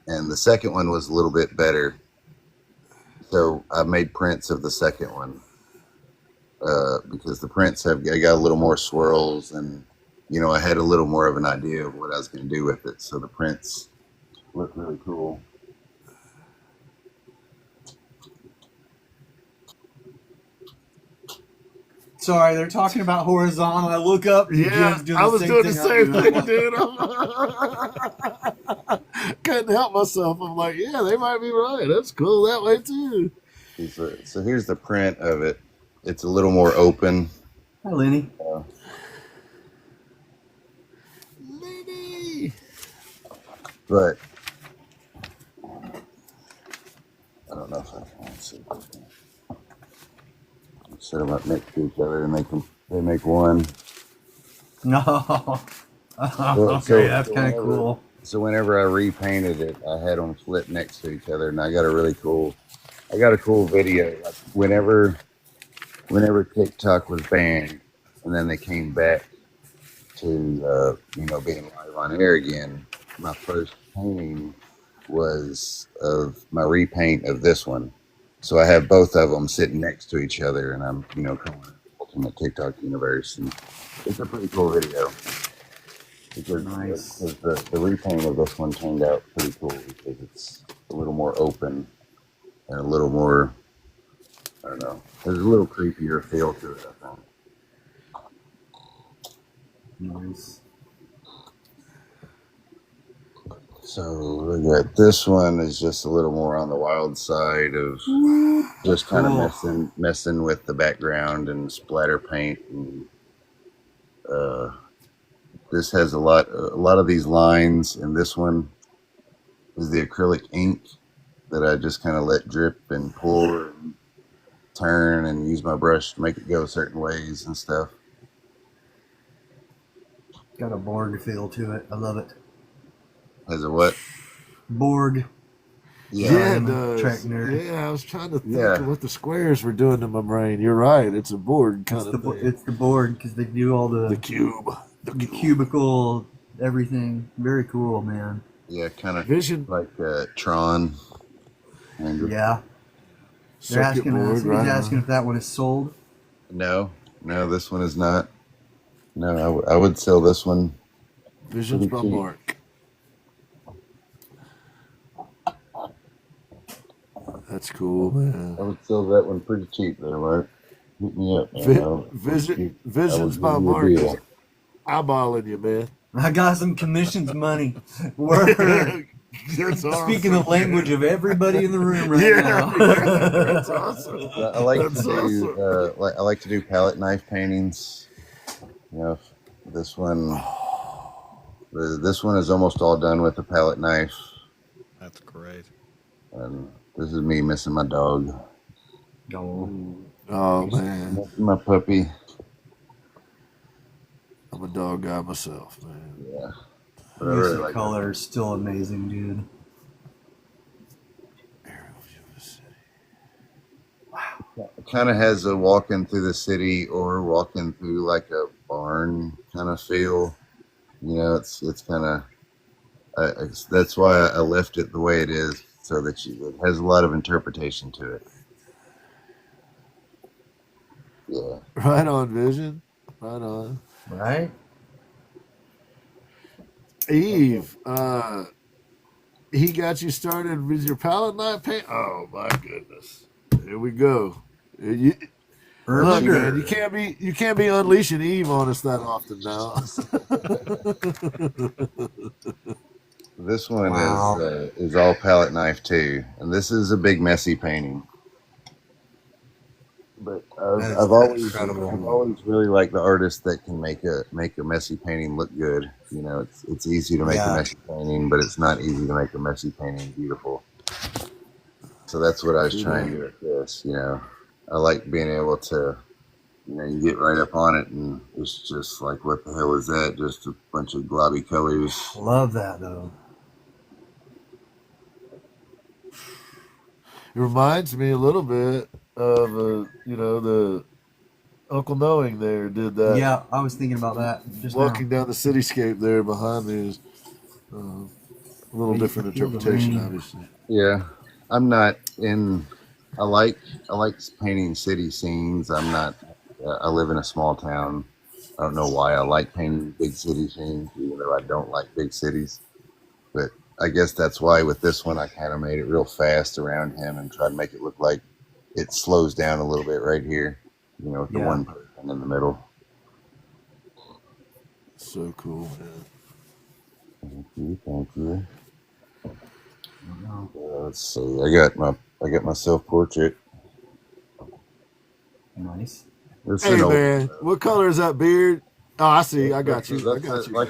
And the second one was a little bit better, so I made prints of the second one because the prints I got a little more swirls, and you know, I had a little more of an idea of what I was going to do with it. So the prints look really cool. Sorry, they're talking about horizontal. I look up. And Yeah, Jim's doing I was doing the I'm same doing. thing, dude. Couldn't help myself. I'm like, yeah, they might be right. That's cool that way too. So here's the print of it. It's a little more open. Hi, Lenny. Lenny. But I don't know if I can see. Set them up next to each other, and they make one. No. Okay, that's kind of cool. So whenever I repainted it, I had them flip next to each other, and I got a cool video. Like whenever TikTok was banned, and then they came back to being live on air again, my first painting was of my repaint of this one. So I have both of them sitting next to each other, and I'm calling it Ultimate TikTok Universe, and it's a pretty cool video. Nice. Because the repaint of this one turned out pretty cool because it's a little more open and a little more, I don't know, there's a little creepier feel to it, I think. Nice. So we got this one is just a little more on the wild side of just kind of messing with the background and splatter paint, and this has a lot of these lines, and this one is the acrylic ink that I just kind of let drip and pour and turn and use my brush to make it go certain ways and stuff. Got a Borg feel to it. I love it. Has a what? Borg. Yeah, I'm it a Trek does. nerd. Yeah, I was trying to think Yeah. of what the squares were doing to my brain. You're right. It's a board kind It's of the thing. it's the Borg because they do all The the cube. The cubicle everything. Very cool, man. Yeah, kind of Vision like Tron. Kind of. Yeah. They're circuit asking. board. Somebody's Right asking on. if that one is sold. No, this one is not. No, I would sell this one. Visions Pretty by cheap. Mark. That's cool, man. I would sell that one pretty cheap there, Mark. Hit me up, man. Visions I by would give you a Mark is deal. eyeballing you, man. I got some commissions money. Word. That's awesome. Speaking the language of everybody in the room right Yeah, now. that's awesome. I like That's to do I like to do palette knife paintings. You know, this one is almost all done with the palette knife, That's great. and this is me missing my dog, Oh man, missing my puppy. I'm a dog guy myself, man. Yeah, but I really Music like color is still amazing, dude. it. Kind of has a walking through the city or walking through like a barn kind of feel. You know, it's kind of that's why I left it the way it is, so that it has a lot of interpretation to it. Yeah. Right on, Vision. Right on. Right? Eve, he got you started with your palette knife paint. Oh my goodness! Here we go. Look, man, you can't be unleashing Eve on us that often now. This one Wow. is all palette knife too, and this is a big messy painting. But I've always really liked the artists that can make a messy painting look good. You know, it's easy to make a messy painting, but it's not easy to make a messy painting beautiful. So that's what I was trying to do with this. You know, I like being able to, you know, you get right up on it and it's just like, what the hell is that? Just a bunch of globby colors. Love that though. It reminds me a little bit of the Uncle Knowing there did that. Yeah, I was thinking about that. Just Walking down the cityscape there behind me is a little different interpretation, obviously. Yeah, I'm not in. I like painting city scenes. I'm not. I live in a small town. I don't know why I like painting big city scenes, even though I don't like big cities. But I guess that's why with this one I kind of made it real fast around him and tried to make it look like it slows down a little bit right here. You know, with the one person in the middle. So cool, man. Thank you. Let's see. I got my self portrait. Nice. Hey man, what color is that beard? Oh, I see. I got you. Like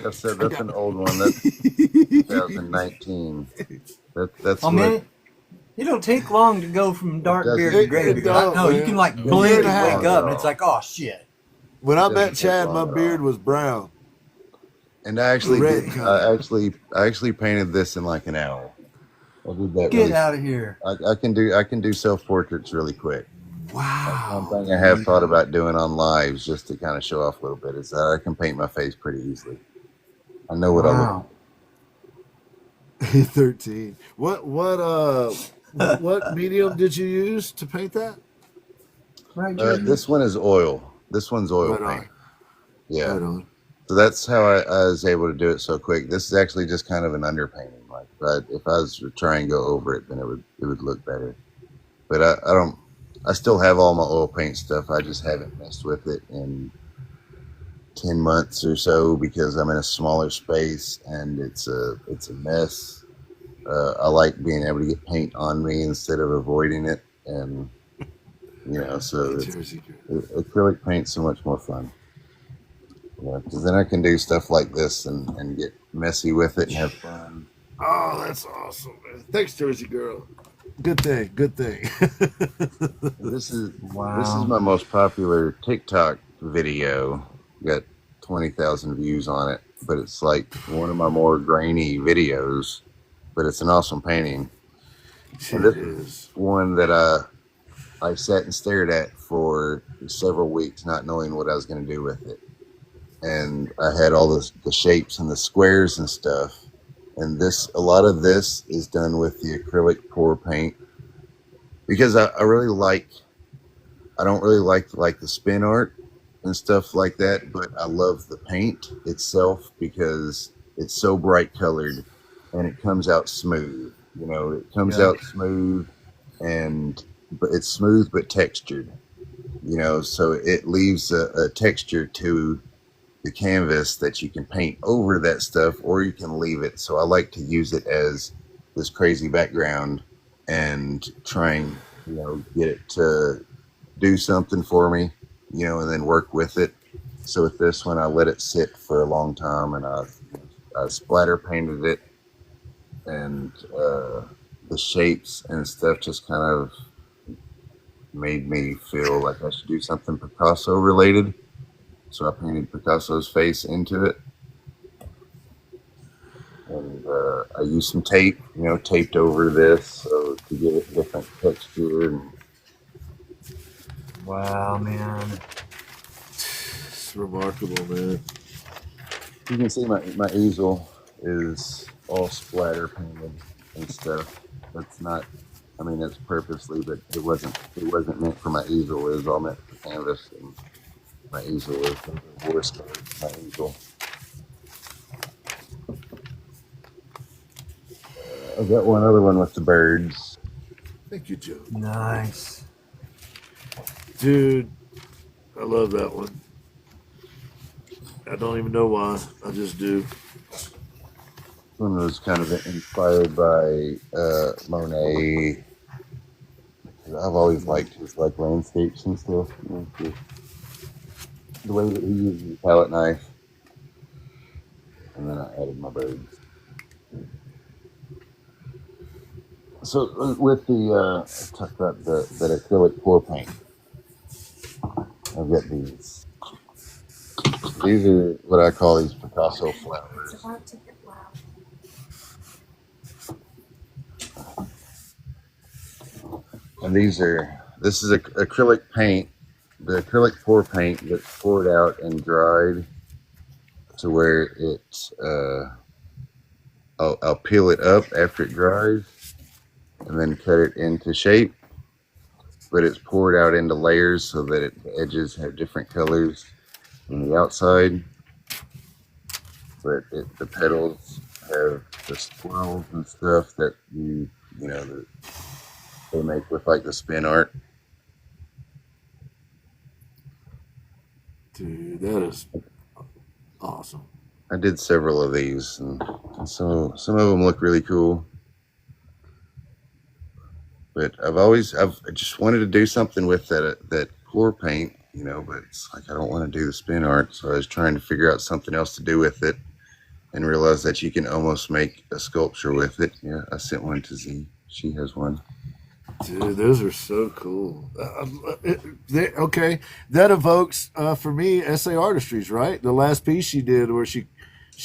I said, that's an old one. That's 2019. That's Oh man, it don't take long to go from dark beard to gray beard. No, you can like A blink year and and a half. wake up, and it's like, oh shit. When I met Chad, my beard was brown. And I actually Red did, color. I actually painted this in like an hour. I did that. Get out of here. I can do self portraits really quick. Wow. One thing I have thought about doing on lives, just to kind of show off a little bit, is that I can paint my face pretty easily. I know what I look. 13. What medium did you use to paint that? Right, this one is oil. This one's oil Right on. paint. Yeah. Right on. So that's how I was able to do it so quick. This is actually just kind of an underpainting. Like, if I was to try and go over it, then it would look better. But I don't. I still have all my oil paint stuff. I just haven't messed with it in 10 months or so because I'm in a smaller space and it's a mess. I like being able to get paint on me instead of avoiding it, and you know, so acrylic paint's so much more fun. Yeah, because then I can do stuff like this and get messy with it and have fun. Oh, that's awesome, man. Thanks, Jersey girl. Good thing. Good thing. This is my most popular TikTok video. Got 20,000 views on it. but it's like one of my more grainy videos, but it's an awesome painting. And this is one that I sat and stared at for several weeks, not knowing what I was going to do with it. And I had all the shapes and the squares and stuff. And a lot of this is done with the acrylic pour paint, because I don't really like the spin art and stuff like that, but I love the paint itself because it's so bright colored and it comes out smooth. You know, it comes out smooth, but it's smooth but textured. You know, so it leaves a texture to the canvas that you can paint over that stuff, or you can leave it. So I like to use it as this crazy background and trying, get it to do something for me, and then work with it. So with this one, I let it sit for a long time, and I splatter painted it, and the shapes and stuff just kind of made me feel like I should do something Picasso related. So I painted Picasso's face into it. And I used some tape, taped over this so to give it different texture. And wow, man. It's remarkable, man. you can see my easel is all splatter painted and stuff. That's not, that's purposely, but it wasn't meant for my easel. It was all meant for canvas. And my easel is the worst color. My easel. I've got one other one with the birds. Thank you, Joe. Nice. Dude, I love that one. I don't even know why. I just do. This one was kind of inspired by Monet. I've always liked his landscapes and stuff. The way that he uses the palette knife. And then I added my birds. So with talk about that acrylic pour paint. I've got these. These are what I call these Picasso flowers. It's about to get loud. And this is acrylic paint, the acrylic pour paint that's poured out and dried to where it, I'll peel it up after it dries and then cut it into shape. But it's poured out into layers so that the edges have different colors on the outside. But the petals have the swirls and stuff that they make with like the spin art. Dude, that is awesome. I did several of these, and some of them look really cool. But I just wanted to do something with that pour paint, but it's like I don't want to do the spin art, so I was trying to figure out something else to do with it, and realized that you can almost make a sculpture with it. Yeah, I sent one to Z. She has one. Dude, those are so cool. Okay, that evokes for me SA Artistries, right? The last piece she did where she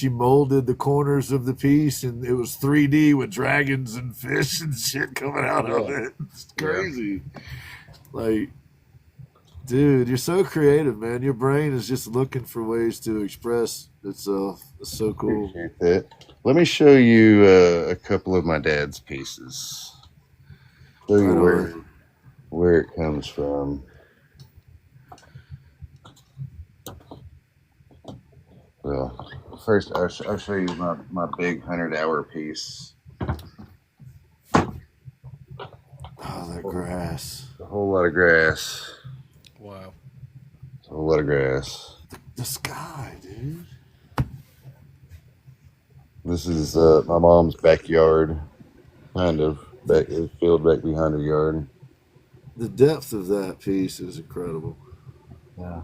molded the corners of the piece and it was 3D with dragons and fish and shit coming out of it. It's crazy. Like, dude, you're so creative, man. Your brain is just looking for ways to express itself. It's so cool. Appreciate that. Let me show you a couple of my dad's pieces. Show you where it comes from. Well, first I'll show you my big 100-hour piece. Oh, that grass. A whole lot of grass. Wow. It's a whole lot of grass. The sky, dude. This is my mom's backyard, kind of. Field back behind her yard. The depth of that piece is incredible. Yeah.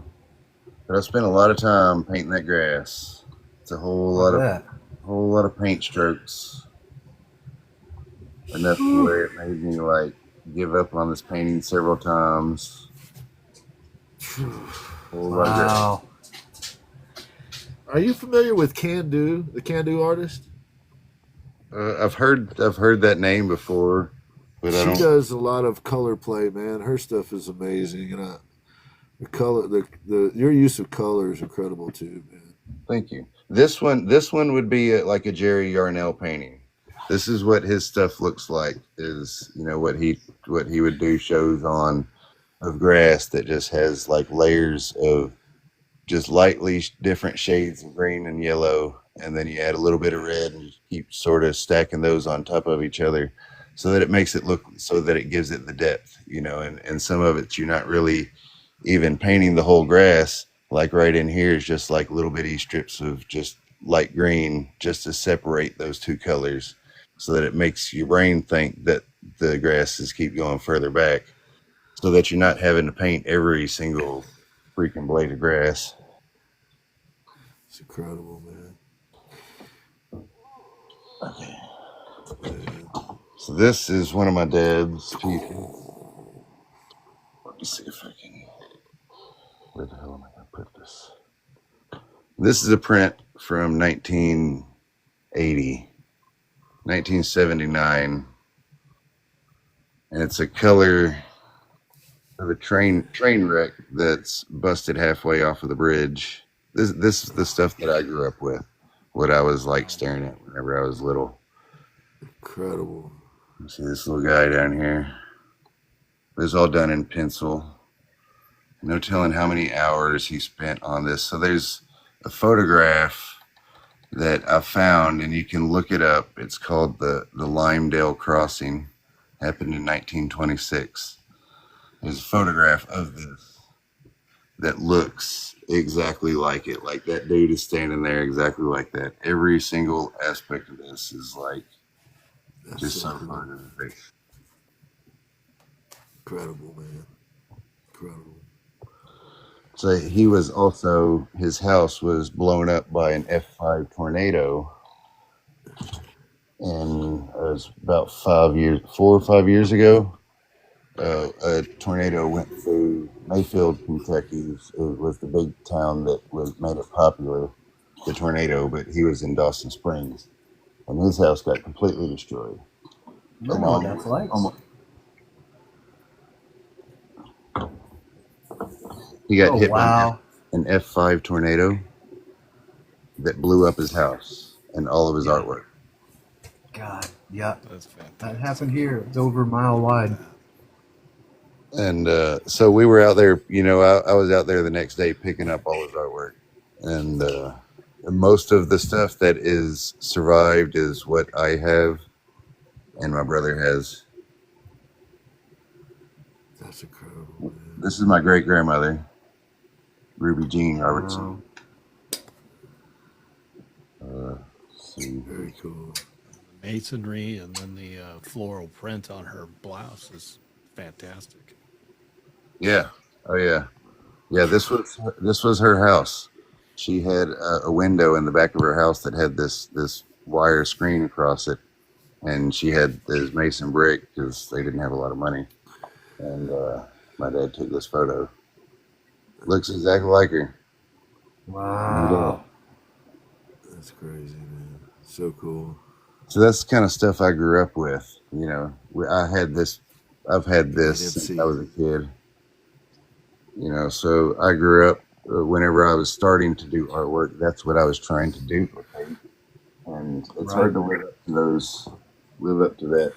But I spent a lot of time painting that grass. It's a whole lot of paint strokes. Enough to where it made me give up on this painting several times. Wow. Are you familiar with Can Do, the Can Do artist? I've heard that name before, but I She don't. does a lot of color play, man. Her stuff is amazing, and the color, the your use of color is incredible too, man. Thank you. This one would be like a Jerry Yarnell painting. This is what his stuff looks like. Is what he would do shows on of grass that just has like layers of just lightly different shades of green and yellow, and then you add a little bit of red and you keep sort of stacking those on top of each other so that it makes it look, so that it gives it the depth, and some of it you're not really even painting the whole grass. Like right in here is just like little bitty strips of just light green just to separate those two colors so that it makes your brain think that the grasses keep going further back so that you're not having to paint every single freaking blade of grass. It's incredible, man. Okay. So this is one of my dad's people. Let me see if I can. Where the hell am I going to put this? This is a print from 1980, 1979, and it's a color of a train wreck that's busted halfway off of the bridge. This is the stuff that I grew up with, what I was like staring at whenever I was little. Incredible. You see this little guy down here? It was all done in pencil. No telling how many hours he spent on this. So there's a photograph that I found, and you can look it up. It's called the Limedale Crossing. Happened in 1926. There's a photograph of this that looks exactly like it. Like that dude is standing there exactly like that. Every single aspect of this is like just so far in the face. Incredible, man. Incredible. So he was also, his house was blown up by an F5 tornado, and it was about 4 or 5 years ago. A tornado went through Mayfield, Kentucky. It was the big town that made it popular, the tornado, but he was in Dawson Springs, and his house got completely destroyed. No, that's like. He got hit wow. by an F5 tornado that blew up his house and all of his artwork. God, yeah. That's fantastic. That happened here. It's over a mile wide. And so we were out there, I was out there the next day picking up all his artwork. And most of the stuff that is survived is what I have and my brother has. That's incredible, man. This is my great grandmother, Ruby Jean Robertson. See. Very cool. Masonry and then the floral print on her blouse is fantastic. Yeah. Oh yeah. Yeah. This was her house. She had a window in the back of her house that had this wire screen across it, and she had this mason brick because they didn't have a lot of money. And my dad took this photo. Looks exactly like her. Wow. That's crazy, man. So cool. So that's the kind of stuff I grew up with. I've had this since I was a kid. So I grew up whenever I was starting to do artwork, that's what I was trying to duplicate. And it's hard to live up to that.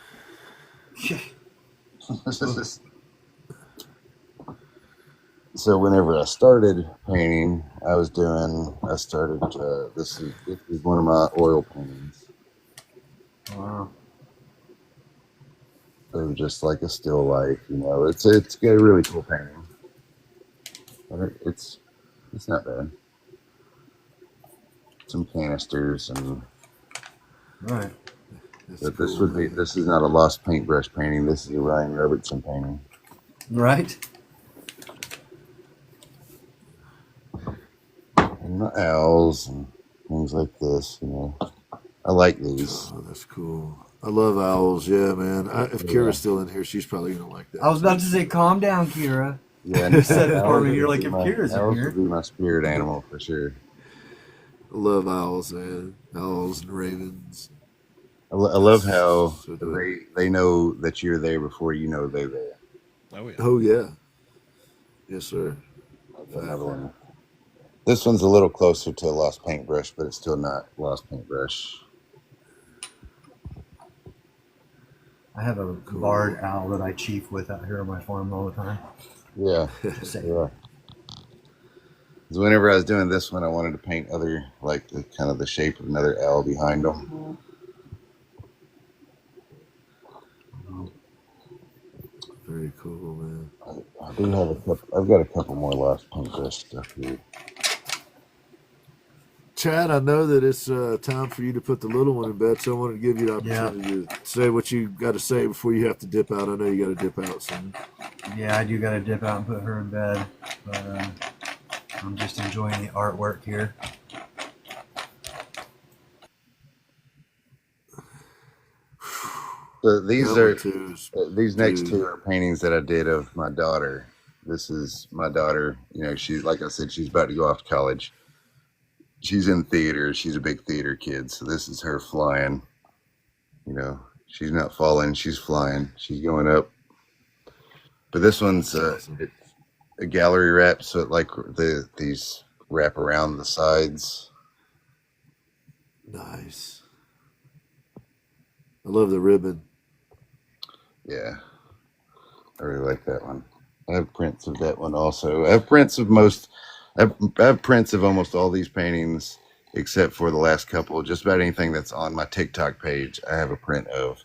So whenever I started painting, this is one of my oil paintings. Wow. So just like a still life, it's got a really cool painting. It's not bad. Some canisters and Right. but this is not a Lost Paintbrush painting. This is a Ryan Robertson painting. Right. And the owls and things like this, I like these. Oh, that's cool. I love owls. Yeah, man. If Kira's still in here, she's probably gonna like that. I was about to say, calm down, Kira. Yeah, You said it for me. You're like, if owls Kira's in would here. be my spirit animal for sure. I love owls, man. Owls and ravens. I love That's how so dope. they know that you're there before you know they're there. Oh yeah. Oh yeah. Yes, sir. Another one. This one's a little closer to a Lost Paintbrush, but it's still not Lost Paintbrush. I have a barred owl that I chief with out here on my farm all the time. Yeah. Just saying. Yeah. Because whenever I was doing this one, I wanted to paint other, like the kind of the shape of another owl behind them. Very cool, man. I do have a couple. I've got a couple more Lost Paintbrush stuff here. Chad, I know that it's time for you to put the little one in bed, so I wanted to give you the opportunity to say what you got to say before you have to dip out. I know you got to dip out soon. Yeah, I do got to dip out and put her in bed, but I'm just enjoying the artwork here. So these are these next dude. two are paintings that I did of my daughter. This is my daughter. You know, she's, like I said, she's about to go off to college. She's in theater. She's a big theater kid. So this is her flying. You know, she's not falling. She's flying. She's going up. But this one's awesome. a gallery wrap. So like these wrap around the sides. Nice. I love the ribbon. Yeah, I really like that one. I have prints of that one also. I have prints of most. I have prints of almost all these paintings, except for the last couple. Just about anything that's on my TikTok page, I have a print of,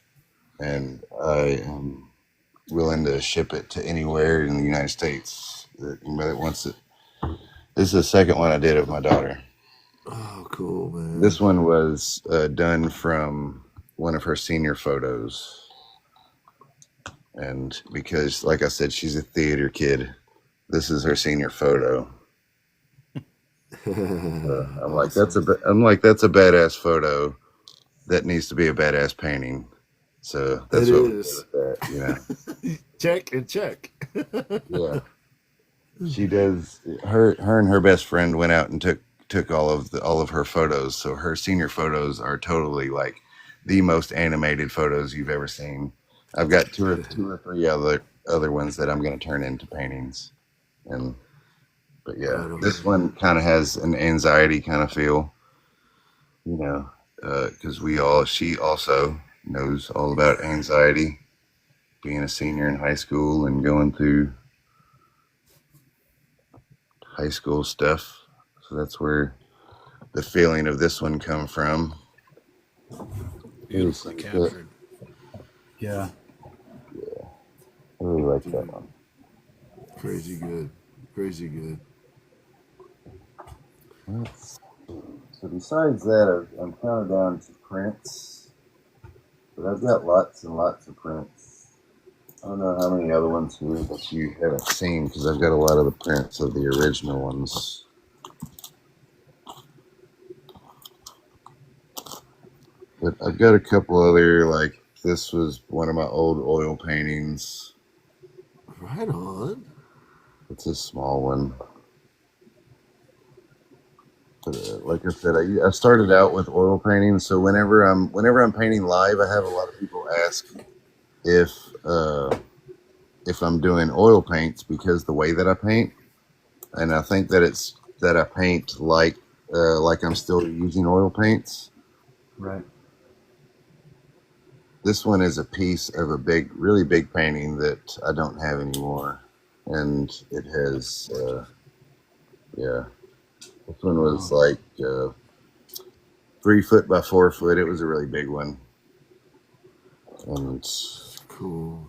and I am willing to ship it to anywhere in the United States that anybody that wants it. This is the second one I did of my daughter. Oh, cool, man. This one was done from one of her senior photos. And because, like I said, she's a theater kid, this is her senior photo. I'm like, that's a badass photo. That needs to be a badass painting. So that's what we did with that, you know. Check and check. Yeah, she does. Her and her best friend went out and took all of her photos. So her senior photos are totally like the most animated photos you've ever seen. I've got two or three other ones that I'm going to turn into paintings, but yeah, this one kind of has an anxiety kind of feel, you know, because she also knows all about anxiety, being a senior in high school and going through high school stuff. So that's where the feeling of this one come from. Beautifully captured. Yeah. I really like that one. Crazy good. Crazy good. So besides that, I'm kind of down to prints, but I've got lots and lots of prints. I don't know how many other ones here that you haven't seen, because I've got a lot of the prints of the original ones. But I've got a couple other, like this was one of my old oil paintings. Right on. It's a small one. But, like I said, I started out with oil painting, so whenever I'm painting live, I have a lot of people ask if I'm doing oil paints, because the way that I paint, and I think that it's that I paint like I'm still using oil paints. Right. This one is a piece of a really big painting that I don't have anymore, and it has, yeah. This one was like 3 foot by 4 foot. It was a really big one, and cool.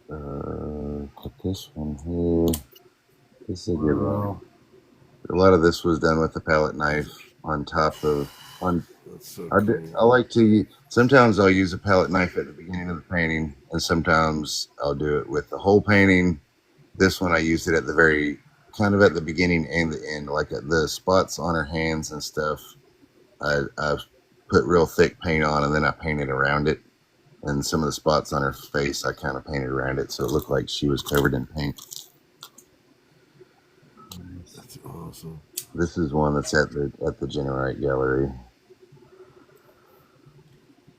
Put this one here. This is a good one. A lot of this was done with a palette knife on top of That's so cool. I like to. Sometimes I'll use a palette knife at the beginning of the painting, and sometimes I'll do it with the whole painting. This one I used it at the very kind of at the beginning and the end, like at the spots on her hands and stuff. I put real thick paint on, and then I painted around it. And some of the spots on her face, I kind of painted around it, so it looked like she was covered in paint. Awesome. This is one that's at the Generite Gallery,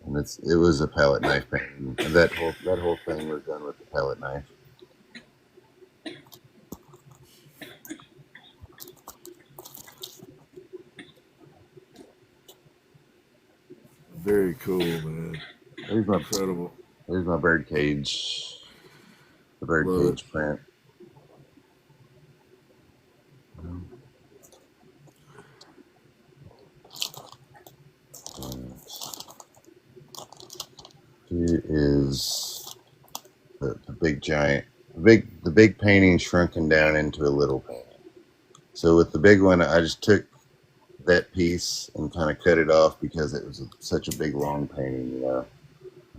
and it was a palette knife painting. And that whole thing was done with the palette knife. Very cool, man. Incredible. There's my bird cage. The bird cage print. Here is the big giant, the big painting shrunken down into a little painting. So with the big one, I just took that piece and kind of cut it off because it was such a big long painting, you know.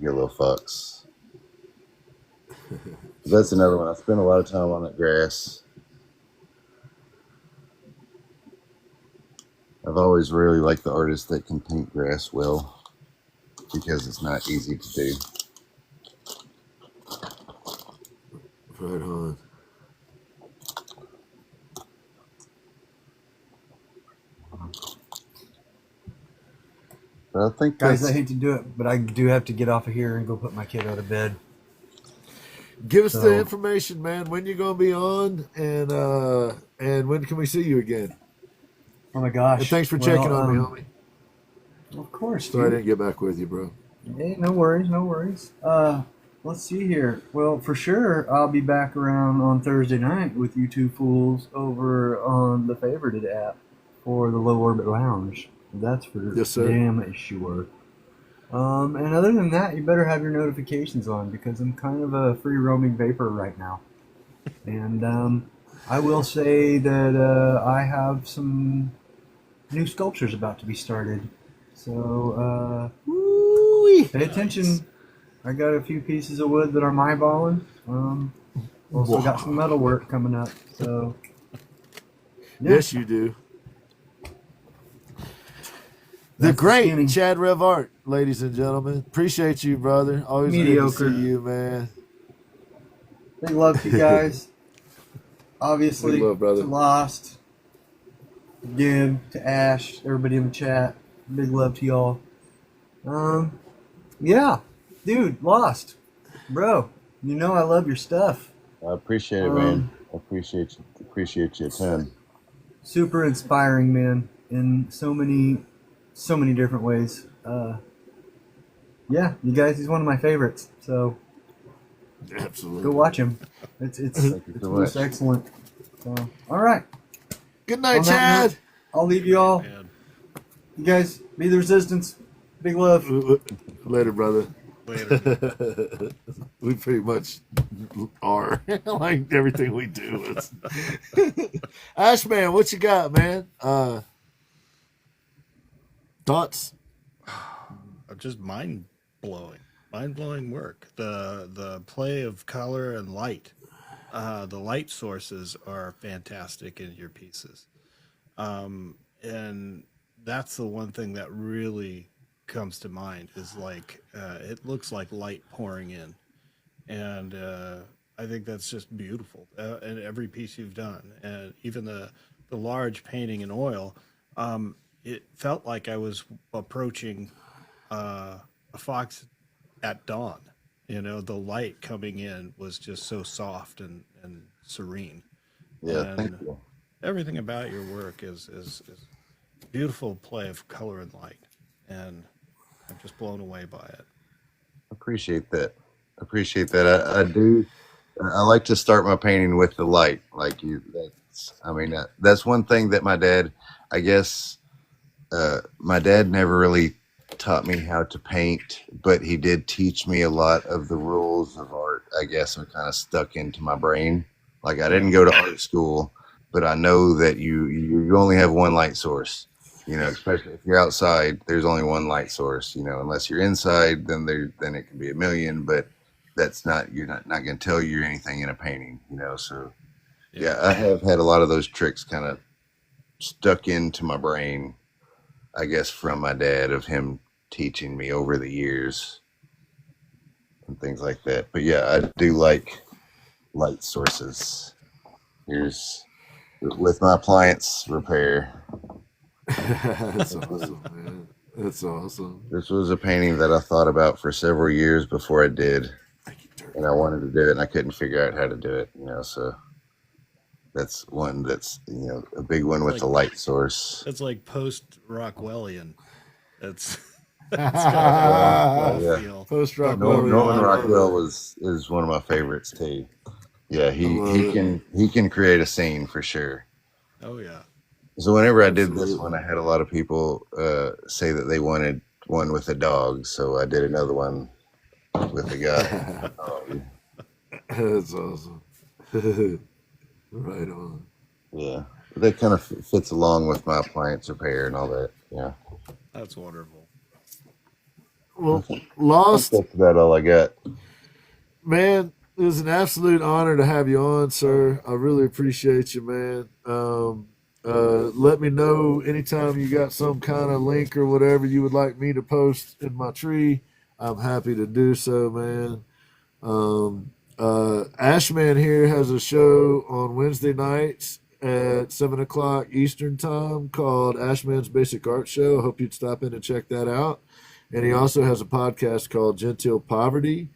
Get a little fucks. That's another one. I spent a lot of time on that grass. I've always really liked the artists that can paint grass well, because it's not easy to do. Right on. But I think Guys, I hate to do it, but I do have to get off of here and go put my kid out of bed. Give us the information, man. When you're gonna be on, and when can we see you again? Oh my gosh! And thanks for checking on me, homie. Of course. Sorry I didn't get back with you, bro. Hey, no worries, no worries. Let's see here. Well, for sure, I'll be back around on Thursday night with you two fools over on the Favorited app for the Low Orbit Lounge. That's for damn sure. And other than that, you better have your notifications on because I'm kind of a free roaming vapor right now. And I will say that I have some new sculptures about to be started. So pay attention. I got a few pieces of wood that I'm eyeballing. Also got some metal work coming up. So yeah. Yes, you do. The great Chad Rev Art, ladies and gentlemen. Appreciate you, brother. Always mediocre. Good to see you, man. Big love to you guys. Obviously, big love, brother. To Lost, to Ginn, to Ash, everybody in the chat. Big love to y'all. Yeah, dude, Lost, bro. You know I love your stuff. I appreciate it, man. I appreciate you a ton. Super inspiring, man, in so many different ways. Yeah, you guys, he's one of my favorites. So absolutely, go watch him. It's most excellent. So, all right. Good night, Chad. Note, I'll leave you all. Man. You guys be the resistance. Big love. Later, brother. Later. We pretty much are. Like everything we do is. Ashman, what you got, man? Thoughts? Just mind blowing work. The play of color and light. The light sources are fantastic in your pieces, and that's the one thing that really comes to mind is like it looks like light pouring in, and I think that's just beautiful. And every piece you've done, and even the large painting in oil, it felt like I was approaching a fox at dawn. You know, the light coming in was just so soft and serene. Yeah, and thank you. Everything about your work is beautiful play of color and light, and I'm just blown away by it. Appreciate that. I do. I like to start my painting with the light, like you. That's one thing that my dad, I guess, my dad never really taught me how to paint, but he did teach me a lot of the rules of art. I guess are kind of stuck into my brain. Like I didn't go to art school, but I know that you only have one light source. You know, especially if you're outside, there's only one light source. You know, unless you're inside, then it can be a million. But that's not you're not going to tell you anything in a painting. You know, so yeah, I have had a lot of those tricks kind of stuck into my brain. I guess from my dad, of him teaching me over the years and things like that. But yeah, I do like light sources. Here's with my appliance repair. That's awesome, man. That's awesome. This was a painting that I thought about for several years before I did, and I wanted to do it, and I couldn't figure out how to do it. So that's one that's a big one with the light source. It's like post Rockwellian. It's Yeah. feel. Post Norman Rockwell. Rockwell is one of my favorites too. Yeah, he can create a scene for sure. Oh yeah. So whenever I did this one, I had a lot of people say that they wanted one with a dog, so I did another one with a guy. That's awesome. Right on. Yeah, that kind of fits along with my appliance repair and all that. Yeah, That's wonderful. Well, Lost, that's about all I got. man, it was an absolute honor to have you on, sir. I really appreciate you, man. Let me know anytime you got some kind of link or whatever you would like me to post in my tree. I'm happy to do so, man. Ashman here has a show on Wednesday nights at 7 o'clock Eastern time called Ashman's Basic Art Show. I hope you'd stop in and check that out. And he also has a podcast called Genteel Poverty.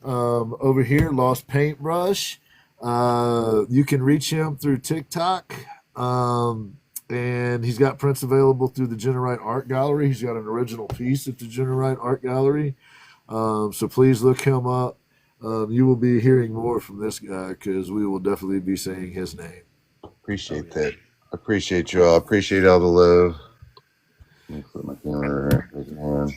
Over here, Lost Paintbrush. You can reach him through TikTok. And he's got prints available through the Generite Art Gallery. He's got an original piece at the Generite Art Gallery. So please look him up. You will be hearing more from this guy because we will definitely be saying his name. Appreciate that. Appreciate you all. Appreciate all the love. Let me put my camera right.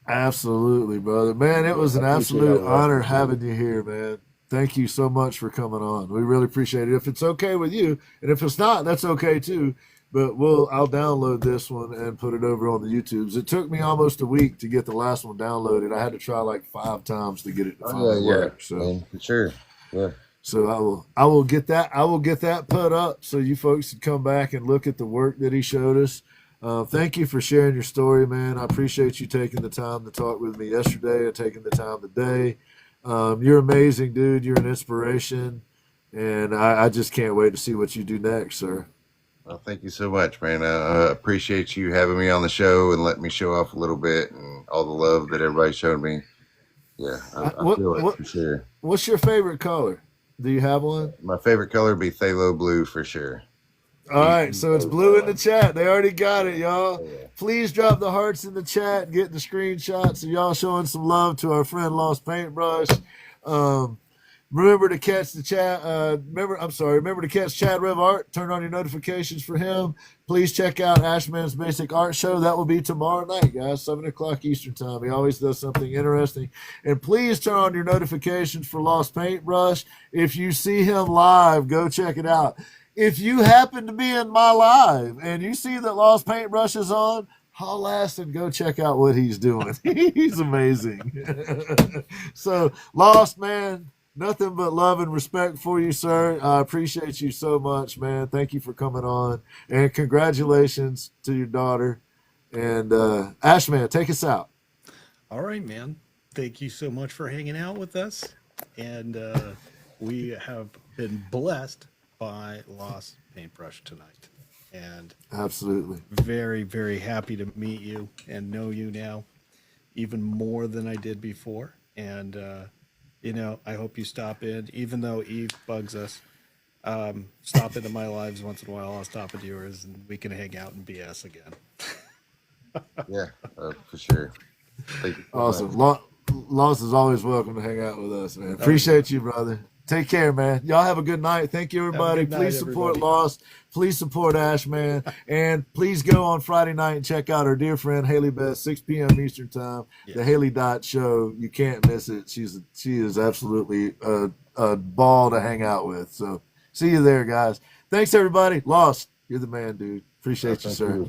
Absolutely, brother. Man, it was an absolute honor having you here, man. Thank you so much for coming on. We really appreciate it. If it's okay with you, and if it's not, that's okay too. But I'll download this one and put it over on the YouTubes. It took me almost a week to get the last one downloaded. I had to try like 5 times to get it to finally work. So man, for sure. Yeah. So I will get that put up so you folks can come back and look at the work that he showed us. Thank you for sharing your story, man. I appreciate you taking the time to talk with me yesterday and taking the time today. You're amazing, dude. You're an inspiration, and I just can't wait to see what you do next, sir. Well, thank you so much, man. I appreciate you having me on the show and letting me show off a little bit and all the love that everybody showed me. Yeah, I feel it for sure. What's your favorite color? Do you have one? My favorite color would be phthalo blue for sure. All right, so it's blue in the chat. They already got it, y'all. Please drop the hearts in the chat and get the screenshots of y'all showing some love to our friend Lost Paintbrush. Remember to catch the chat. Remember to catch Chad Rev Art. Turn on your notifications for him. Please check out Ashman's Basic Art Show. That will be tomorrow night, guys, 7 o'clock Eastern time. He always does something interesting. And please turn on your notifications for Lost Paintbrush. If you see him live, go check it out. If you happen to be in my live and you see that Lost Paintbrush is on, haul ass and go check out what he's doing. He's amazing. So, Lost, man, nothing but love and respect for you, sir. I appreciate you so much, man. Thank you for coming on. And congratulations to your daughter. And Ashman, take us out. All right, man. Thank you so much for hanging out with us. And we have been blessed by Lost Paintbrush tonight. And absolutely very, very happy to meet you and know you now even more than I did before. And, I hope you stop in, even though Eve bugs us. Stop into my lives once in a while. I'll stop into yours and we can hang out and BS again. Yeah, for sure. Thank you so awesome. much. Lost is always welcome to hang out with us, man. Appreciate you, brother. Take care, man. Y'all have a good night. Thank you, everybody. Please support Lost. Please support Ashman. And please go on Friday night and check out our dear friend Haley Beth, 6 p.m. Eastern time. Yes. The Haley Dot Show. You can't miss it. She is absolutely a ball to hang out with. So see you there, guys. Thanks, everybody. Lost, you're the man, dude. Appreciate you, sir.